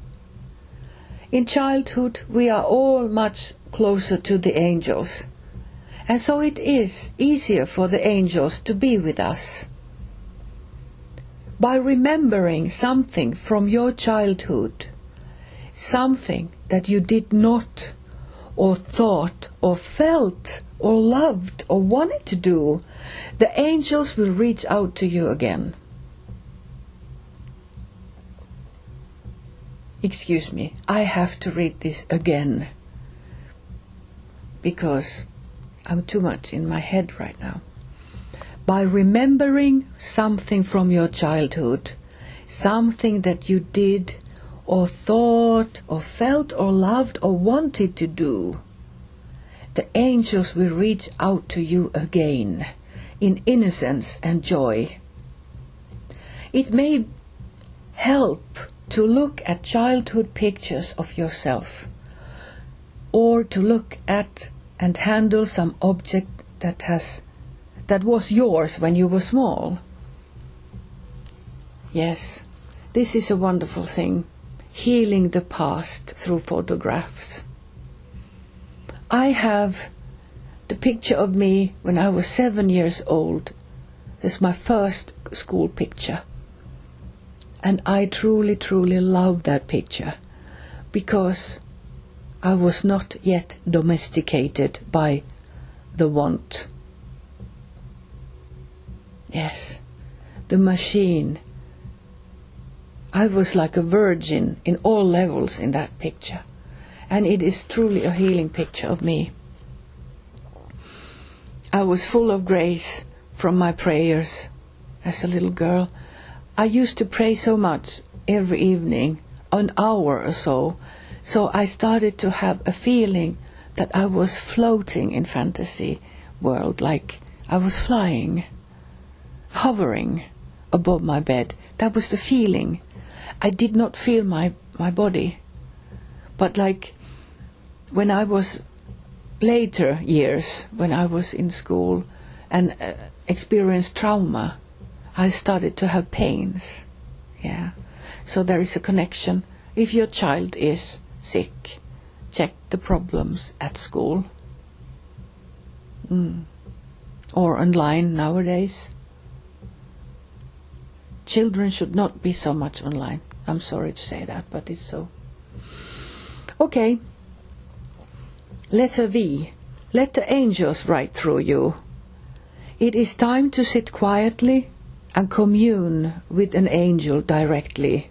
In childhood, we are all much closer to the angels, and so it is easier for the angels to be with us. By remembering something from your childhood, something that you did not, or thought, or felt, or loved, or wanted to do, the angels will reach out to you again. Excuse me, I have to read this again, because I'm too much in my head right now. By remembering something from your childhood, something that you did, or thought, or felt, or loved, or wanted to do, the angels will reach out to you again in innocence and joy. It may help to look at childhood pictures of yourself, or to look at and handle some object that was yours when you were small. Yes, this is a wonderful thing, healing the past through photographs. I have the picture of me when I was 7 years old. This is my first school picture. And I truly, truly love that picture, because I was not yet domesticated by the want. Yes, the machine. I was like a virgin in all levels in that picture. And it is truly a healing picture of me. I was full of grace from my prayers as a little girl. I used to pray so much every evening, an hour or so. So I started to have a feeling that I was floating in fantasy world, like I was flying, hovering above my bed. That was the feeling. I did not feel my body. But like when I was later years, when I was in school and experienced trauma, I started to have pains. Yeah. So there is a connection. If your child is sick, check the problems at school. Or online nowadays. Children should not be so much online. I'm sorry to say that, but it's so. Okay. Letter V. Let the angels write through you. It is time to sit quietly and commune with an angel directly.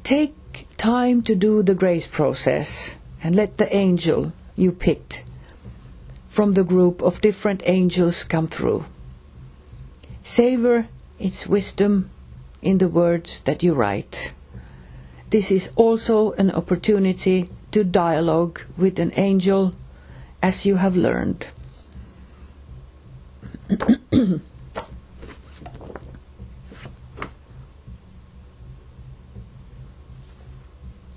Take time to do the grace process and let the angel you picked from the group of different angels come through. Savor its wisdom in the words that you write. This is also an opportunity to dialogue with an angel as you have learned.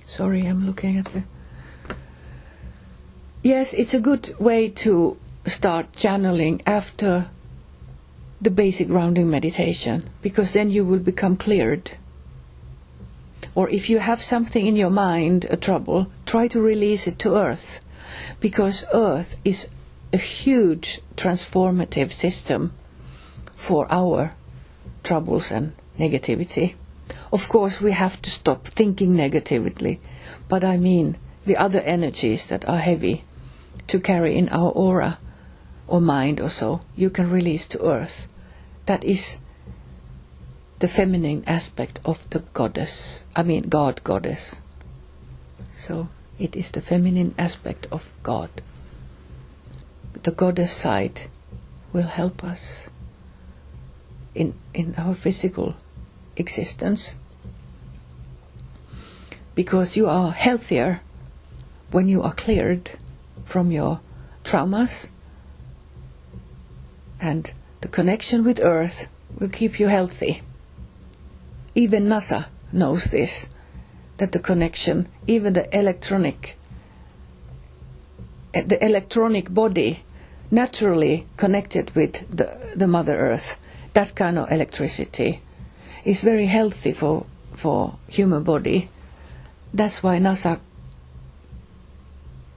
Sorry, I'm looking at the... Yes, it's a good way to start channeling after the basic grounding meditation, because then you will become cleared. Or if you have something in your mind, a trouble, try to release it to earth, because earth is a huge transformative system for our troubles and negativity. Of course, we have to stop thinking negatively, but I mean the other energies that are heavy to carry in our aura or mind or so, you can release to earth. That is the feminine aspect of the goddess. I mean God, goddess. So it is the feminine aspect of God. The goddess side will help us in our physical existence, because you are healthier when you are cleared from your traumas, and the connection with earth will keep you healthy. Even NASA knows this, that the connection, even the electronic body naturally connected with the Mother Earth, that kind of electricity is very healthy for human body. That's why NASA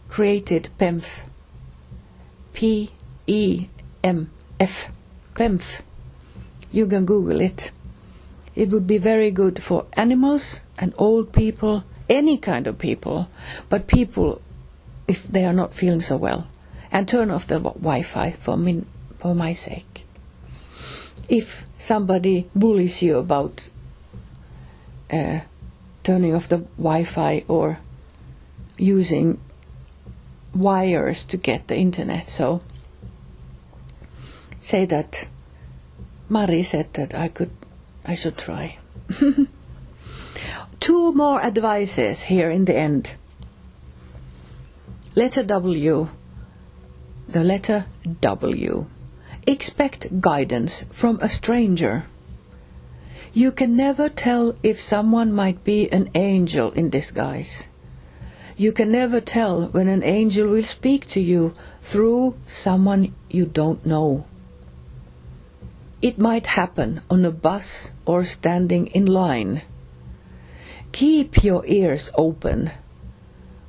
created PEMF, P-E-M-F, PEMF. You can Google it. It would be very good for animals and old people, any kind of people, but people, if they are not feeling so well. And turn off the Wi-Fi for my sake. If somebody bullies you about turning off the Wi-Fi or using wires to get the internet, so say that Mari said that I should try. 2 more advices here in the end. Letter W. The letter W. Expect guidance from a stranger. You can never tell if someone might be an angel in disguise. You can never tell when an angel will speak to you through someone you don't know. It might happen on a bus or standing in line. Keep your ears open.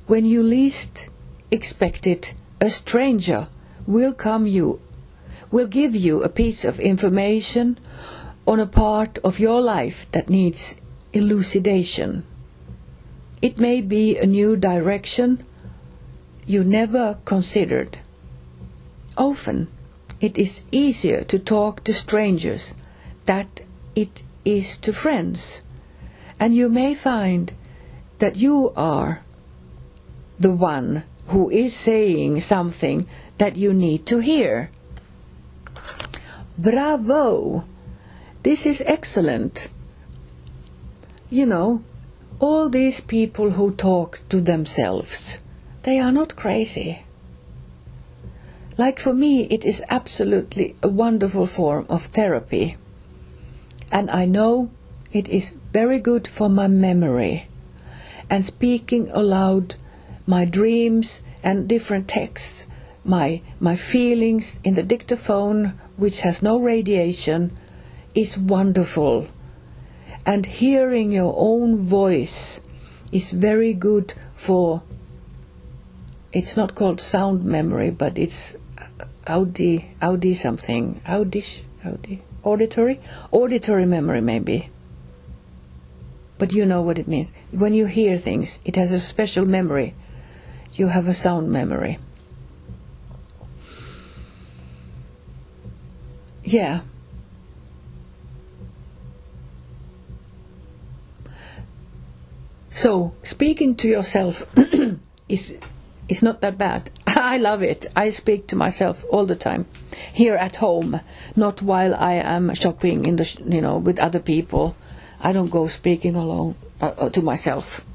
When you least expect it, a stranger will give you a piece of information on a part of your life that needs elucidation. It may be a new direction you never considered. Often it is easier to talk to strangers than it is to friends, and you may find that you are the one who is saying something that you need to hear. Bravo! This is excellent. You know, all these people who talk to themselves, they are not crazy. Like for me, it is absolutely a wonderful form of therapy. And I know it is very good for my memory. And speaking aloud my dreams and different texts, my feelings in the dictaphone, which has no radiation, is wonderful. And hearing your own voice is very good for, it's not called sound memory, but it's Audi something, Audi, auditory memory maybe. But you know what it means. When you hear things, it has a special memory. You have a sound memory. Yeah. So, speaking to yourself is not that bad. I love it. I speak to myself all the time. Here at home, not while I am shopping in the with other people. I don't go speaking alone to myself.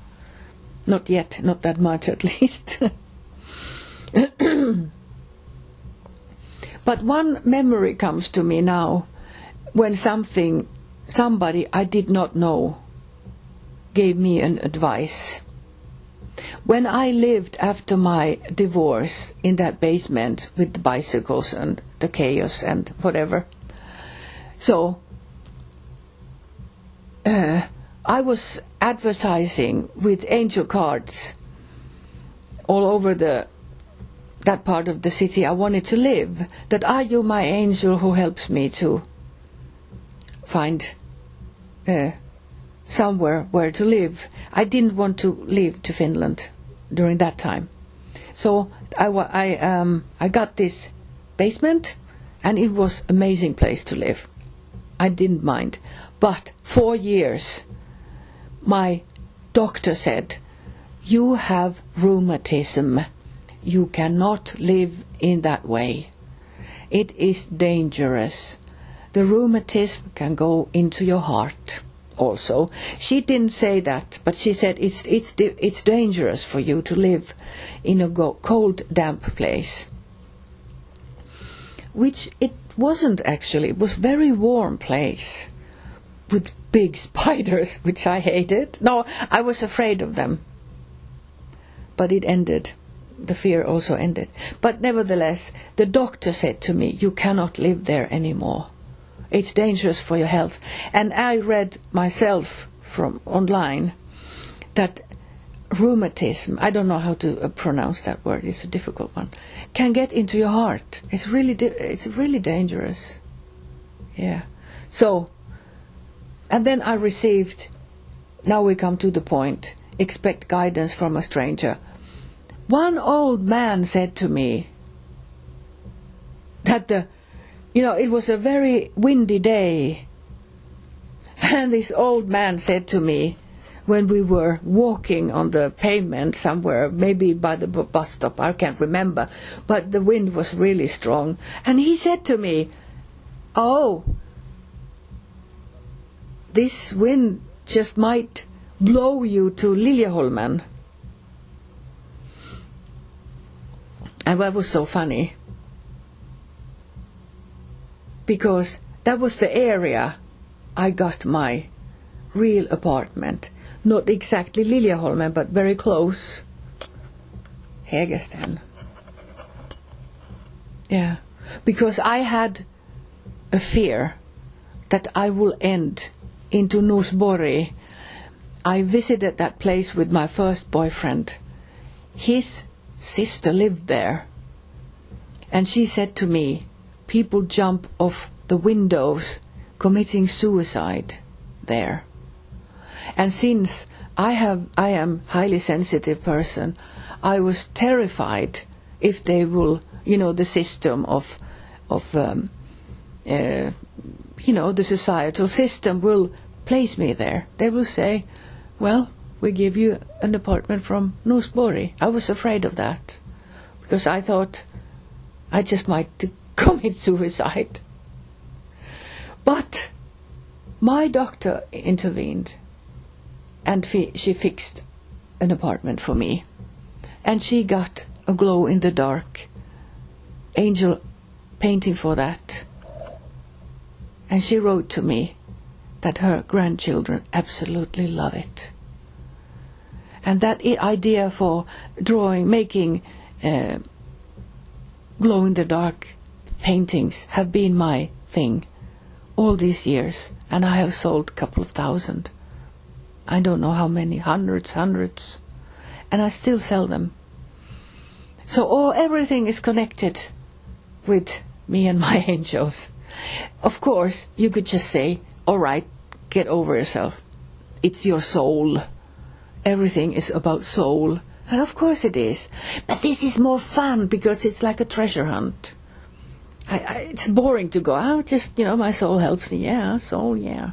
Not yet, not that much at least. But one memory comes to me now when somebody I did not know gave me an advice. When I lived after my divorce in that basement with the bicycles and the chaos and whatever, so I was advertising with angel cards all over that part of the city I wanted to live. That are you my angel who helps me to find somewhere where to live. I didn't want to leave to Finland during that time. So I got this basement, and it was an amazing place to live. I didn't mind. But 4 years, my doctor said, you have rheumatism. You cannot live in that way. It is dangerous. The rheumatism can go into your heart also. She didn't say that, but she said it's dangerous for you to live in a cold, damp place. Which it wasn't actually. It was a very warm place with big spiders, which I hated. No, I was afraid of them. But it ended. The fear also ended. But nevertheless, the doctor said to me, you cannot live there anymore. It's dangerous for your health. And I read myself from online that rheumatism, I don't know how to pronounce that word, it's a difficult one, can get into your heart. It's really dangerous. Yeah. So, and then I received, now we come to the point, expect guidance from a stranger. One old man said to me that it was a very windy day, and this old man said to me when we were walking on the pavement somewhere, maybe by the bus stop, I can't remember, but the wind was really strong, and he said to me, oh, this wind just might blow you to Liljeholmen. And that was so funny, because that was the area I got my real apartment. Not exactly Liljeholmen, but very close. Hägersten. Yeah, because I had a fear that I will end into Norsborg. I visited that place with my first boyfriend. His sister lived there, and she said to me, people jump off the windows committing suicide there. And since I am highly sensitive person, I was terrified if they will, the system of the societal system will place me there. They will say, well, we give you an apartment from Norsborg. I was afraid of that, because I thought I just might commit suicide. But my doctor intervened, and she fixed an apartment for me. And she got a glow-in-the-dark angel painting for that. And she wrote to me that her grandchildren absolutely love it. And that idea for making glow-in-the-dark paintings have been my thing all these years. And I have sold a couple of thousand. I don't know how many, hundreds. And I still sell them. So everything is connected with me and my angels. Of course, you could just say, all right, get over yourself. It's your soul. Everything is about soul. And of course it is. But this is more fun because it's like a treasure hunt. It's boring to go, just, my soul helps me. Yeah, soul, yeah.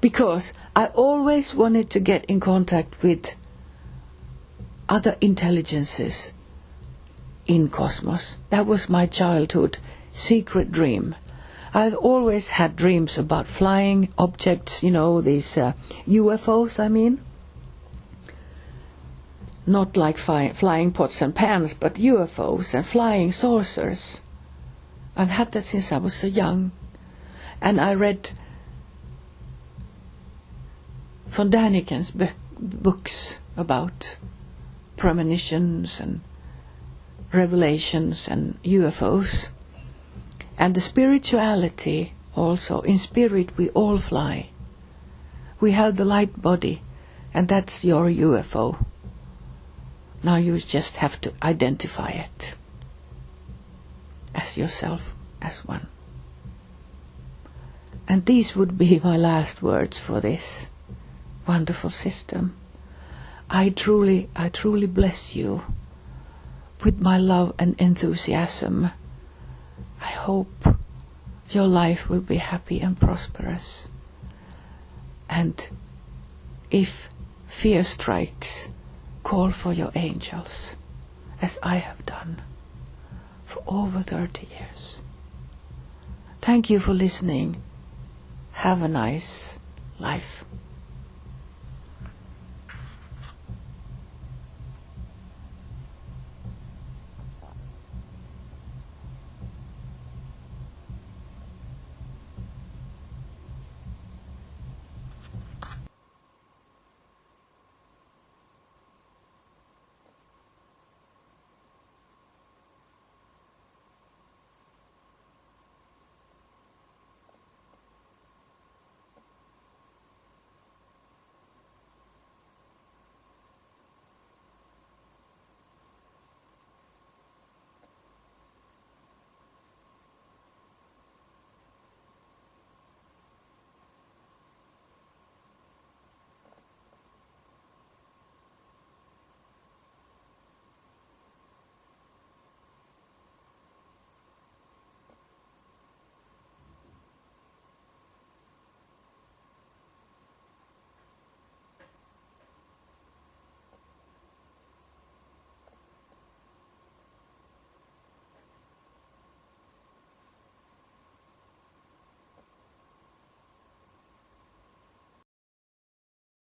Because I always wanted to get in contact with other intelligences in cosmos. That was my childhood secret dream. I've always had dreams about flying objects, these UFOs, I mean. Not like flying pots and pans, but UFOs and flying saucers. I've had that since I was so young. And I read von Daniken's books about premonitions and revelations and UFOs. And the spirituality also. In spirit we all fly. We have the light body, and that's your UFO. Now you just have to identify it as yourself, as one. And these would be my last words for this wonderful system. I truly bless you with my love and enthusiasm. I hope your life will be happy and prosperous. And if fear strikes, call for your angels, as I have done for over 30 years. Thank you for listening. Have a nice life.